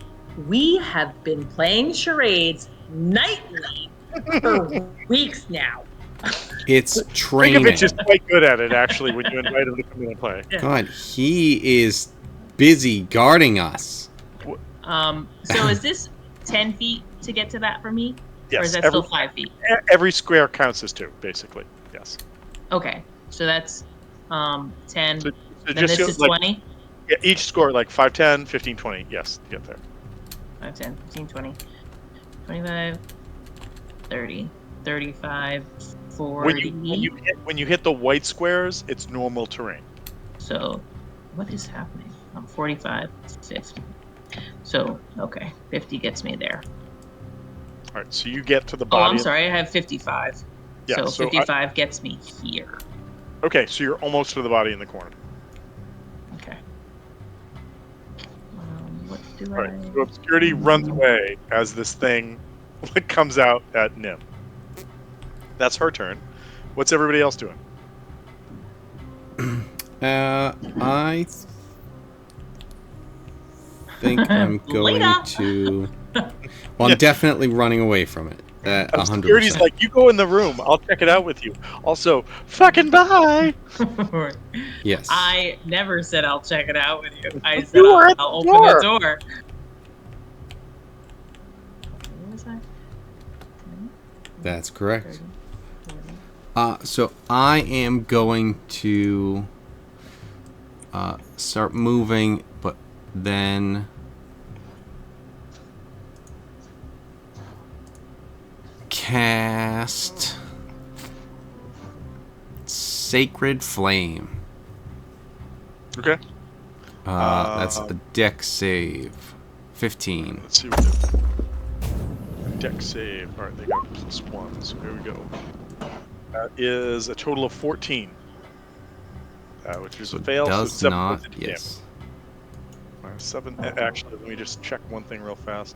we have been playing charades nightly for weeks now. It's training. Tinkovich is quite good at it, actually, when you invite him to come in and play. God, he is busy guarding us. So is this 10 feet to get to that for me? Or is Yes, that still 5 feet? every square counts as 2, basically. Yes. Okay, so that's 10. So Then just this is like, 20. yeah, each score like 5, 10, 15, 20. Yes, get there. 5, 10, 15, 20, 25, 30, 35, 40. When you hit the white squares, it's normal terrain. So what is happening? 45, 50. So, okay, 50 gets me there. All right, so you get to the Oh, body. I'm sorry, I have 55. Yeah, so so 55 gets me here. Okay, so you're almost to the body in the corner. Okay. What do All right, I... so obscurity runs away as this thing comes out at Nim. That's her turn. What's everybody else doing? I think I'm going Later. to. Well, I'm definitely running away from it. 100%. Obscurity's like, you go in the room. I'll check it out with you. Also, fucking bye. Yes. I never said I'll check it out with you. I said You were at I'll the open the door. door. What was that? That's correct. 30, 40. So I am going to start moving, but then cast Sacred Flame. Okay. That's a deck save. 15. Let's see what the deck save. All right, they got +1, so here we go. That is a total of 14, which is a fail. Does so 7 not. points of damage. Yes. 7. Actually, let me just check one thing real fast.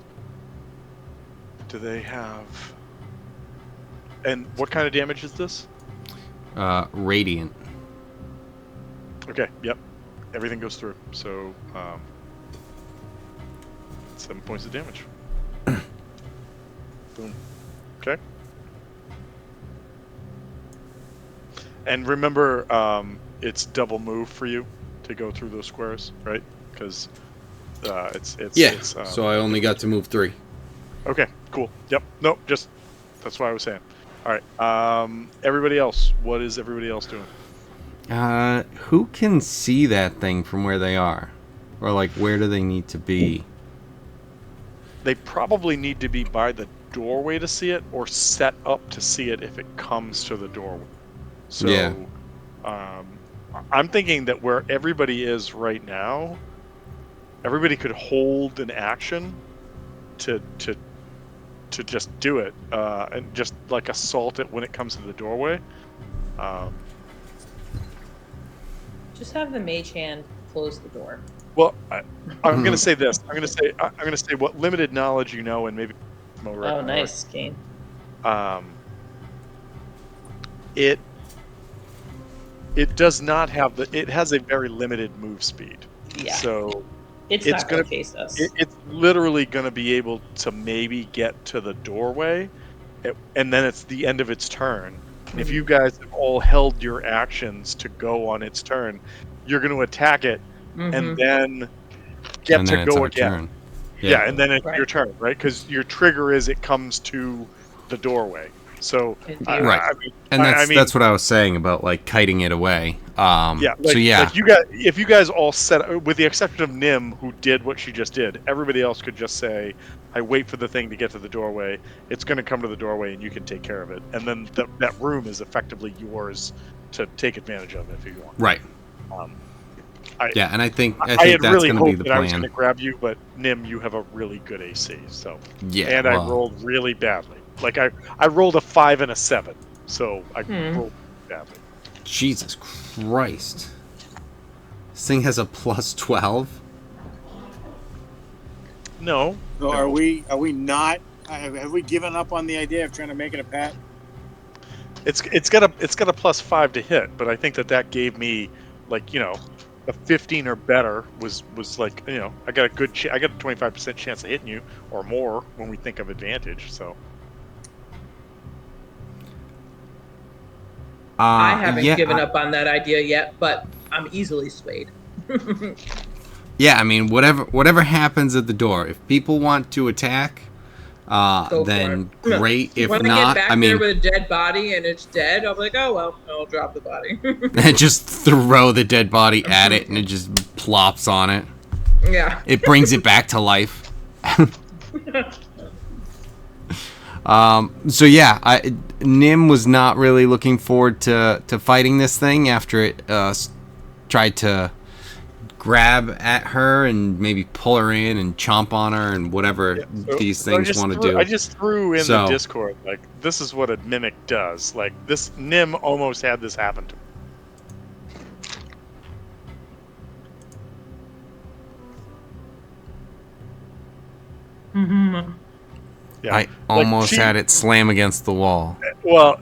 Do they have? And what kind of damage is this? Radiant. Okay. Yep. Everything goes through. So 7 points of damage. Boom. Okay. And remember, it's double move for you to go through those squares, right? Because it's So I only got to move 3. okay. Cool. Yep. Nope. Just that's what I was saying. All right. Everybody else. What is everybody else doing? Who can see that thing from where they are, or like where do they need to be? They probably need to be by the doorway to see it, or set up to see it if it comes to the doorway. So, Yeah. I'm thinking that where everybody is right now, everybody could hold an action to just do it, and just like assault it when it comes to the doorway. Just have the mage hand close the door. Well, I'm going to say this. I'm going to say what limited knowledge you know, and maybe more. Oh, nice, Kane. It does not have it has a very limited move speed. Yeah. So It's not going to chase us. it's literally going to be able to maybe get to the doorway, and then it's the end of its turn. And if you guys have all held your actions to go on its turn, you're going to attack it, and then get And to then it's go our again. turn. Yeah, and then it's Right. your turn, right? Because your trigger is it comes to the doorway. So Indeed. Right. I mean, And I mean, that's what I was saying about like kiting it away. yeah, So yeah, like you guys, if you guys all set, with the exception of Nim, who did what she just did, everybody else could just say, "I wait for the thing to get to the doorway. It's going to come to the doorway, and you can take care of it." And then that room is effectively yours to take advantage of if you want. right. Um, Yeah, and I think I had that's really going to be hoped the that I was going plan. to grab you, but Nim, you have a really good AC. So, Yeah. and I Well, rolled really badly. Like I rolled a 5 and a 7, so I rolled badly. Jesus Christ. This thing has a plus 12. No, So no. are we not? Have we given up on the idea of trying to make it a pet? It's got a plus 5 to hit, but I think that gave me, like, a 15 or better was like, I got I got a 25% chance of hitting you or more when we think of advantage. So I haven't yeah, given up on that idea yet, but I'm easily swayed. Yeah, I mean, whatever happens at the door, if people want to attack, Go then for it. great. If When I get not, back I there mean, with a dead body and it's dead, I'm like, oh well, I'll drop the body. just throw the dead body at it and it just plops on it. Yeah. It brings it back to life. So yeah, Nim was not really looking forward to fighting this thing after it tried to grab at her and maybe pull her in and chomp on her and whatever these things want to do. I just threw in So- the Discord, like, this is what a mimic does. Like, this Nim almost had this happen to me. Mm-hmm. Yeah. I almost she- had it slam against the wall. Well,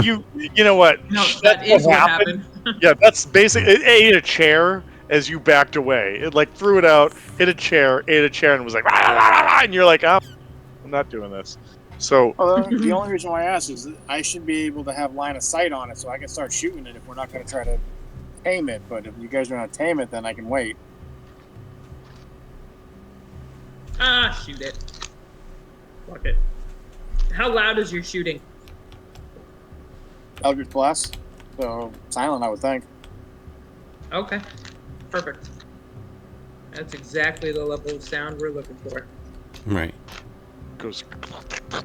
you know what? No, That's that is what happened. Yeah, that's basically, it ate a chair as you backed away. It like threw it out, hit a chair, ate a chair, and was like, "Rah, rah, rah, rah," and you're like, "Oh, I'm not doing this." So Well, the only reason why I asked is that I should be able to have line of sight on it, so I can start shooting it if we're not going to try to tame it. But if you guys are going to tame it, then I can wait. Shoot it. Fuck it. How loud is your shooting? Eldritch Blast, so silent, I would think. Okay. Perfect. That's exactly the level of sound we're looking for. Right. goes. All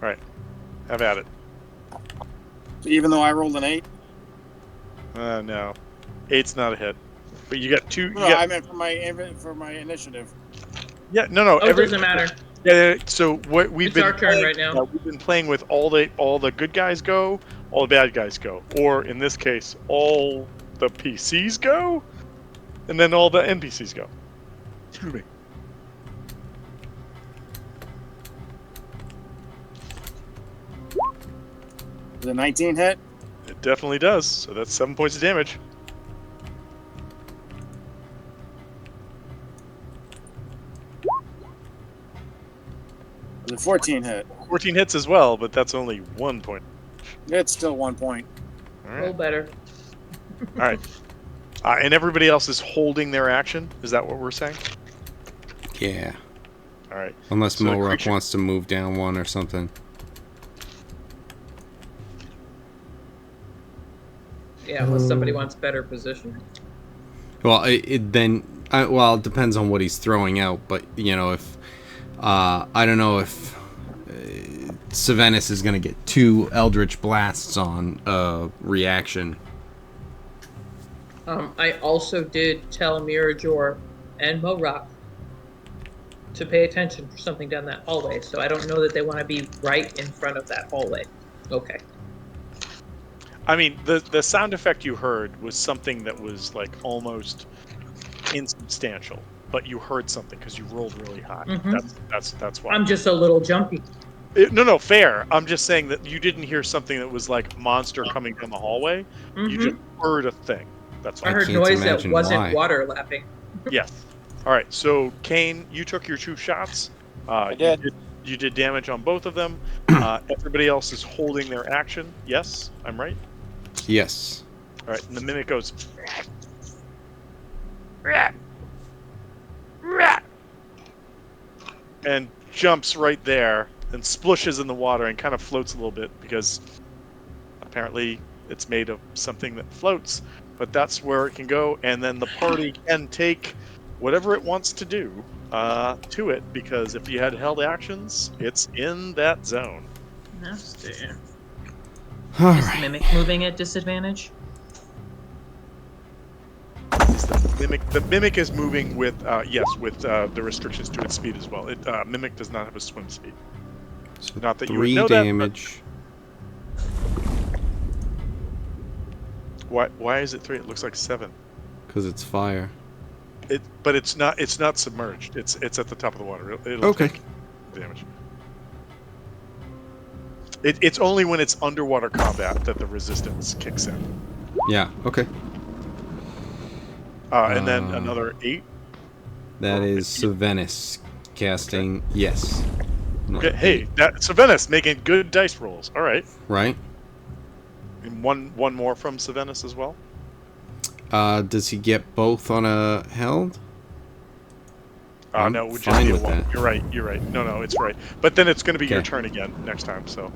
right, have at it. So even though I rolled an 8? No, 8's not a hit. But you got two. No, I meant for my initiative. Yeah, no. Oh, it doesn't matter. Yeah. So what we've It's been our turn playing, right now. we've been playing with all the good guys go, all the bad guys go, or in this case, all the PCs go, and then all the NPCs go. Excuse me. Does a 19 hit? It definitely does. So that's 7 points of damage. Does a 14 hit? 14 hits as well, but that's only 1 point. It's still 1 point. All Roll right. better. All right. And everybody else is holding their action. Is that what we're saying? Yeah. All right. Unless So the Moruck creature- wants to move down one or something. Yeah, unless somebody wants better position. Well, it depends on what he's throwing out, but if I don't know if Savannis is going to get 2 Eldritch Blasts on reaction. I also did tell Mirajor and Morak to pay attention for something down that hallway, so I don't know that they want to be right in front of that hallway. Okay. I mean, the sound effect you heard was something that was like almost insubstantial, but you heard something because you rolled really high. Mhm. That's why. I'm just a little jumpy. No, fair. I'm just saying that you didn't hear something that was like monster coming down the hallway. You Mhm. just heard a thing. That's I all. heard can't noise that imagine wasn't why. water lapping. Yes. All right. So Kane, you took your 2 shots. I did. You did damage on both of them. Everybody else is holding their action. Yes, I'm right. Yes. All right. And the mimic goes. And jumps right there and splooshes in the water and kind of floats a little bit because apparently it's made of something that floats. But that's where it can go, and then the party can take whatever it wants to do to it, because if you had held actions, it's in that zone. Nasty. All Is the right. mimic moving at disadvantage? Is the mimic is moving with yes, with the restrictions to its speed as well. It mimic does not have a swim speed. So Not that you would 3 know that, but damage. why is it 3? It looks like 7. Because it's fire. But it's not submerged. It's at the top of the water. It'll Okay. take damage. It's only when it's underwater combat that the resistance kicks in. Yeah, okay. And then another 8. That Or is 15. Savenis casting. Yes. Okay, Another hey, 8, that's Savenis making good dice rolls. All right. right? And one more from Savenis as well. Does he get both on a held? I'm No, it would just fine be a with 1. that. You're right. No, it's right. But then it's going to be your Okay. turn again next time. So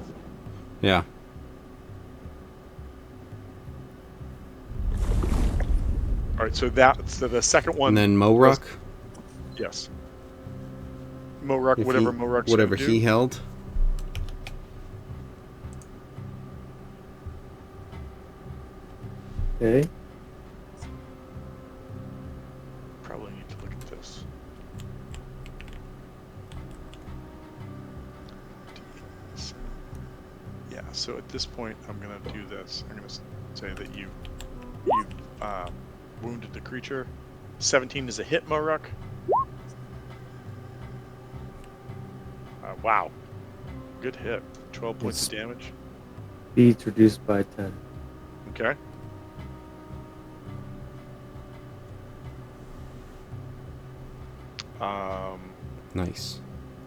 Yeah. all right. So the second one. And then Moruk. Yes. Moruk, If whatever he, Moruk's whatever gonna do. he held. Okay. Probably need to look at this. Yeah, so at this point, I'm going to do this. I'm going to say that you wounded the creature. 17 is a hit, Moruk. Wow. Good hit. 12 points of damage. Speed's reduced by 10. Okay. Nice.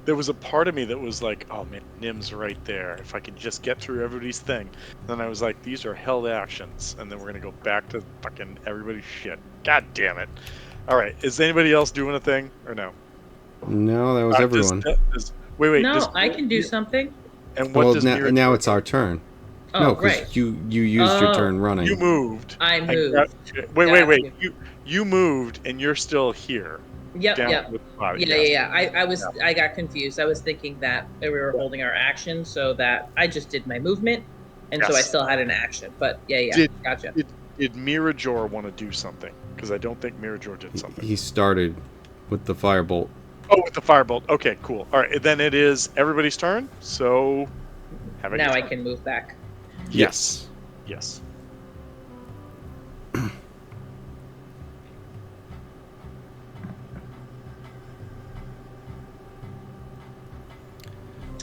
There was a part of me that was like, oh man, Nim's right there. If I could just get through everybody's thing. Then I was like, these are held actions. And then we're going to go back to fucking everybody's shit. God damn it. All right. Is anybody else doing a thing or no? No, that was everyone. Wait. No, I can do something. And what Well, does now, Mira now do? it's our turn. Oh, No, because right. you used your Oh. turn running. You moved. I and moved. Wait. Got You moved and you're still here. Yep, Down yep. with the body. Yeah, yes. yeah. I got confused. I was thinking that we were holding our action, so that I just did my movement, and so I Yes. still had an action. But yeah, Did- gotcha. Did Mirajor want to do something? Because I don't think Mirajor did something. He started with the firebolt. Oh, with the firebolt. Okay, cool. All right, then it is everybody's turn. So, have a Now good I turn. can move back. Yes.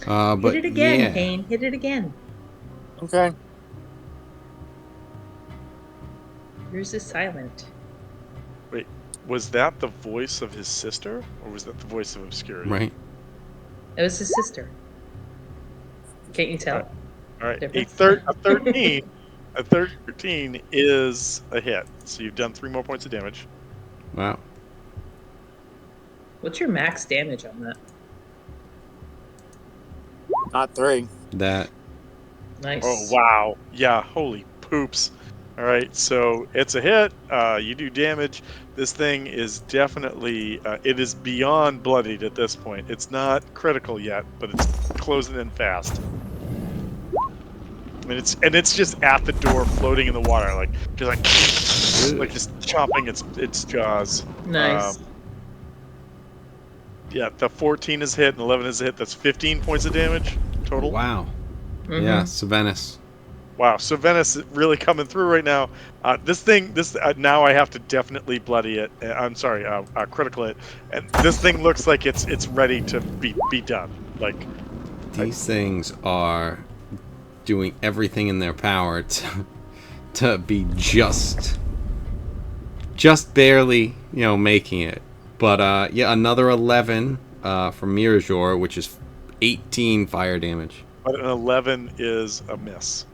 But Hit it again, yeah. Kane. Hit it again. Okay. Yours is silent. Wait, was that the voice of his sister, or was that the voice of obscurity? Right. It was his sister. Can't you tell? All right. A Difference? 13. A 13 is a hit. So you've done 3 more points of damage. Wow. What's your max damage on that? Not 3. That. Nice. Oh wow. Yeah. Holy poops. All right. So it's a hit. You do damage. This thing is definitely. It is beyond bloodied at this point. It's not critical yet, but it's closing in fast. And it's just at the door, floating in the water, like just chomping its jaws. Nice. Yeah, the 14 is hit and 11 is a hit. That's 15 points of damage total. Wow. Mhm. Yeah, Savenis. Wow. So Venice is really coming through right now. This now I have to definitely bloody it. I'm sorry, critical it. And this thing looks like it's ready to be done. Like These things are doing everything in their power to be just barely, making it. But yeah, another 11 from Mirajor, which is 18 fire damage. but an 11 is a miss.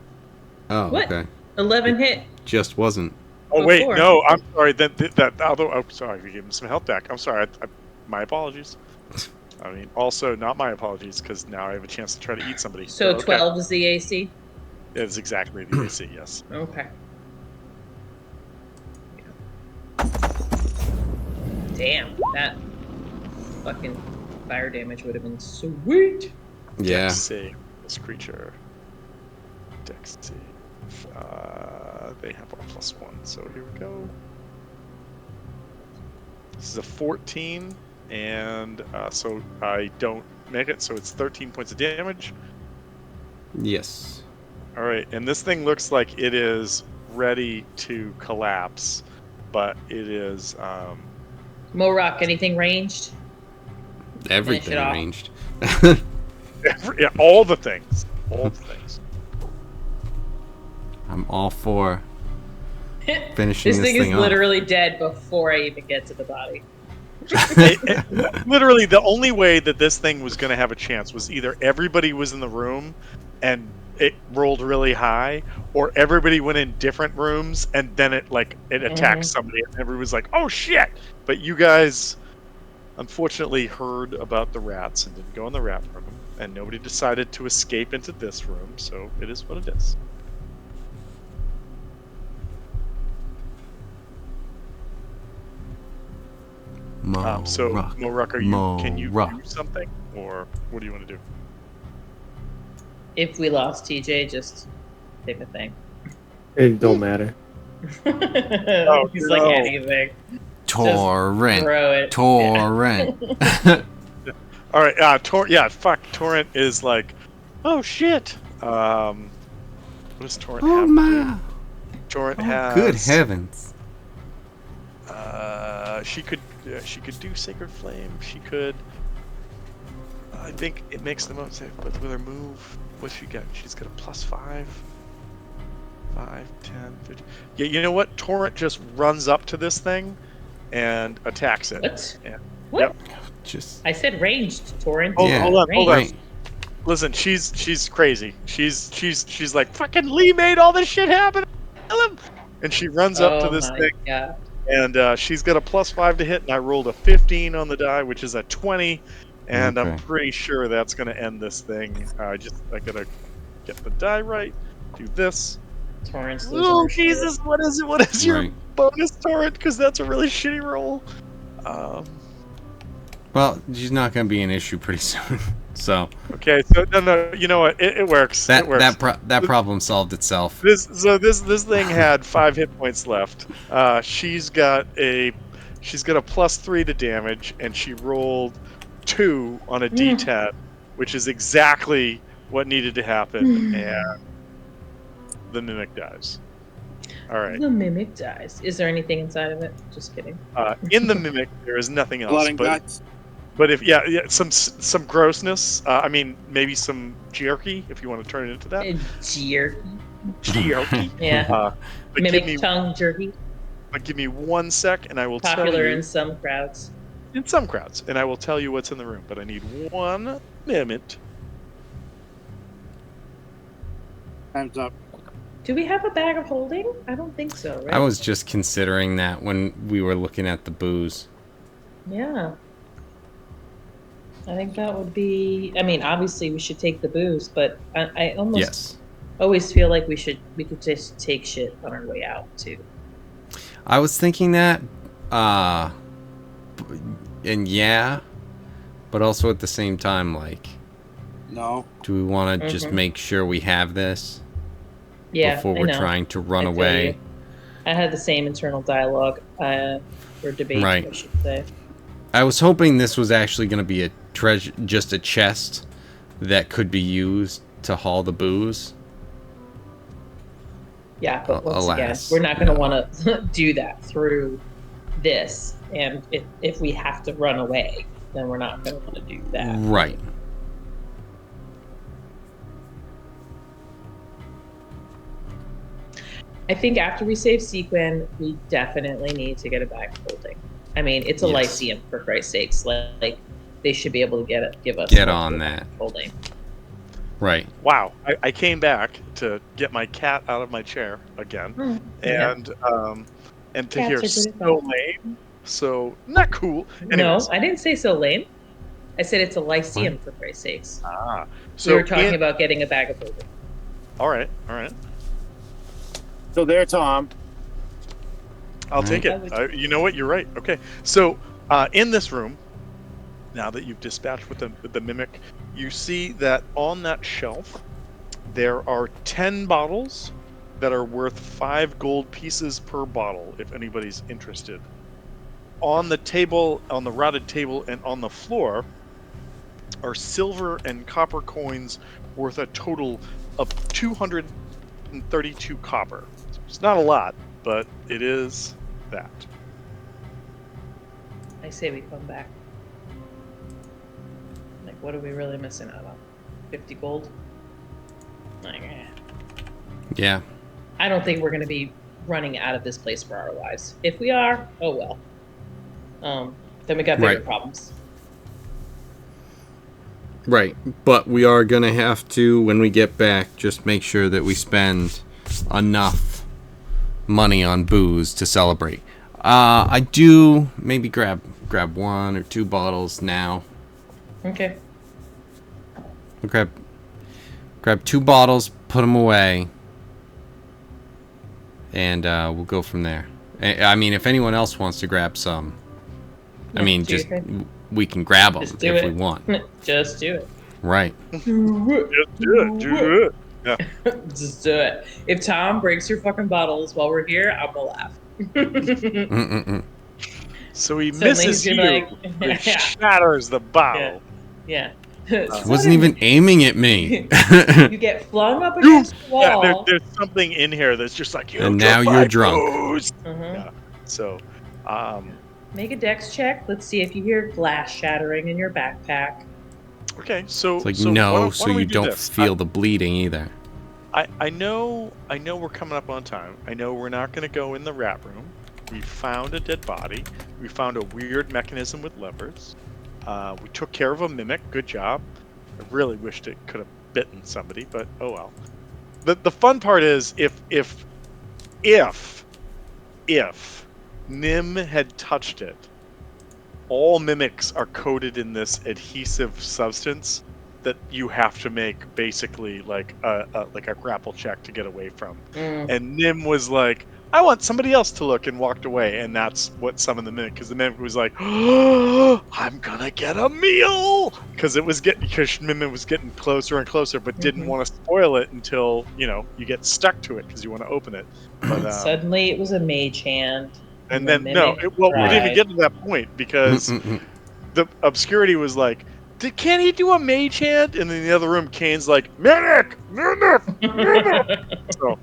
Oh, What? okay. 11 hit. Just wasn't. Oh wait, Before. no, I'm sorry. That although I'm sorry, we gave him some health back. I'm sorry. My apologies. I mean, also not my apologies because now I have a chance to try to eat somebody. So okay. 12 is the AC? It's exactly the AC, yes. Okay. Damn, that fucking fire damage would have been sweet. Yeah. Dex save this creature. Dex save. They have a +1, so here we go. This is a 14, and so I don't make it, so it's 13 points of damage. Yes. All right, and this thing looks like it is ready to collapse, but it is. Morok, anything ranged? Everything off. ranged. Yeah, all the things. All the things. I'm all for finishing This thing is off. literally dead before I even get to the body. Literally, the only way that this thing was going to have a chance was either everybody was in the room and it rolled really high, or everybody went in different rooms and then it attacked somebody and everybody was like, "Oh shit!" But you guys, unfortunately, heard about the rats and didn't go in the rat room, and nobody decided to escape into this room. So it is what it is. So Moruk, can you do something, or what do you want to do? If we lost TJ, just pick a thing. It don't matter. He's like anything. Torrent. Throw it. Torrent. All right. Fuck. Torrent is like, oh shit. What does Torrent have? My. Torrent has. Good heavens. She could do Sacred Flame. She could. I think it makes the most sense with her move. What's she got? She's got a +5. 5, 10, 15. Yeah, you know what? Torrent just runs up to this thing and attacks it. What? Yeah. What? Yep. Just. I said ranged, Torrent. Hold on. Right. Listen, she's crazy. She's like, fucking Lee made all this shit happen. Kill him. And she runs up to this thing. God. And she's got a +5 to hit, and I rolled a 15 on the die, which is a 20. And I'm pretty sure that's going to end this thing. I gotta get the die right. Do this. Torrent's Oh Jesus! What is it? What is your bonus torrent? Because that's a really shitty roll. Well, she's not going to be an issue pretty soon. So. Okay. So no. You know what? It works. It works. That problem solved itself. This thing had 5 hit points left. She's got a +3 to damage, and she rolled 2 on a D10, which is exactly what needed to happen, and the mimic dies. All right. The mimic dies. Is there anything inside of it? Just kidding. In the mimic, there is nothing else. Blood and guts. But if some grossness. I mean, maybe some jerky if you want to turn it into that. Jerky. Yeah. Mimic tongue jerky. But give me 1 sec, and I will tell you. Popular in some crowds. In some crowds, and I will tell you what's in the room. But I need 1 minute. Time's up. Do we have a bag of holding? I don't think so, right? I was just considering that when we were looking at the booze. Yeah. I think that would be. I mean, obviously we should take the booze, but I almost always feel like we could just take shit on our way out too. I was thinking that, and yeah, but also at the same time, like, no. Do we want to just make sure we have this? Yeah, before we're trying to run away. I had the same internal dialogue or debate, I should say. I was hoping this was actually going to be just a chest that could be used to haul the booze. Yeah, but once again, we're not going to want to do that through this. And if we have to run away, then we're not going to want to do that. Right. I think after we save Sequin, we definitely need to get a bag of holding. I mean, it's a Lyceum, for Christ's sakes. Like, they should be able to give us on that holding. Right. Wow. I came back to get my cat out of my chair again, and to Cats hear so lame, so not cool. Anyways, no, I didn't say so lame. I said it's a lyceum, for Christ's sakes. Ah, We were talking about getting a bag of holding. All right. So there, Tom. I'll take it. You know what? You're right. Okay. So in this room, now that you've dispatched with the mimic, you see that on that shelf there are 10 bottles that are worth 5 gold pieces per bottle. If anybody's interested, on the table, on the routed table, and on the floor are silver and copper coins worth a total of 232 copper. It's not a lot, but it is that. I say we come back. Like, what are we really missing out on? 50 gold? Like, Yeah. I don't think we're going to be running out of this place for our lives. If we are, oh well. Then we got bigger problems. Right, but we are going to have to, when we get back, just make sure that we spend enough money on booze to celebrate. I do maybe grab 1 or 2 bottles now. Okay. We'll grab 2 bottles, put them away, and we'll go from there. I mean, if anyone else wants to grab some, I mean, just we can grab them if we want. Just do it. Right. Do it. Yeah. Just do it. If Tom breaks your fucking bottles while we're here, I'm gonna laugh. So he Suddenly misses he's you. like, It shatters the bottle. Yeah. He wasn't even aiming at me. You get flung up against the wall. Yeah, there's something in here that's just like, and now you're drunk. Yeah. So, make a dex check. Let's see if you hear glass shattering in your backpack. okay. So It's like, so no, why don't so we you do don't this? feel the bleeding either. I know we're coming up on time. I know we're not going to go in the rat room. We found a dead body. We found a weird mechanism with levers. We took care of a mimic. Good job. I really wished it could have bitten somebody, but oh well. The fun part is if Nim had touched it, all mimics are coated in this adhesive substance that you have to make basically like a grapple check to get away from. And Nim was like, I want somebody else to look, and walked away, and that's what summoned the mimic, because the mimic was like, oh, I'm gonna get a meal, because Mimic was getting closer and closer, but didn't want to spoil it until you get stuck to it because you want to open it. But Suddenly it was a mage hand. and then we didn't even get to that point because the obscurity was like, can he do a mage hand? And in the other room, Kane's like, mimic. So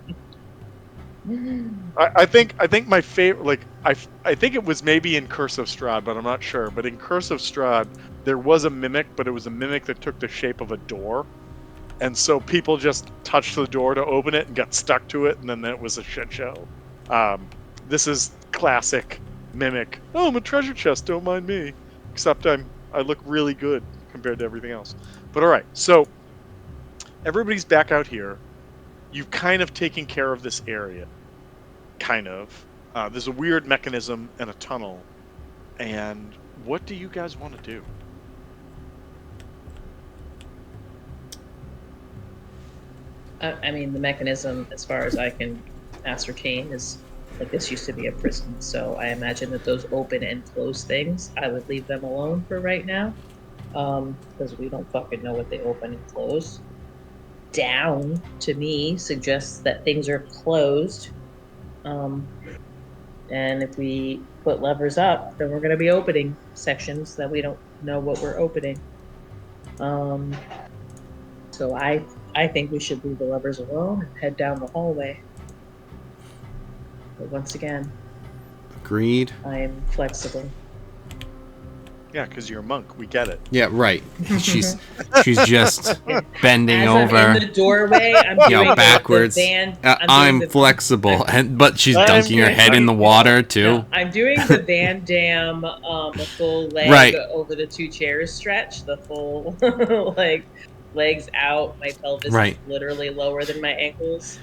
I think my favorite, like I think it was maybe in Curse of Strahd, but I'm not sure. But in Curse of Strahd, there was a mimic, but it was a mimic that took the shape of a door, and so people just touched the door to open it and got stuck to it, and then it was a shit show. This is classic mimic. Oh, I'm a treasure chest. Don't mind me. Except I look really good compared to everything else. But all right, so everybody's back out here. You've kind of taken care of this area. Kind of. There's a weird mechanism and a tunnel. And what do you guys want to do? I mean, the mechanism, as far as I can ascertain, is like this used to be a prison. So I imagine that those open and close things, I would leave them alone for right now. Because we don't fucking know what they open and close. Down, to me, suggests that things are closed. And if we put levers up, then we're going to be opening sections that we don't know what we're opening. So I think we should leave the levers alone and head down the hallway. But once again, Agreed. I'm flexible. Yeah, because you're a monk. We get it. Yeah, right. She's just bending As over. I'm in the doorway, I'm doing backwards. I'm flexible, but she's dunking her head in the water too. No, I'm doing the Van Damme, the full leg over the 2 chairs stretch, the full legs out. My pelvis is literally lower than my ankles.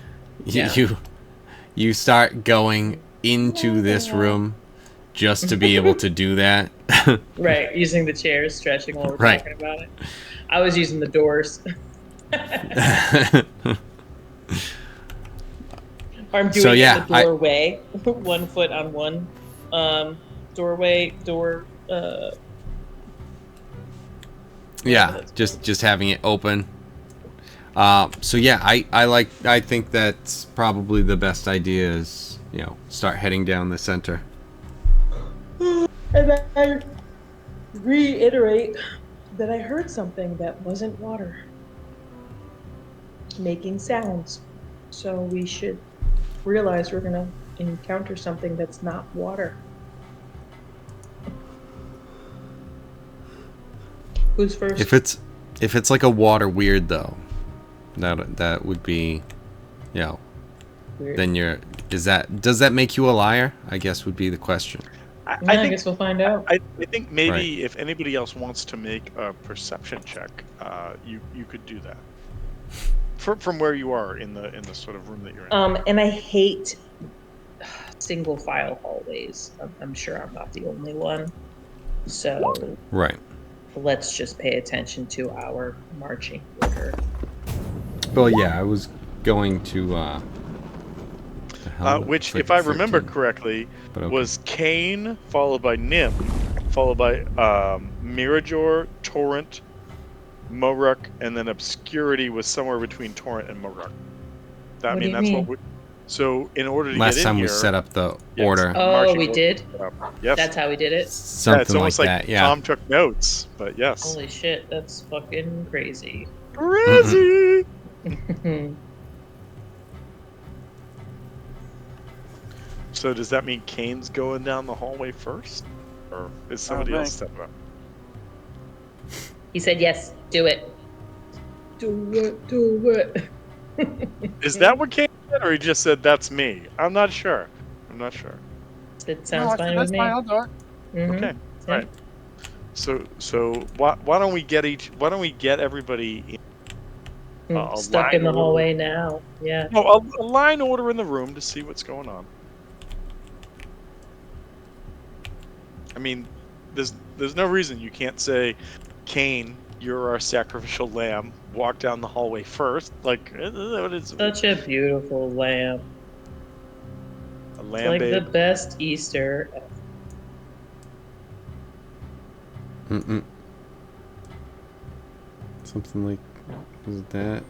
You start going into this room, just to be able to do that. Right, using the chairs, stretching while we're Right. talking about it. I was using the doors. Or I'm doing So, it yeah, in the doorway, 1 foot on one doorway, door. Yeah, just having it open. So yeah, I think that's probably the best idea is, start heading down the center. And I reiterate that I heard something that wasn't water making sounds. So we should realize we're gonna encounter something that's not water. Who's first? If it's like a water weird though, that would be, Weird. then does that make you a liar? I guess would be the question. I guess we'll find out. I think maybe Right. if anybody else wants to make a perception check, you could do that. From where you are in the sort of room that you're in. And I hate single file hallways. I'm sure I'm not the only one. So Right. let's just pay attention to our marching order. Well, yeah, I was going to. The hell? Which, It's if I like remember 13, correctly, but okay. was Kane, followed by Nim, followed by Mirador, Torrent, Moruk, and then Obscurity was somewhere between Torrent and Moruk. What do you mean? So in order to Last get in time here, we set up the yes, order. Oh, marching we order did? was set up. Yes. That's how we did it? Something it's almost like like that. Yeah. Tom took notes, but yes. Holy shit, that's fucking crazy. Crazy. So does that mean Kane's going down the hallway first, or is somebody else stepping up? He said yes, do it. Do it. Is that what Kane said, or he just said that's me? I'm not sure. That sounds fine with me. I'll do it. Mhm. Okay, all right. So why don't we get everybody in a Stuck in the line hallway now. Yeah. no, a line order in the room to see what's going on. I mean, there's no reason you can't say, Kane, you're our sacrificial lamb. Walk down the hallway first. Like, what is Such a beautiful lamb. a It's lamb like babe? the best Easter. Mm-mm. Something like, was it that?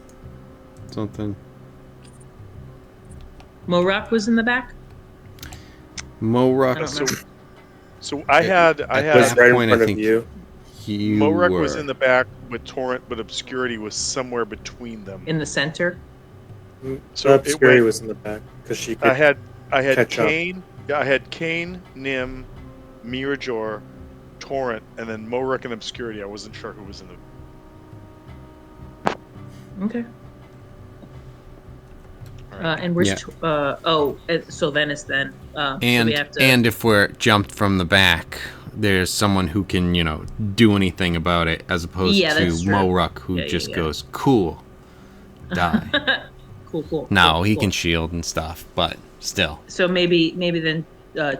Something. Moruk was in the back? Moruk. I don't So I had At Was that right in point, front I of think you. Moruk were. was in the back with Torrent, but Obscurity was somewhere between them. In the center? So it Obscurity went- was in the back because she could. I had catch up. Kane. Yeah, I had Kane, Nim, Mirajor, Torrent, and then Moruk and Obscurity. I wasn't sure who was in the. Okay. All right. And where's Yeah. Sylvanus then? So And we have to. and if we're jumped from the back, there's someone who can do anything about it, as opposed Yeah, to that's true. Moruk, who Yeah, just yeah. goes cool, die. Cool. No, cool, he cool. can shield and stuff, but still. So maybe then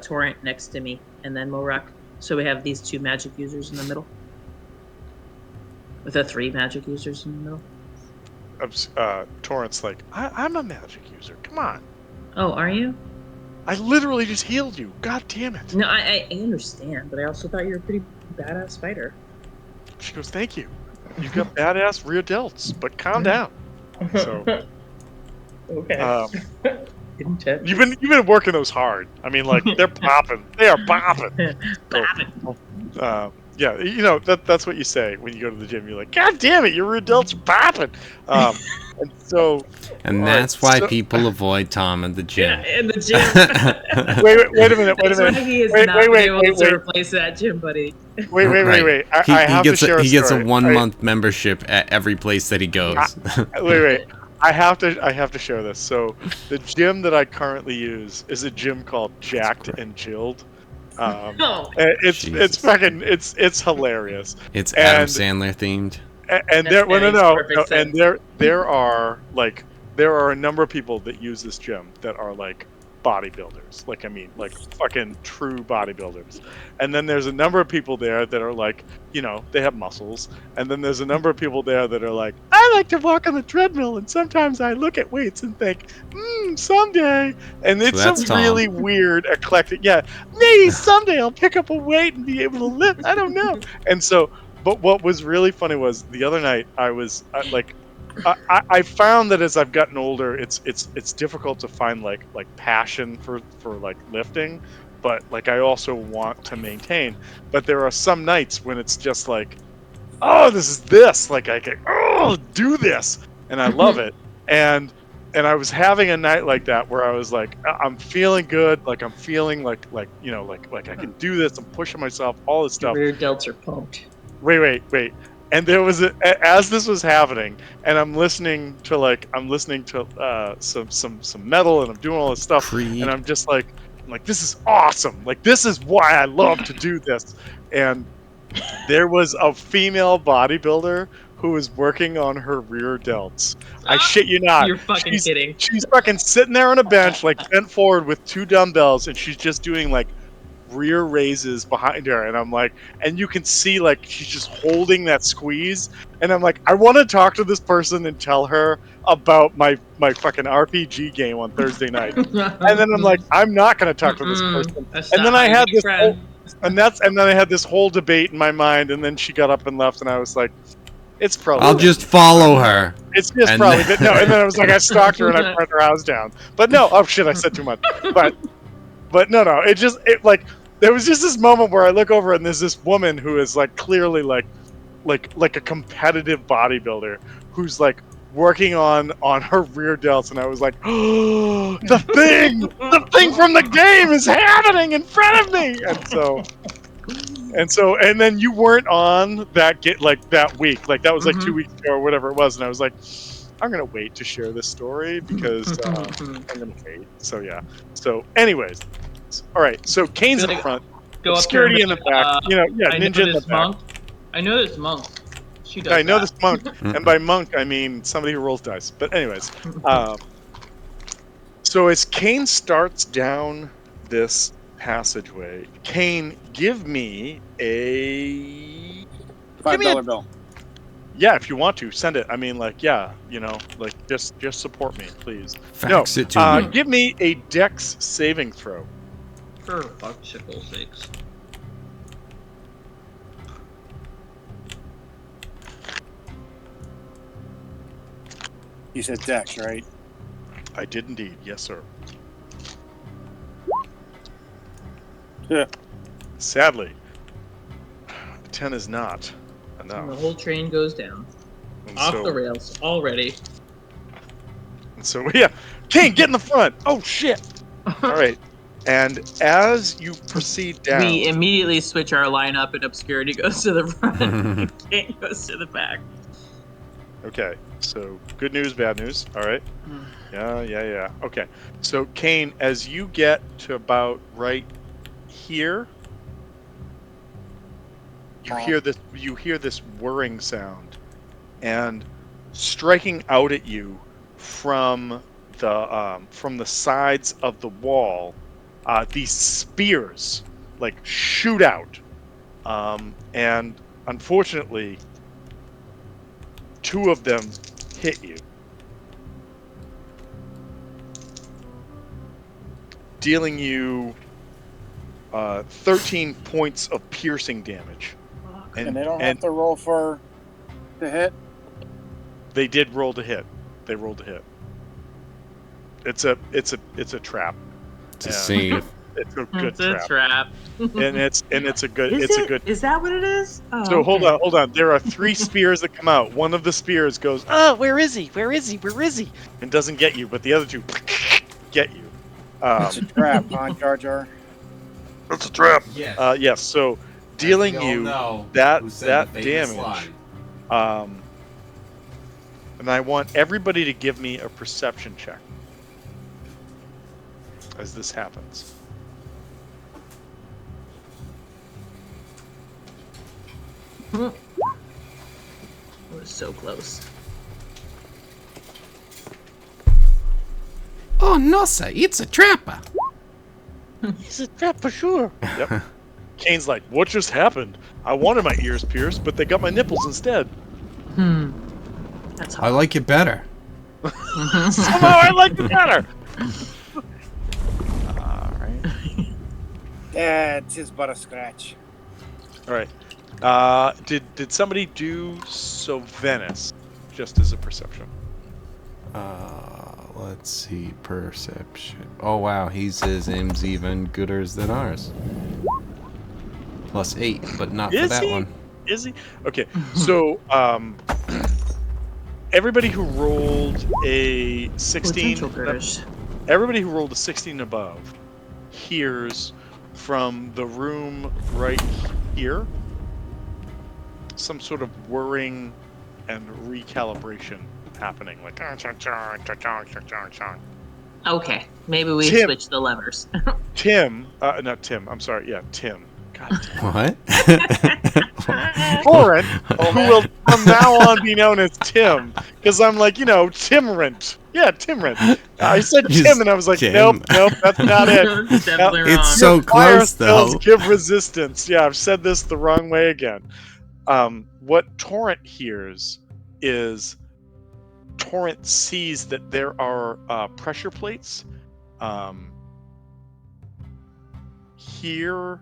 Torrent next to me, and then Moruk. So we have these two magic users in the middle. With the 3 magic users in the middle. Torrent's like, I'm a magic user. Come on. Oh, are you? I literally just healed you. God damn it. No, I understand, but I also thought you were a pretty badass fighter. She goes, thank you. You've got badass rear delts, but calm down. So Okay. Intense. you've been working those hard. I mean, like, they're popping. They are popping. Yeah, that's what you say when you go to the gym. You're like, God damn it, your rear delts are popping. And so, And all that's right, why so- people avoid Tom at the Yeah, gym. in the gym. wait a minute. That's why he has Wait, not been able to replace that gym buddy. Wait. Right. I have to share a he gets a story. 1 month membership at every place that he goes. Wait. I have to share this. So the gym that I currently use is a gym called Jacked and Chilled. Oh. It's Jesus. fucking it's hilarious. It's Adam And- Sandler themed. And there That makes perfect and sense. there are a number of people that use this gym that are like bodybuilders. Like, I mean, like fucking true bodybuilders. And then there's a number of people there that are like, you know, they have muscles. And then there's a number of people there that are like, I like to walk on the treadmill, and sometimes I look at weights and think, someday. And So it's a that's Tom. really weird, eclectic. Yeah, maybe someday I'll pick up a weight and be able to lift. I don't know. And so, but what was really funny was the other night I found that as I've gotten older, it's difficult to find like passion for like lifting, but like I also want to maintain. But there are some nights when it's just like, oh, this like I can do this, and I love it. And I was having a night like that where I was like, I'm feeling good, like I'm feeling like you know like I can do this. I'm pushing myself, all this Your stuff. rear delts are pumped. Wait. And there was as this was happening, and I'm listening to some metal, and I'm doing all this stuff, and Creed. I'm like, this is awesome. Like, this is why I love to do this. And there was a female bodybuilder who was working on her rear delts. I shit you not. You're fucking kidding. She's fucking sitting there on a bench, like bent forward with 2 dumbbells, and she's just doing like rear raises behind her, and I'm like, and you can see like she's just holding that squeeze, and I'm like, I want to talk to this person and tell her about my fucking RPG game on Thursday night. And then I'm like, I'm not going to talk to this person. And then I had this whole, and then I had this whole debate in my mind, and then she got up and left, and I was like, it's probably I'll just follow her. it's just and probably then- no. And then I was like, I stalked her and I burned her house down. But no, oh shit, I said too much. But no, it like there was just this moment where I look over and there's this woman who is like clearly like a competitive bodybuilder who's like working on her rear delts, and I was like, oh, the thing from the game is happening in front of me. And then you weren't on that that week, like that was like 2 weeks ago or whatever it was, and I was like, I'm gonna wait to share this story because I'm gonna wait. So yeah. So anyways, all right. So Kane's in front, Go up security there in the back. You know, yeah, I know ninja in the this back. monk. I know this monk. She does. I know that. this monk, and by monk I mean somebody who rolls dice. But anyways, so as Kane starts down this passageway, Kane, give me a $5 bill. Yeah, if you want to send it. I mean, like, yeah, you know, like just support me, please. Fax it to me. Give me a Dex saving throw. For fuck's sakes. You said Dex, right? I did indeed, yes, sir. Yeah. Sadly, 10 is not And the enough. whole train goes down. And Off so, the rails already. And so, yeah, Kane, get in the front. Oh shit! All right, and as you proceed down, We immediately switch our lineup, and obscurity goes to the front. Kane goes to the back. Okay, so good news, bad news. All right. Yeah. Okay, so Kane, as you get to about right here, you hear this whirring sound, and striking out at you from the sides of the wall, these spears like shoot out, and unfortunately, 2 of them hit you, dealing you 13 points of piercing damage. And they don't have to roll for the hit? They did roll to hit. They rolled to hit. It's a trap. It's a save. It's a good It's a trap. trap. And it's a good Is that what it is? Oh, So hold okay. on. There are 3 spears that come out. One of the spears goes, oh, where is he? And doesn't get you, but the other 2 get you. It's a trap, huh, Jar Jar? It's a trap. Yes. Yes. So dealing As we all you know, that who said the famous damage. line. And I want everybody to give me a perception check as this happens. It was so close. Oh no, sir. It's a trapper. He's a trap for sure. Yep. Kane's like, what just happened? I wanted my ears pierced, but they got my nipples instead. That's I like it better. Somehow I like it better. All right. Yeah, it is but a scratch. All right. Did somebody do Venice just as a perception? Let's see. Perception. Oh, wow. He says him's even gooders than ours. +8, but not for that one. Is he? Okay. So, everybody who rolled a 16, Potential critters. everybody who rolled a 16 above hears from the room right here some sort of whirring and recalibration happening, like Okay, maybe we Tim. switch the levers. Tim, not Tim. I'm sorry. Yeah, Tim. God damn. What? Torrent, who will from now on be known as Tim, because I'm like, Timrent. Yeah, Timrent. I said Just Tim, and I was like, Tim. nope, that's not it. It's definitely wrong. It's so Fire close, spells though. give resistance. Yeah, I've said this the wrong way again. What Torrent hears is Torrent sees that there are pressure plates here,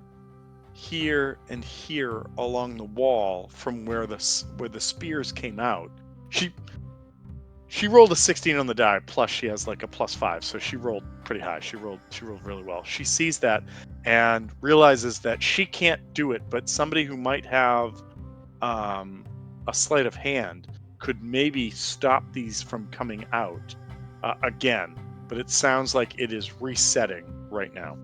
and here along the wall from where the spears came out. She rolled a 16 on the die, plus she has like a +5, so she rolled pretty high. She rolled really well. She sees that and realizes that she can't do it, but somebody who might have a sleight of hand could maybe stop these from coming out again. But it sounds like it is resetting right now.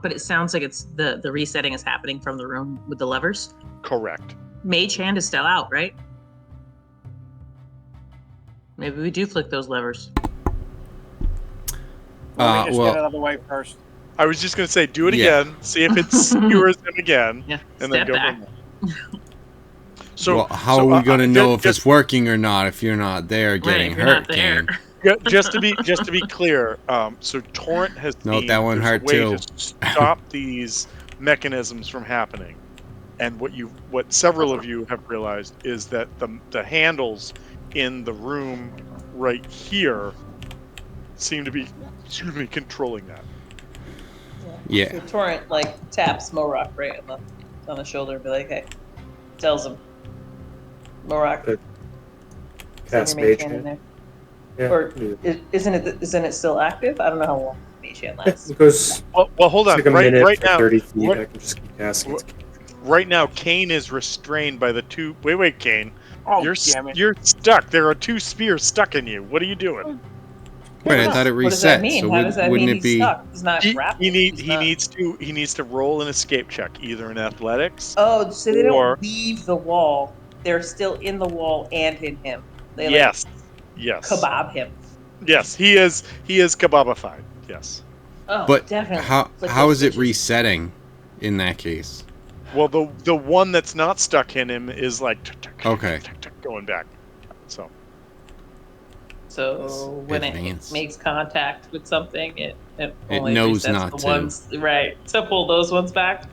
But it sounds like it's the resetting is happening from the room with the levers. Correct. Mage hand is still out, right? Maybe we do flick those levers. Let me just well- get out of the way first. I was just going to say, do it Yeah. again, see if it skewers them again, Yeah, and step then go back. from there. So, well, how are we going to know if just, it's working or not if you're not there getting if you're hurt, not there. Kane? just to be clear, so Torrent has No, seen that one there's a hurt way too. to stop these mechanisms from happening, and what several of you have realized is that the handles in the room right here seem to be controlling that. Yeah. So Torrent taps Morak right on the shoulder and be like, hey, tells him, Morak, Cast send your mage mage hand in hand. there. Yeah. Or yeah. isn't it still active? I don't know how long mage hand lasts. It goes Well, hold on. like a Right minute for now, 30 feet. right- I can just keep casting. right now, Kane is restrained by the two. Wait, Kane. Oh, You're damn it. you're stuck. There are two spears stuck in you. What are you doing? Wait, I thought it What does that reset. mean? So How does that wouldn't mean it be? he's stuck? He's not He grappled. He's not- needs to roll an escape check, either in athletics. Oh, so they or- don't leave the wall. They're still in the wall and in him. They Yes. kebab him. Yes, he is kebabified. Yes. Oh, But definitely. how Flick how those is it switches. resetting in that case? Well, the one that's not stuck in him is like Okay. going back. So So when Advanced. it makes contact with something, it only knows resets not the to. ones right to pull those ones back.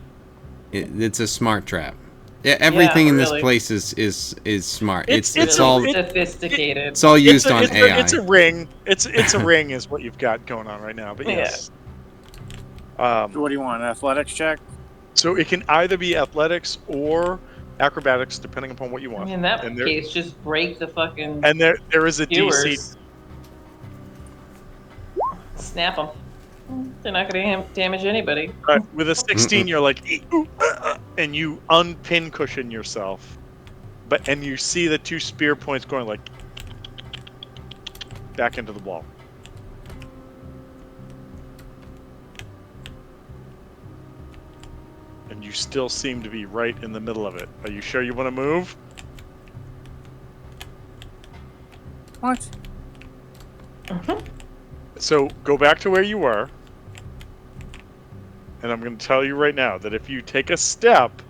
It's a smart trap. Yeah, everything in this really. place is smart. It's It's really all sophisticated. it's all used on it's AI. it's a ring. It's a ring is what you've got going on right now. But Yeah. yes. What do you want? An athletics check? So it can either be athletics or acrobatics, depending upon what you I want. mean, in that And there- case, just break the fucking And there is a skewers. DC. Snap them. They're not going to damage anybody. With a 16, you're like, "Ooh, and you unpin cushion yourself, and you see the two spear points going like back into the wall. And you still seem to be right in the middle of it. Are you sure you want to move? What? So go back to where you were. And I'm going to tell you right now that if you take a step,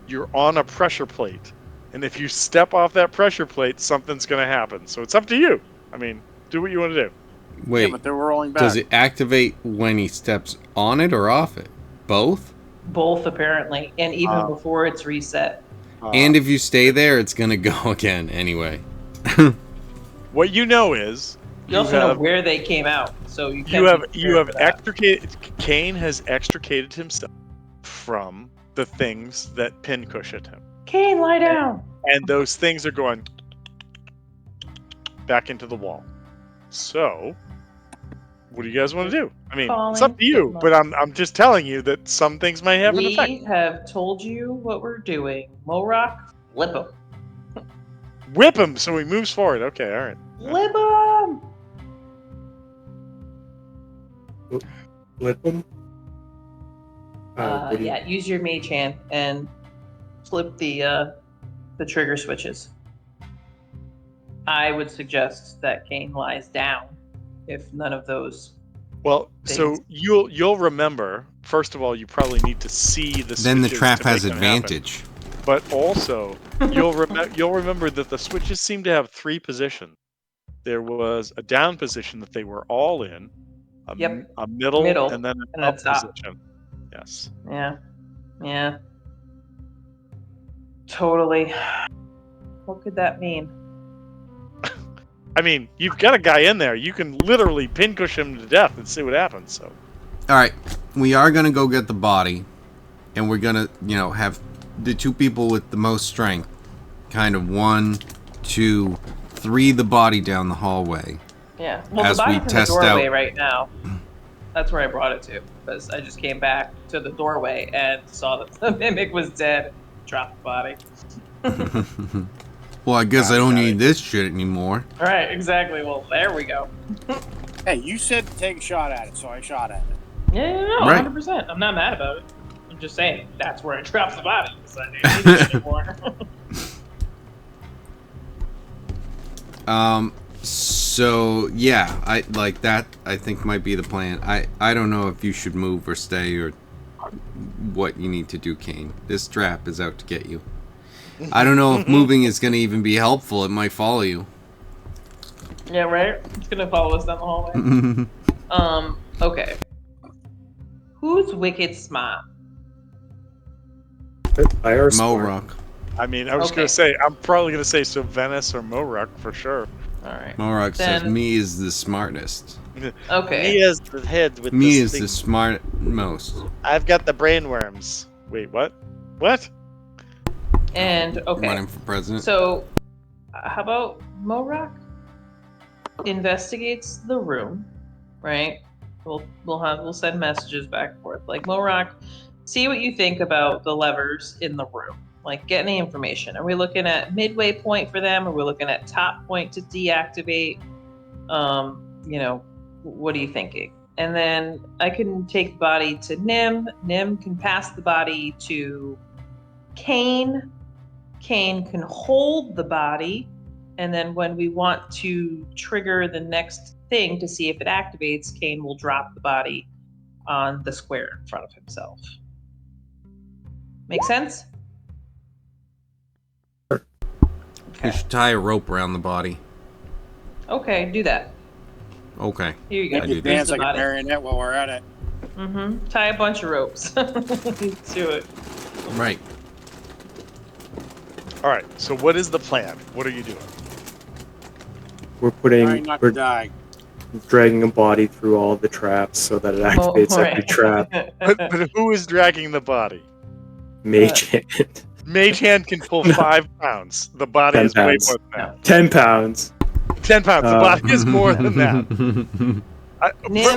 you're on a pressure plate. And if you step off that pressure plate, something's going to happen. So it's up to you. I mean, do what you want to do. Wait, Yeah, but they're rolling back. does it activate when he steps on it or off it? Both? Both apparently, and even before it's reset. And if you stay there, it's gonna go again anyway. What you know is You also know where they came out, so you have that. extricated. Kane has extricated himself from the things that pincushioned him, Kane, lie down. and those things are going back into the wall. So, what do you guys want to do? I mean, it's up to you, but I'm just telling you that some things might have an effect. We have told you what we're doing. Morok, flip him. Whip him so he moves forward. Okay, all right. Flip him. Flip them? Yeah, use your mage hand and flip the trigger switches. I would suggest that Kane lies down if none of those. Well, things. so you'll remember. First of all, you probably need to see the. Then the switches trap to has make them happen. advantage. But also, you'll remember that the switches seem to have 3 positions. There was a down position that they were all in, a middle, and then an up position. Yes. Yeah. Totally. What could that mean? I mean, you've got a guy in there. You can literally pincush him to death and see what happens. So. All right, we are gonna go get the body, and we're gonna, have the 2 people with the most strength, kind of 1, 2, 3 the body down the hallway. Yeah. Well, as the body's we in test the doorway out. right now. That's where I brought it to, because I just came back to the doorway and saw that the mimic was dead. Dropped the body. Well, I guess I don't need this shit anymore. All right, exactly. Well, there we go. Hey, you said to take a shot at it, so I shot at it. Yeah, Right. 100%. I'm not mad about it. I'm just saying that's where I dropped the body, because I didn't need it anymore. So yeah, I like that. I think might be the plan. I don't know if you should move or stay or what you need to do, Kane. This trap is out to get you. I don't know if moving is going to even be helpful. It might follow you. Yeah, right? It's going to follow us down the hallway. Okay. Who's wicked smart? Morok. I mean, I was going to say, I'm probably going to say Venice or Morok for sure. All right. Morok says, me is the smartest. Okay. Me is the head with me this is thing. the smart most. I've got the brain worms. Wait, what? What? And, okay. Running for president. So, how about Morok investigates the room, right? We'll send messages back and forth. Like, Morok, see what you think about the levers in the room. Like, get any information. Are we looking at midway point for them? Are we looking at top point to deactivate? What are you thinking? And then I can take the body to Nim. Nim can pass the body to Kane. Kane can hold the body. And then when we want to trigger the next thing to see if it activates, Kane will drop the body on the square in front of himself. Make sense? You should tie a rope around the body. Okay, do that. Okay. Here you go. Make it dance like a marionette while we're at it. Mm-hmm. Tie a bunch of ropes to it. Right. All right. So what is the plan? What are you doing? Trying not to die. Dragging a body through all the traps so that it activates every trap. But who is dragging the body? Mage hand. Mage hand can pull 5 pounds. The body is way more than that. 10 pounds. 10 pounds. The body is more than that.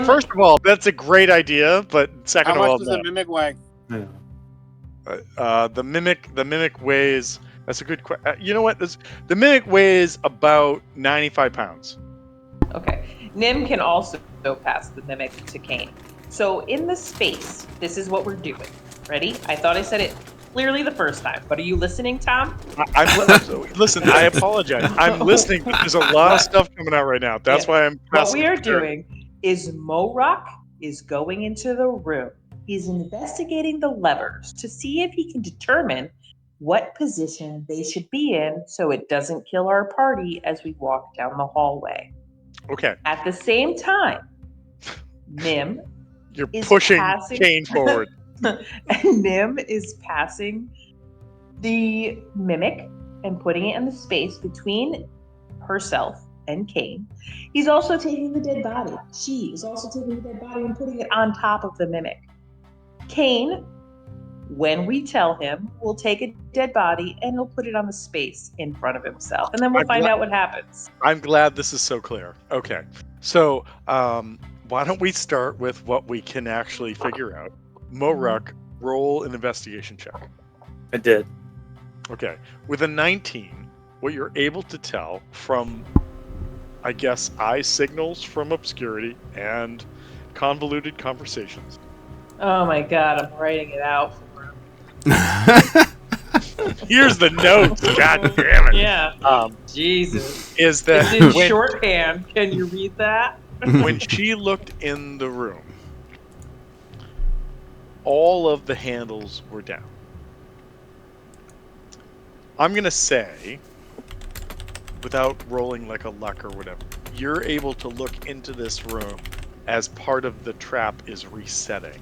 First of all, that's a great idea. But second How of all, much does the mimic weigh? the mimic weighs. That's a good question. You know what? The mimic weighs about 95 pounds. Okay. Nim can also pass the mimic to Kane. So in the space, this is what we're doing. Ready? I thought I said it clearly the first time, but are you listening, Tom? Listen, I apologize. I'm listening, but there's a lot of stuff coming out right now. That's why I'm What we are doing is Morok is going into the room. He's investigating the levers to see if he can determine what position they should be in so it doesn't kill our party as we walk down the hallway. Okay, At the same time, Nim you're is pushing passing Kane forward. and Nim is passing the mimic and putting it in the space between herself and Kane. He's also taking the dead body. She is also taking the dead body and putting it on top of the mimic. Kane, when we tell him, will take a dead body and he'll put it on the space in front of himself. And then we'll find out what happens. I'm glad this is so clear. Okay, so why don't we start with what we can actually figure out? Moruk, roll an investigation check. I did. Okay, with a 19, what you're able to tell from, I guess, eye signals from obscurity and convoluted conversations. Oh my god, I'm writing it out for him. Here's the notes. God damn it. Yeah. Um, Jesus. is that It's in when shorthand. Can you read that? when she looked in the room, all of the handles were down. I'm gonna say, without rolling like a luck or whatever, you're able to look into this room as part of the trap is resetting,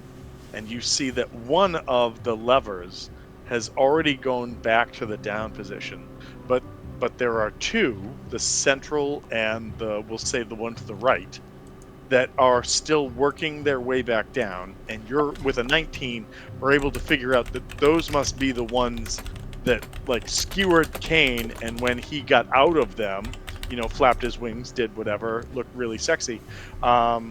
and you see that one of the levers has already gone back to the down position, but there are two, the central and we'll say the one to the right, that are still working their way back down, and you're, with a 19, are able to figure out that those must be the ones that like skewered Kane, and when he got out of them, flapped his wings, did whatever, looked really sexy. That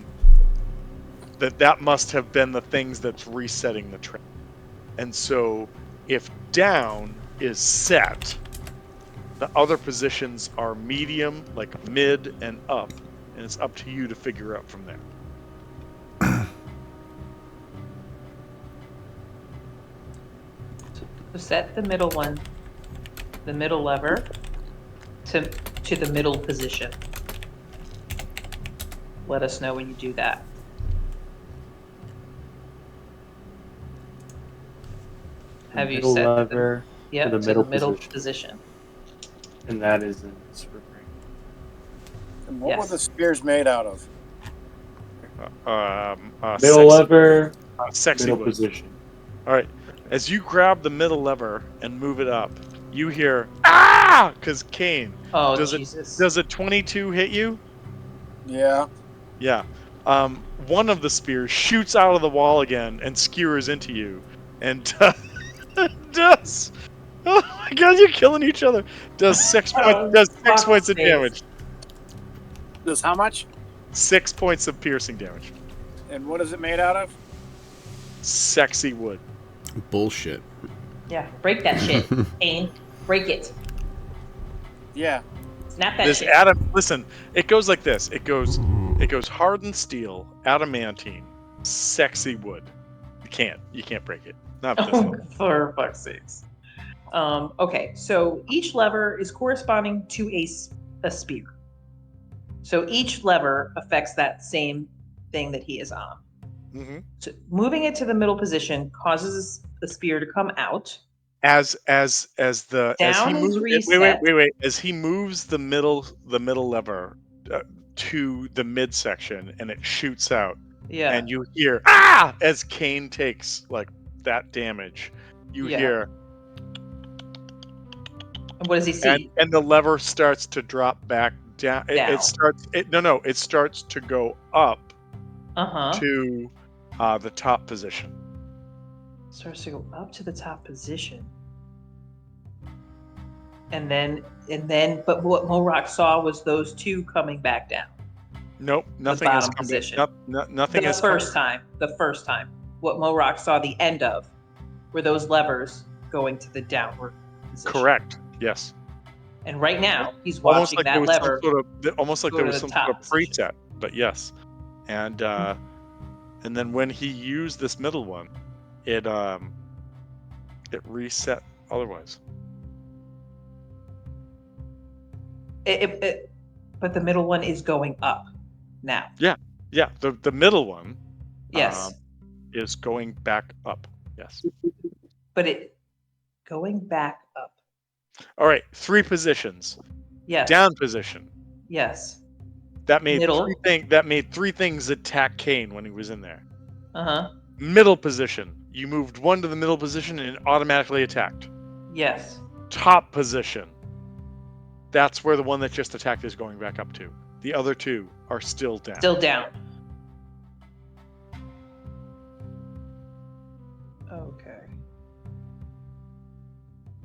must have been the things that's resetting the trap. And so if down is set, the other positions are medium, like mid and up, and it's up to you to figure out from there. So set the middle one, the middle lever, to the middle position. Let us know when you do that. Have you Middle set lever to the the middle middle position. position? And that is in this room. And what were Yes. the spears made out of? Middle lever, Sexy middle wood. position. All right. As you grab the middle lever and move it up, you hear "ah!" Because Kane. Oh, Does Jesus. a 22 hit you? Yeah. Yeah. One of the spears shoots out of the wall again and skewers into you, and does. Oh my God, you're killing each other. Does 6 points? Oh, Does 6 fuck's points of sake. damage? Does how much? 6 points of piercing damage. And what is it made out of? Sexy wood. Bullshit. Yeah, break that shit, Aim. Break it. Yeah. Snap that This shit. listen, it goes like this. It goes hardened steel, adamantine, sexy wood. You can't break it. Not this. Oh, for fuck's sakes. Okay, so each lever is corresponding to a spear. So each lever affects that same thing that he is on. Mm-hmm. So moving it to the middle position causes the spear to come out. As he Down is moves, reset. wait. As he moves the middle lever to the midsection, and it shoots out, Yeah. and you hear "ah!" as Kane takes like that damage. You Yeah. hear, And what does he see? and the lever starts to drop back down. Down. It starts to go up Uh-huh. to the top position. Starts to go up to the top position. And then, but what Morak saw was those two coming back down. Nope, nothing the has bottom come. position. Nothing The has first time. The first time. What Morak saw the end of were those levers going to the downward position. Correct. Yes. And right now, he's Almost watching like there that was lever. some sort top of position. preset. But yes, and then when he used this middle one, it reset otherwise. But the middle one is going up now. Yeah. The middle one. Yes. Is going back up. Yes. But it going back up. All right. 3 positions. Yes. Down position. Yes. That made Middle. three things attack Kane when he was in there. Uh-huh. Middle position. You moved one to the middle position and it automatically attacked. Yes. Top position. That's where the one that just attacked is going back up to. The other two are still down. Still down. Okay.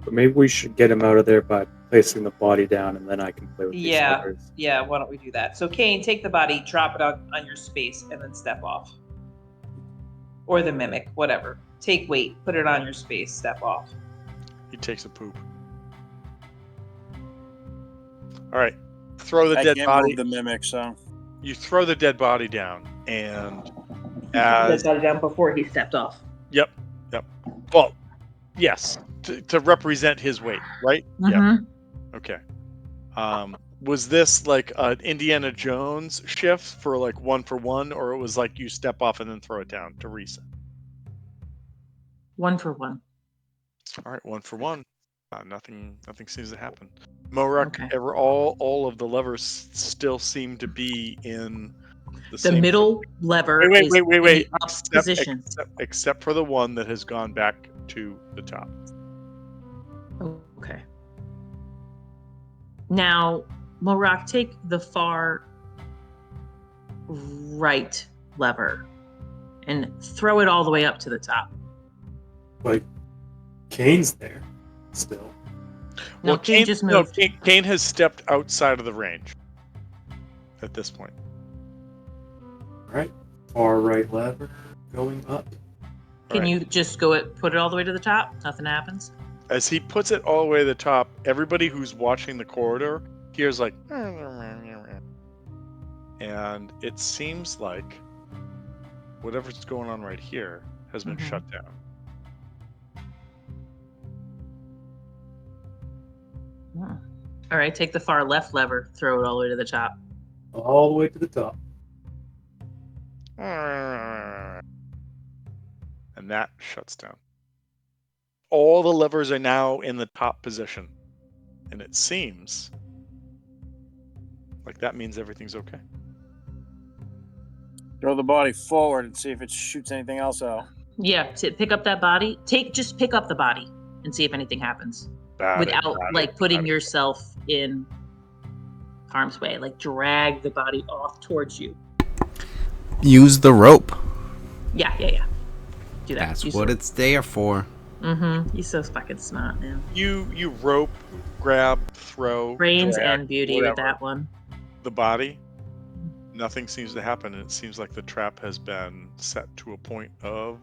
But maybe we should get him out of there by placing the body down, and then I can play with these Yeah. levers. Yeah, why don't we do that? So Kane, take the body, drop it on your space, and then step off. Or the mimic, whatever. Take weight, put it on your space, step off. He takes a poop. All right. Throw the I dead can't body. move the mimic, so You throw the dead body down, and That got it down before he stepped off. Yep. Well, yes, to represent his weight, right? Yeah. Okay. Was this like an Indiana Jones shift for like 1-for-1, or it was like you step off and then throw it down to reset? 1-for-1. All right, 1-for-1. Nothing seems to happen. Morak, Okay. all of the levers still seem to be in the The same. middle lever Wait, is in the up position. Except for the one that has gone back to the top. Okay. Now, Morak, take the far right lever and throw it all the way up to the top. Like, Kane's there still. No, Kane just moved. Kane has stepped outside of the range at this point. All right, far right lever going up. Can you just put it all the way to the top? Nothing happens. As he puts it all the way to the top, everybody who's watching the corridor hears like, and it seems like whatever's going on right here has been shut down. All right, take the far left lever, throw it all the way to the top. All the way to the top. And that shuts down. All the levers are now in the top position. And it seems like that means everything's okay. throw the body forward and see if it shoots anything else out. Yeah, pick up that body. Just pick up the body and see if anything happens. Without putting yourself in harm's way. Like drag the body off towards you. Use the rope. Yeah. Do that. That's what it's there for. He's so fucking smart, man. You rope, grab, throw. Brains drag, and beauty whatever. with that one. The body, nothing seems to happen, and it seems like the trap has been set to a point of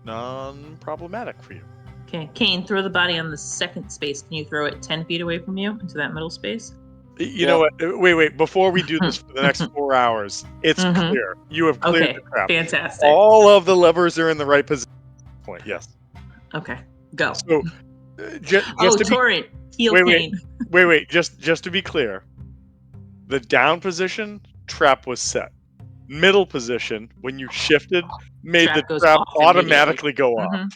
non-problematic for you. Okay, Kane, throw the body on the second space. Can you throw it 10 feet away from you into that middle space? You know what? Wait. Before we do this for the next 4 hours, it's clear. You have cleared the trap. Fantastic. All of the levers are in the right position. Point. Yes. Okay, go. So, Torrent, heal Kane. Wait. Just to be clear, the down position trap was set. Middle position, when you shifted, made the trap automatically go off.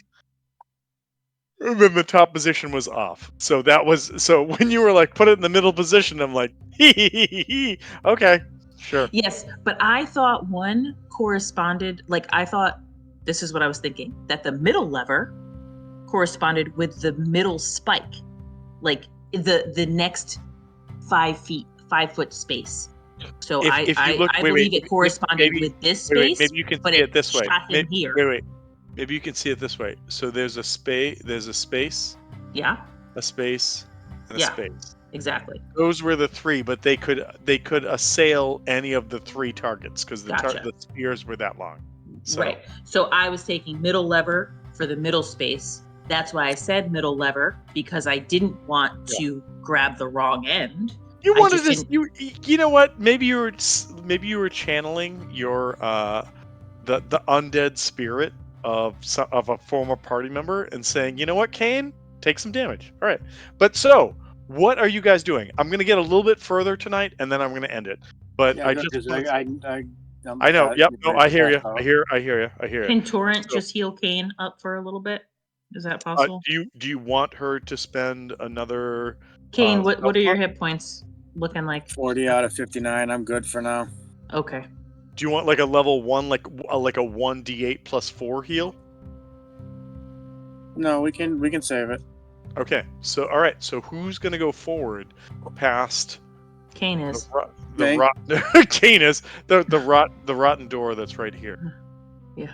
And then the top position was off. So when you were like, put it in the middle position, I'm like, okay, sure. Yes, but I thought one corresponded, this is what I was thinking, that the middle lever corresponded with the middle spike, like the next 5 foot space. So I believe it corresponded with this space. Maybe you can see it this way. Maybe you can see it this way. So there's a space. Yeah. A space. And a space. Exactly. Those were the three, but they could assail any of the three targets because the spears were that long. So. Right. So I was taking middle lever for the middle space. That's why I said middle lever, because I didn't want to grab the wrong end. You wanted to. You know what? Maybe you were channeling your the undead spirit of a former party member and saying, you know what, Kane, take some damage. All right. But so, what are you guys doing? I'm going to get a little bit further tonight, and then I'm going to end it. But I know. Yep. No, I hear you. I hear you. Can Torrent just heal Kane up for a little bit? Is that possible? Do you want her to spend another? Kane, what are your hit points? looking like? 40 out of 59. I'm good for now. Okay. Do you want like a level 1, like a 1d8 plus 4 heal? No, we can save it. Okay, so all right, so who's gonna go forward past Kane the is. the Me? rotten Canis, the rotten door that's right here? Yeah.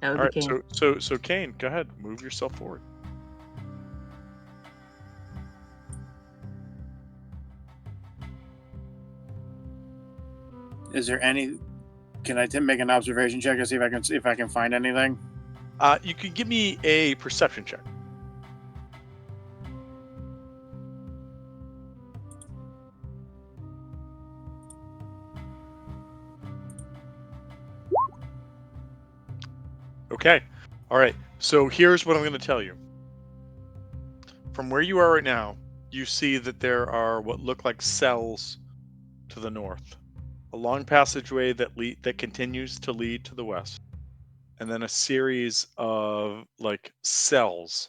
That would All be right, Kane. so Kane, go ahead, move yourself forward. Is there any? Can I make an observation check to see if I can find anything? You can give me a perception check. Okay. All right. So here's what I'm going to tell you. From where you are right now, you see that there are what look like cells to the north, a long passageway that continues to lead to the west, and then a series of like cells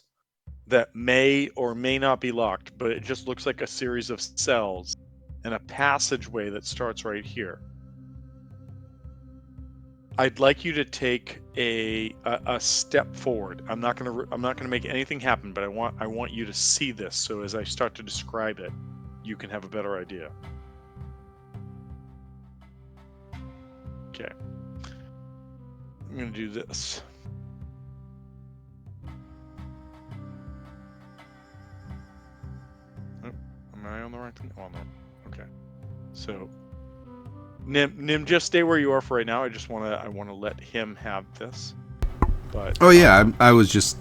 that may or may not be locked, but it just looks like a series of cells and a passageway that starts right here. I'd like you to take a step forward. I'm not gonna make anything happen, but I want you to see this. So as I start to describe it, you can have a better idea. Okay, I'm gonna do this. Oh, am I on the right thing? Oh, no. Okay. So Nim, just stay where you are for right now. I wanna let him have this. But Oh yeah, I was just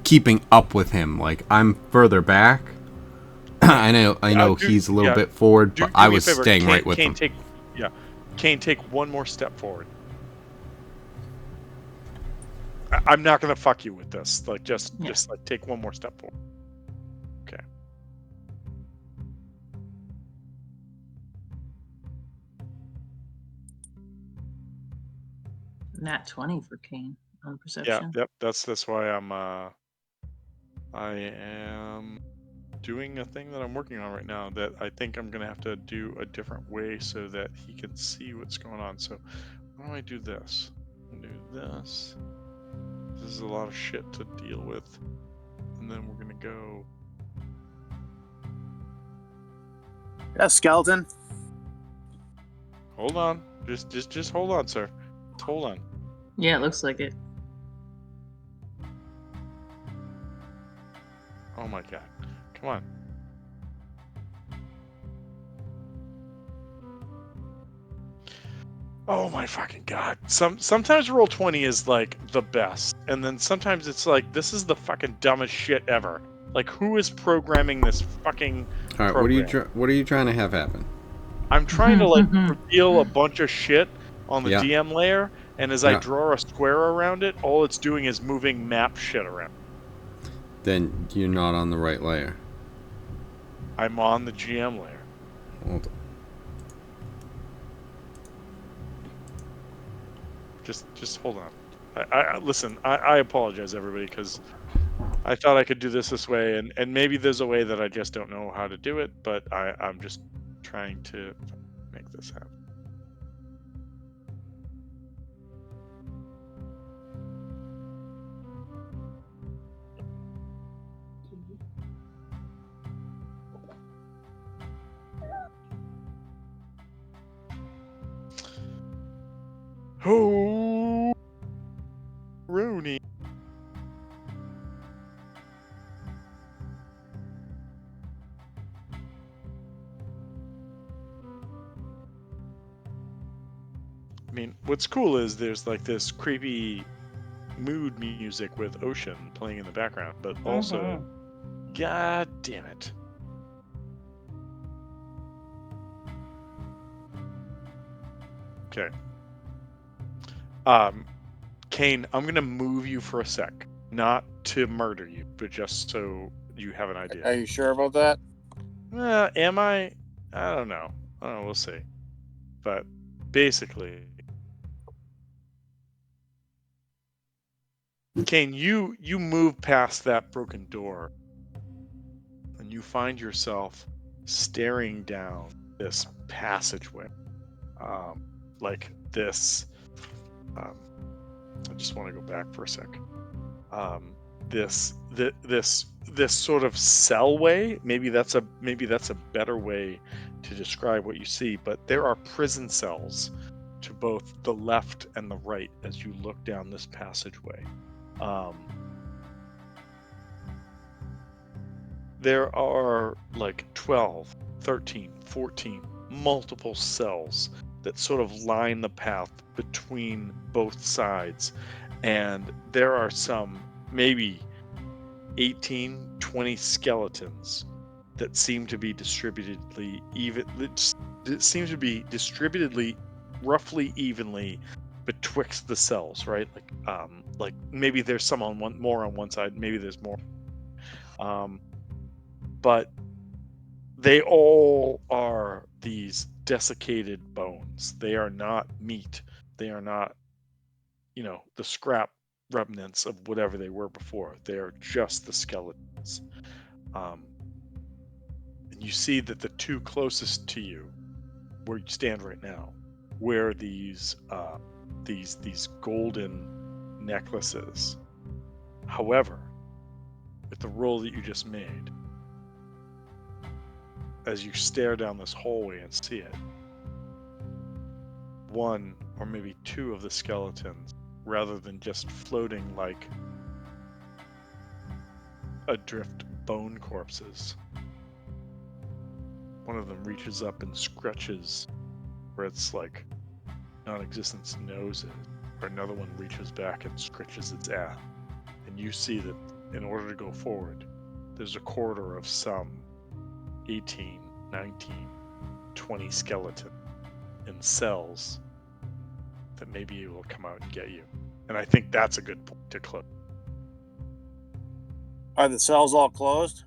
keeping up with him. Like I'm further back. I know he's a little bit forward, but I was staying right with him. Kane, take one more step forward. I'm not gonna fuck you with this. Like just like take one more step forward. Okay. Nat 20 for Kane on Yeah. perception. Yep. That's why I am doing a thing that I'm working on right now that I think I'm gonna have to do a different way so that he can see what's going on. So why don't I do this? I'll do this. This is a lot of shit to deal with. And then we're gonna go. Yeah, skeleton. Hold on. Just hold on, sir. Just hold on. Yeah, it looks like it. Oh my god. Come on. Oh my fucking god. Sometimes Roll20 is like the best. And then sometimes it's like this is the fucking dumbest shit ever. Like who is programming this fucking All right, program? what are you trying to have happen? I'm trying to like reveal a bunch of shit on the Yeah. DM layer, and as I Yeah. draw a square around it, all it's doing is moving map shit around. Then you're not on the right layer. I'm on the GM layer. Hold on. Just hold on. I listen. I apologize, everybody, because I thought I could do this way, and maybe there's a way that I just don't know how to do it. But I'm just trying to make this happen. Oh, Rooney. I mean, what's cool is there's like this creepy mood music with ocean playing in the background, but also, god damn it. Okay. Kane, I'm gonna move you for a sec, not to murder you, but just so you have an idea. Are you sure about that? Am I? I don't know. We'll see. But basically, Kane, you move past that broken door, and you find yourself staring down this passageway, like this. I just want to go back for a sec. This sort of cellway. Maybe that's a better way to describe what you see. But there are prison cells to both the left and the right as you look down this passageway. There are like 12, 13, 14 multiple cells that sort of line the path between both sides. And there are some maybe 18, 20 skeletons that seem to be distributedly roughly evenly betwixt the cells, right? Like maybe there's some more on one side, maybe there's more. But they all are these desiccated bones. They are not meat. They are not, the scrap remnants of whatever they were before. They are just the skeletons. And you see that the two closest to you, where you stand right now, wear these golden necklaces. However, with the roll that you just made, as you stare down this hallway and see it, one or maybe two of the skeletons, rather than just floating like adrift bone corpses, one of them reaches up and scratches where it's like non-existent's nose is, or another one reaches back and scratches its ass. And you see that in order to go forward, there's a corridor of some 18, 19, 20 skeleton in cells that may be able to come out and get you. And I think that's a good point to close. Are the cells all closed?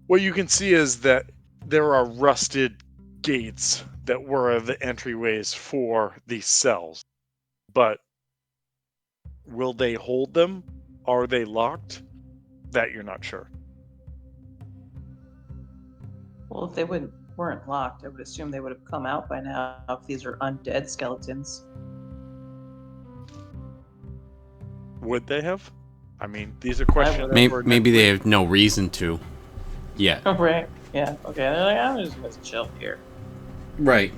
What you can see is that there are rusted gates that were the entryways for these cells. But will they hold them? Are they locked? That you're not sure. Well, if they weren't locked, I would assume they would have come out by now if these are undead skeletons. Would they have? I mean, these are questions. Maybe they have no reason to. Yeah. Right. Yeah. Okay. They're like, I'm just gonna chill here. Right.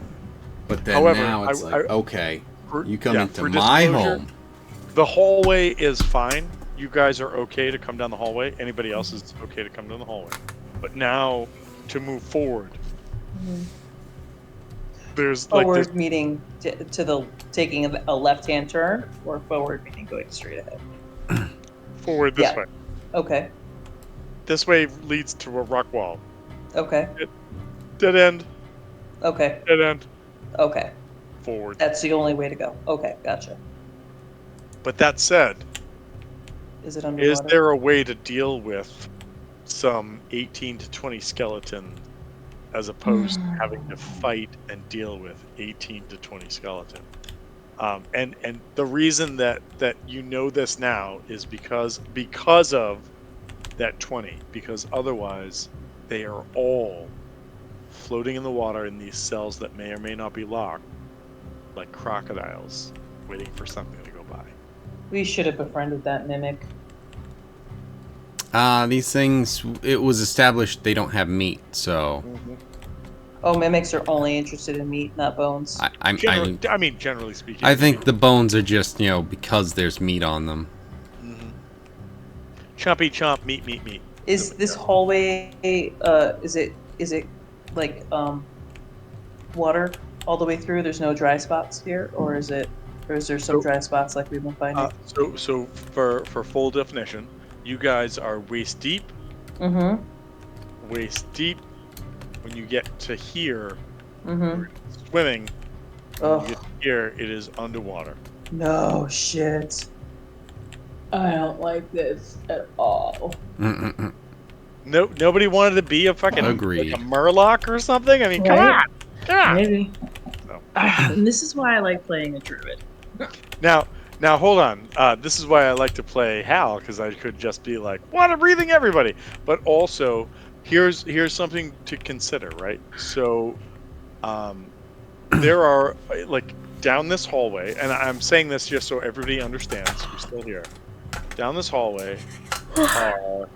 But then However, now it's okay, you come into for my home. The hallway is fine. You guys are okay to come down the hallway. Anybody else is okay to come down the hallway. But now, to move forward, there's forward meaning to the taking a left-hand turn, or forward meaning going straight ahead. Forward this way. Okay. This way leads to a rock wall. Okay. Dead end. Okay. Dead end. Okay. Forward. That's the only way to go. Okay, gotcha. But that said, is it underwater? Is there a way to deal with some 18 to 20 skeleton as opposed to having to fight and deal with 18 to 20 skeleton? And the reason that you know this now is because of that 20, because otherwise they are all floating in the water in these cells that may or may not be locked, like crocodiles waiting for something to go by. We should have befriended that mimic. These things, it was established they don't have meat, so... Oh, mimics are only interested in meat, not bones. I mean, generally speaking. I think the bones are just, because there's meat on them. Chompy chomp, meat. Is this hallway, is it like, water all the way through? There's no dry spots here? Or is there some dry spots like we've been finding? So for full definition, you guys are waist deep. Waist deep. When you get to here, swimming. When you get to here, it is underwater. No shit. I don't like this at all. Mm-mm-mm. No, nobody wanted to be a fucking like a Murloc or something. I mean, come on. Maybe. No. And this is why I like playing a druid. Now hold on. This is why I like to play Hal, because I could just be like water breathing everybody. But also, here's something to consider, right? So, there are like down this hallway, and I'm saying this just so everybody understands who's still here. Down this hallway are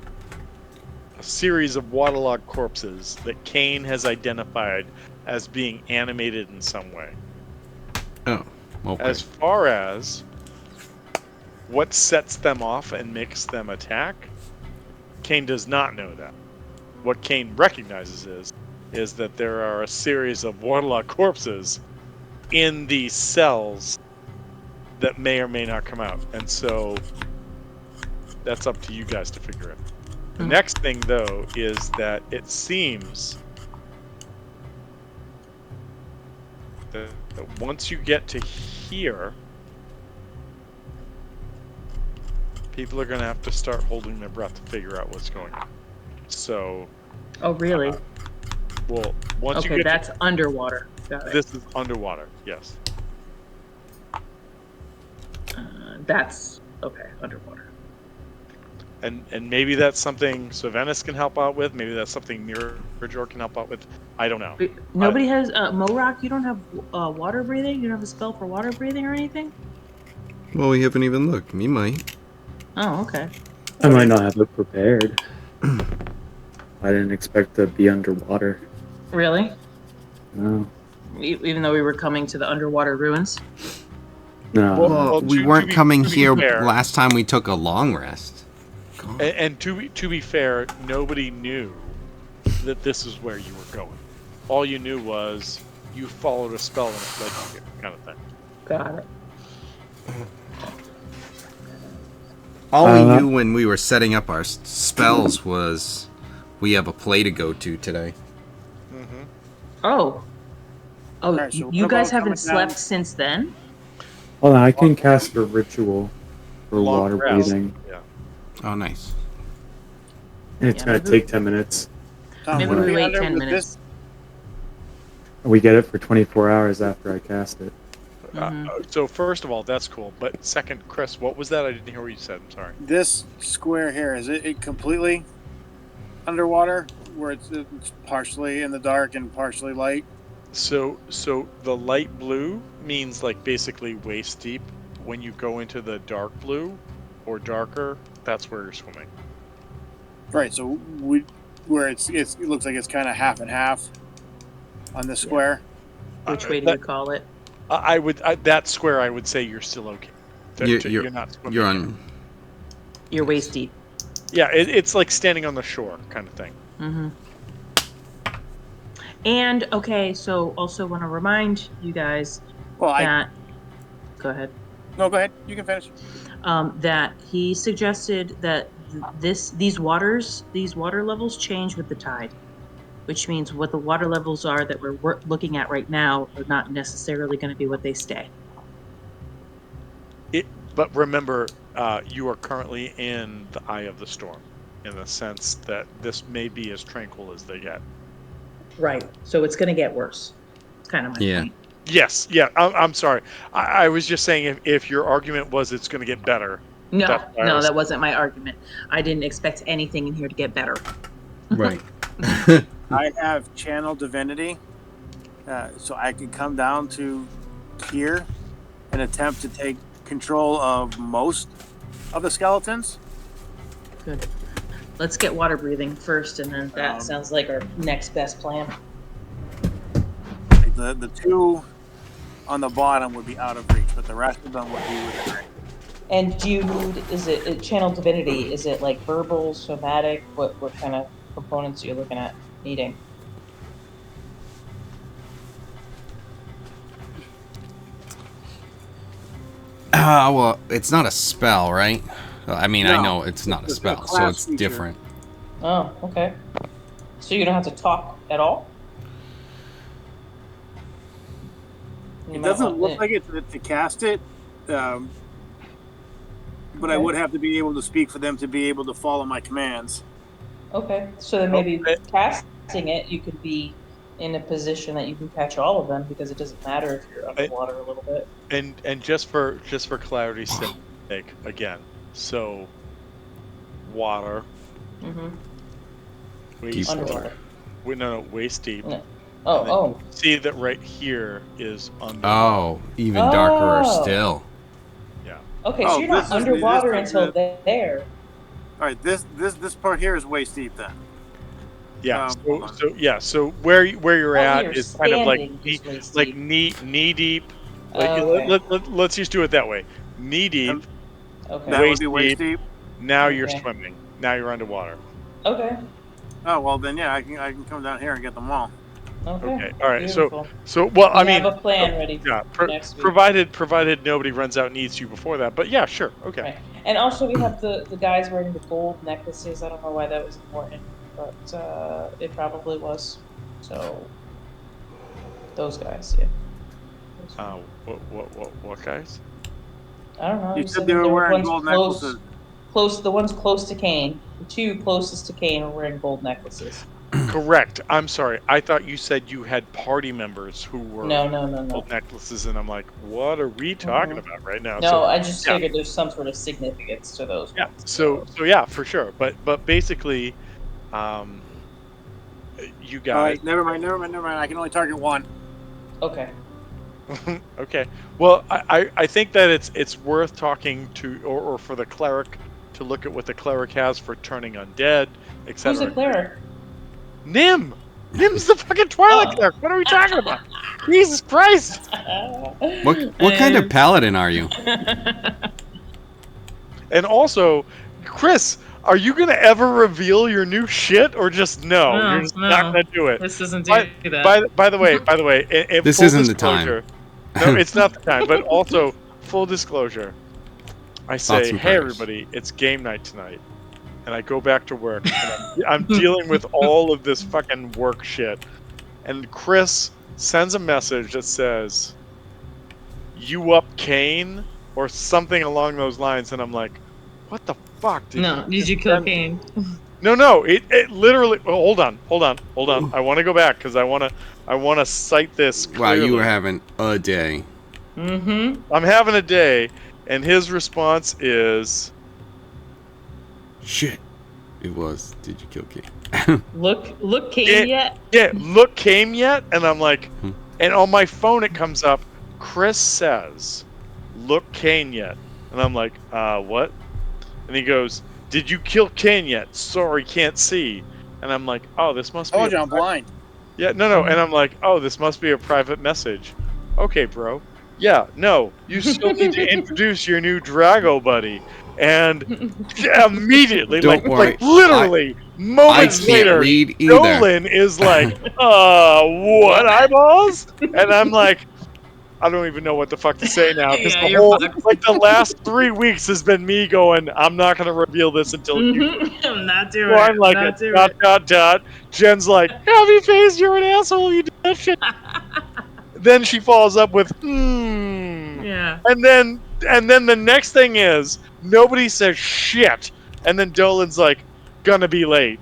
a series of waterlogged corpses that Kane has identified as being animated in some way. Oh, okay. As far as what sets them off and makes them attack, Kane does not know that. What Kane recognizes is that there are a series of waterlogged corpses in these cells that may or may not come out. And so that's up to you guys to figure out. The next thing, though, is that it seems that once you get to here, people are going to have to start holding their breath to figure out what's going on. So... Oh, really? Well, once you Okay, get that's underwater. Got it. this is underwater, yes. That's okay, underwater. And maybe that's something Sylvanas can help out with. Maybe that's something Mirajor can help out with. I don't know. Wait, nobody has Morok. You don't have water breathing. You don't have a spell for water breathing or anything. Well, we haven't even looked. Me might. Oh, okay. I might not have it prepared. I didn't expect to be underwater. Really? No. Even though we were coming to the underwater ruins. No. Well, we weren't coming here last time we took a long rest. And to be fair, nobody knew that this is where you were going. All you knew was you followed a spell and it led you here, kind of thing. Got it. All we knew when we were setting up our spells was we have a play to go to today. Mm-hmm. Oh. Oh, Alright, so you what guys about haven't coming down- slept since then? Hold on, I can cast a ritual for Long water rest. breathing. Yeah. Oh, nice. And it's gonna take 10 minutes. Tom, Maybe would it we be wait under 10 with minutes. We get it for 24 hours after I cast it. So first of all, that's cool. But second, Chris, what was that? I didn't hear what you said. I'm sorry. This square here, is it completely underwater, where it's partially in the dark and partially light? So the light blue means like basically waist deep. When you go into the dark blue or darker, that's where you're swimming. Right. So where it looks like it's kind of half and half on this square. Which way do you call it? That square. I would say you're still okay. You're not swimming. You're on. You're waist deep. Yeah, it's like standing on the shore kind of thing. Mm-hmm. And okay, so also want to remind you guys that. Go ahead. No, go ahead. You can finish. That he suggested that these water levels change with the tide, which means what the water levels are that we're looking at right now are not necessarily going to be what they stay. But remember, you are currently in the eye of the storm, in the sense that this may be as tranquil as they get. Right. So it's going to get worse. It's kind of my point. Yes. Yeah. I'm sorry. I was just saying if your argument was it's going to get better. No, that wasn't my argument. I didn't expect anything in here to get better. Right. I have channel divinity, so I could come down to here and attempt to take control of most of the skeletons. Good. Let's get water breathing first, and then that sounds like our next best plan. The two on the bottom would be out of reach, but the rest of them would be within range. And do you need, is it channel divinity? Is it like verbal, somatic? What kind of components are you looking at needing? Well, it's not a spell, right? I mean, No, I know it's not a spell, so class it's feature. different. Oh, okay. So you don't have to talk at all? It doesn't look like it to cast it, but I would have to be able to speak for them to be able to follow my commands. Okay, so then maybe casting it, you could be in a position that you can catch all of them, because it doesn't matter if you're underwater a little bit. And just for clarity's sake, again, so water, Mm-hmm. Waist Underwater. No, waist deep. No. And Oh, then oh. see that right here is under. Oh, even darker Oh. still. Yeah. Okay, Oh, so you're this not is the- underwater this is until the- there. All right, this part here is waist deep then. Yeah. Hold on. So where you're Oh, at you're is kind of like standing is waist like deep. knee deep. Like Okay. let's just do it that way. Knee deep, Okay. That would waist be waist deep. deep. Now you're Okay. swimming. Now you're underwater. Okay. Oh well, then yeah, I can come down here and get them all. Okay. All right. Beautiful. So well, We I mean, have a plan ready for yeah, next week. provided nobody runs out and needs you before that. But yeah, sure. Okay. Right. And also we have the guys wearing the gold necklaces. I don't know why that was important, but it probably was. So those guys, yeah. What guys? I don't know. You said they were wearing gold necklaces. The ones close to Kane. The two closest to Kane were wearing gold necklaces. Correct. I'm sorry. I thought you said you had party members who were No. gold necklaces, and I'm like, what are we talking about right now? No, So, I just yeah. figured there's some sort of significance to those Yeah. ones. So yeah, for sure. But basically, you All guys. right, never mind. I can only target one. Okay. Okay. Well, I think that it's worth talking to or for the cleric to look at what the cleric has for turning undead, etc. Who's the cleric? Nim. Nim's the fucking Twilight cleric. What are we talking about? Jesus Christ! What kind of paladin are you? And also, Chris, are you gonna ever reveal your new shit or just no? No, You're just not no. gonna do it. This doesn't By, do that. by the way, in This full isn't the time. disclosure- No, it's not the time. But also, full disclosure, I say, Thoughts and hey prayers. everybody, it's game night tonight, and I go back to work. And I'm dealing with all of this fucking work shit, and Chris sends a message that says, "You up, Kane?" or something along those lines, and I'm like, what the fuck? Did you kill Kane? No, it literally. Oh, hold on. I want to go back because I want to cite this Wow, clearly. you were having a day. Mm-hmm. I'm having a day, and his response is, Shit. It was. Did you kill King? Look, Kane yet? "Yeah, look, came yet?" And I'm like, Hmm. and on my phone it comes up, Chris says, "Look, Kane yet?" And I'm like, what? And he goes, "Did you kill Kane yet? Sorry, can't see." And I'm like, oh, this must be. Told you I'm blind. Yeah, no. And I'm like, oh, this must be a private message. Okay, bro. Yeah, no, you still need to introduce your new Drago buddy. And immediately, Don't worry, like literally, I moments can't later, read either. Nolan is like, what eyeballs? And I'm like, I don't even know what the fuck to say now because Yeah, the you're whole, fucked. like the last 3 weeks has been me going, I'm not gonna reveal this until you. Mm-hmm. I'm not doing So I'm it. like, Not doing dot. Jen's like, happy face, you're an asshole, you did that shit. Then she follows up with, Yeah. And then the next thing is, nobody says shit. And then Dolan's like, gonna be late.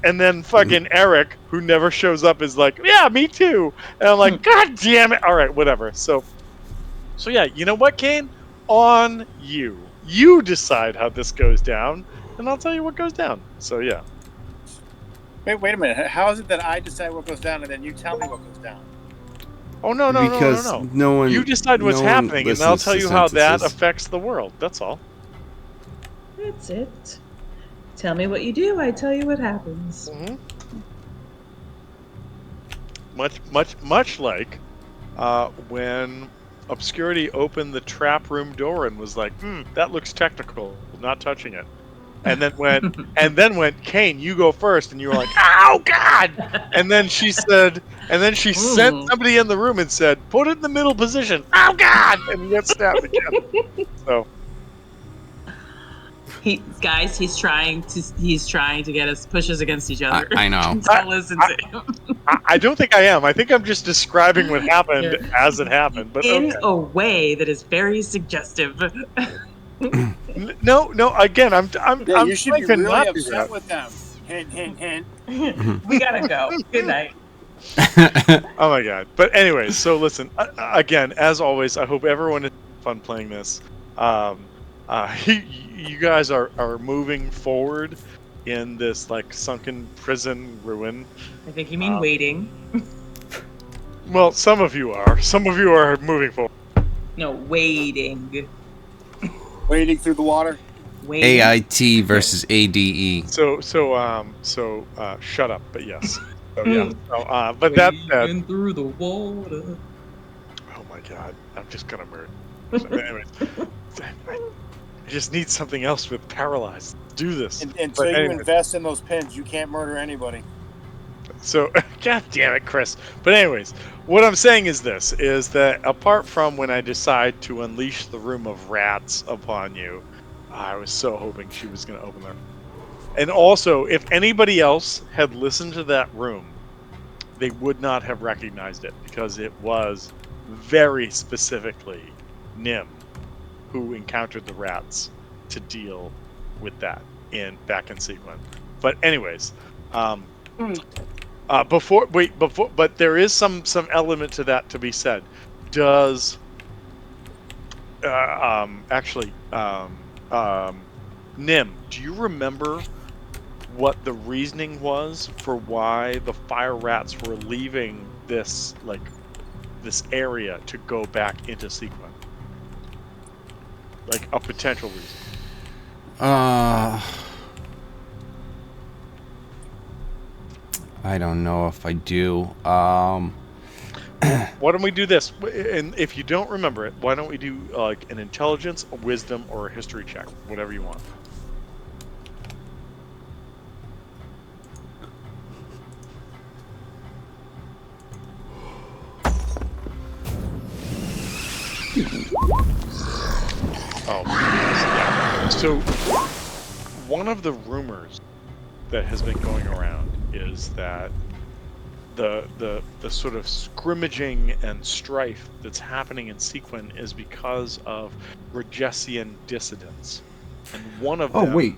And then fucking Eric, who never shows up, is like, yeah, me too. And I'm like, God damn it. All right, whatever. So yeah, you know what, Kane? On you. You decide how this goes down, and I'll tell you what goes down. So yeah. Wait a minute. How is it that I decide what goes down and then you tell me what goes down? Oh no. Because no one. You decide what's no one happening, and I'll listens tell to you how that sentences. affects the world. That's all. That's it. Tell me what you do, I tell you what happens. Mm-hmm. Much like when Obscurity opened the trap room door and was like, that looks technical, not touching it. And then went, Kane, you go first, and you were like, oh God! And then she said, sent somebody in the room and said, put it in the middle position. Oh God! And you get stabbed again. So He's trying to get us push us against each other. I know. Don't listen to him. I don't think I am. I think I'm just describing what happened as it happened. But In okay. a way that is very suggestive. No. Again, I'm. Yeah, I'm you should be trying to really not do upset that. with them. Hint. We gotta go. Good night. Oh my God. But anyways, so listen. Again, as always, I hope everyone had fun playing this. You guys are moving forward in this like sunken prison ruin. I think you mean waiting. Well, some of you are. Some of you are moving forward. No, waiting. Wading through the water. Waiting. AIT versus ADE. So shut up. But yes. So yeah. So, but that said, Wading through the water. oh my god, I'm just gonna murder. So, anyways, I just need something else with paralyzed. Do this. Until But you anyways, invest in those pins, you can't murder anybody. so god damn it, Chris. But anyways, what I'm saying is this: is that apart from when I decide to unleash the room of rats upon you, I was so hoping she was gonna open there. And also, if anybody else had listened to that room, they would not have recognized it because it was very specifically Nim who encountered the rats to deal with that back in sequence. But anyways, but there is some element to that to be said. Does Nim, do you remember what the reasoning was for why the fire rats were leaving this area to go back into sequence? Like a potential reason. I don't know if I do. Why don't we do this? And if you don't remember it, why don't we do like an intelligence, a wisdom, or a history check, whatever you want. Oh, yeah. So, one of the rumors that has been going around is that the sort of scrimmaging and strife that's happening in Sequin is because of Regessian dissidents, and one of them. Oh wait.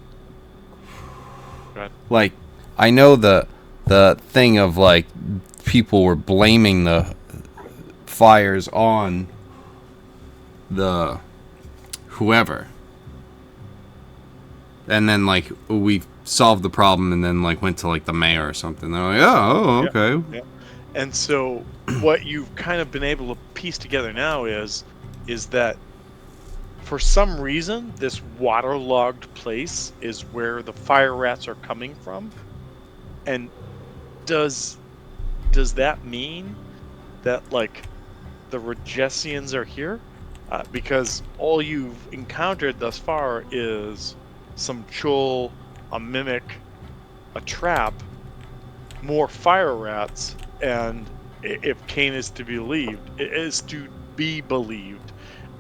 Go ahead. Like, I know the thing of like people were blaming the fires on the whoever, and then like we solved the problem and then like went to like the mayor or something. They're like, oh, okay. Yeah. And so what you've kind of been able to piece together now is that for some reason this waterlogged place is where the fire rats are coming from. And does that mean that like the Regessians are here? Because all you've encountered thus far is some chul, a mimic, a trap, more fire rats, and if Kane is to be believed,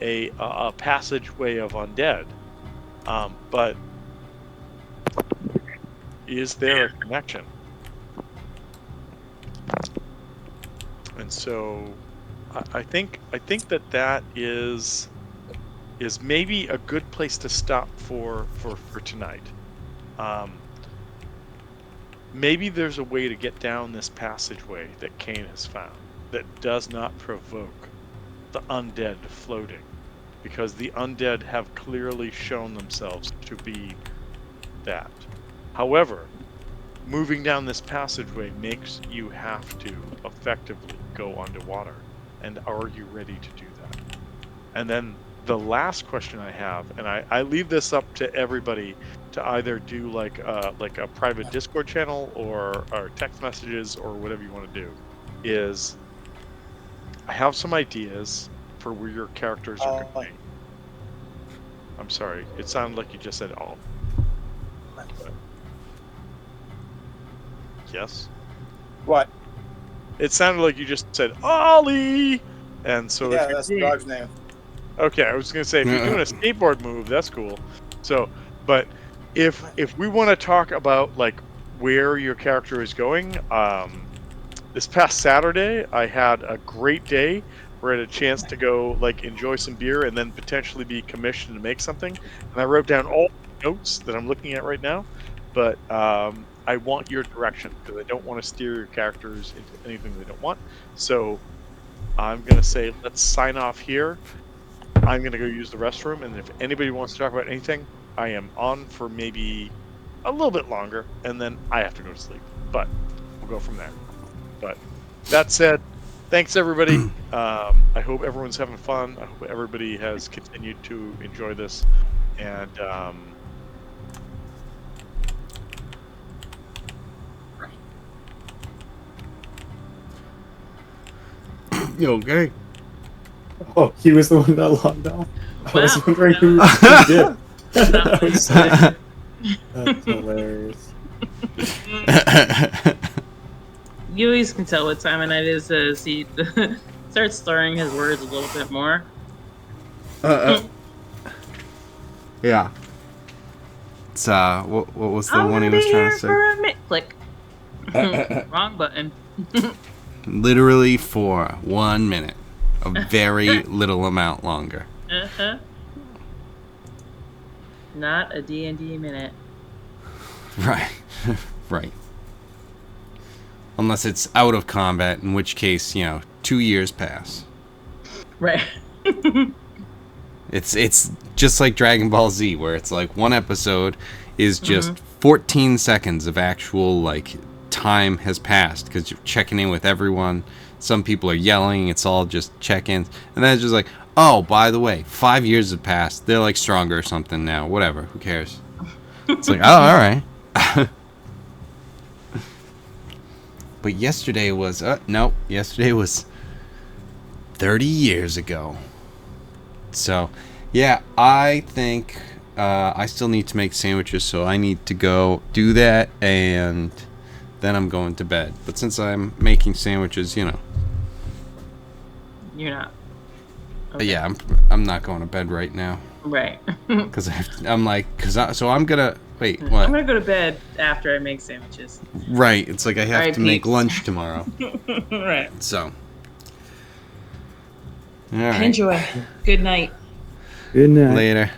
a passageway of undead. But is there a connection? And so I think that is maybe a good place to stop for tonight. Maybe there's a way to get down this passageway that Kane has found that does not provoke the undead floating, because the undead have clearly shown themselves to be that. However, moving down this passageway makes you have to effectively go underwater. And are you ready to do that? And then the last question I have, and I leave this up to everybody to either do like a private Discord channel or text messages or whatever you want to do, is I have some ideas for where your characters are going. I'm sorry, it sounded like you just said all. But, yes? What? It sounded like you just said Ollie! And so Yeah, that's the dog's name. Okay, I was gonna say if you're doing a skateboard move, that's cool. So, but if we want to talk about like where your character is going, this past Saturday I had a great day. We had a chance to go like enjoy some beer and then potentially be commissioned to make something. And I wrote down all the notes that I'm looking at right now. But I want your direction because I don't want to steer your characters into anything they don't want. So I'm gonna say let's sign off here. I'm gonna go use the restroom, and if anybody wants to talk about anything, I am on for maybe a little bit longer, and then I have to go to sleep. But we'll go from there. But that said, thanks everybody. I hope everyone's having fun. I hope everybody has continued to enjoy this. And You okay? Oh, he was the one that logged off. I was Wow. wondering who did. That was- That's hilarious. You always can tell what time of night it is as he starts slurring his words a little bit more. Yeah. It's what was the I'm one he gonna was be trying here to say? for a minute. Click. Wrong button. Literally for 1 minute. A very little amount longer. Uh-huh. Not a D&D minute. Right. Right. Unless it's out of combat, in which case, 2 years pass. Right. It's just like Dragon Ball Z, where it's like one episode is just 14 seconds of actual time has passed because you're checking in with everyone. Some people are yelling. It's all just check-ins, and then it's just like, oh, by the way, 5 years have passed. They're stronger or something now. Whatever. Who cares? It's like, oh, all right. But yesterday was yesterday was 30 years ago. So, yeah, I think I still need to make sandwiches, so I need to go do that, and then I'm going to bed. But since I'm making sandwiches, You're not. Okay. yeah, I'm not going to bed right now Right. because so I'm gonna wait. What? I'm gonna go to bed after I make sandwiches. Right, it's like I have Alright, to make peeps. lunch tomorrow. Right. So, all right, Enjoy. Good night. Good night. later.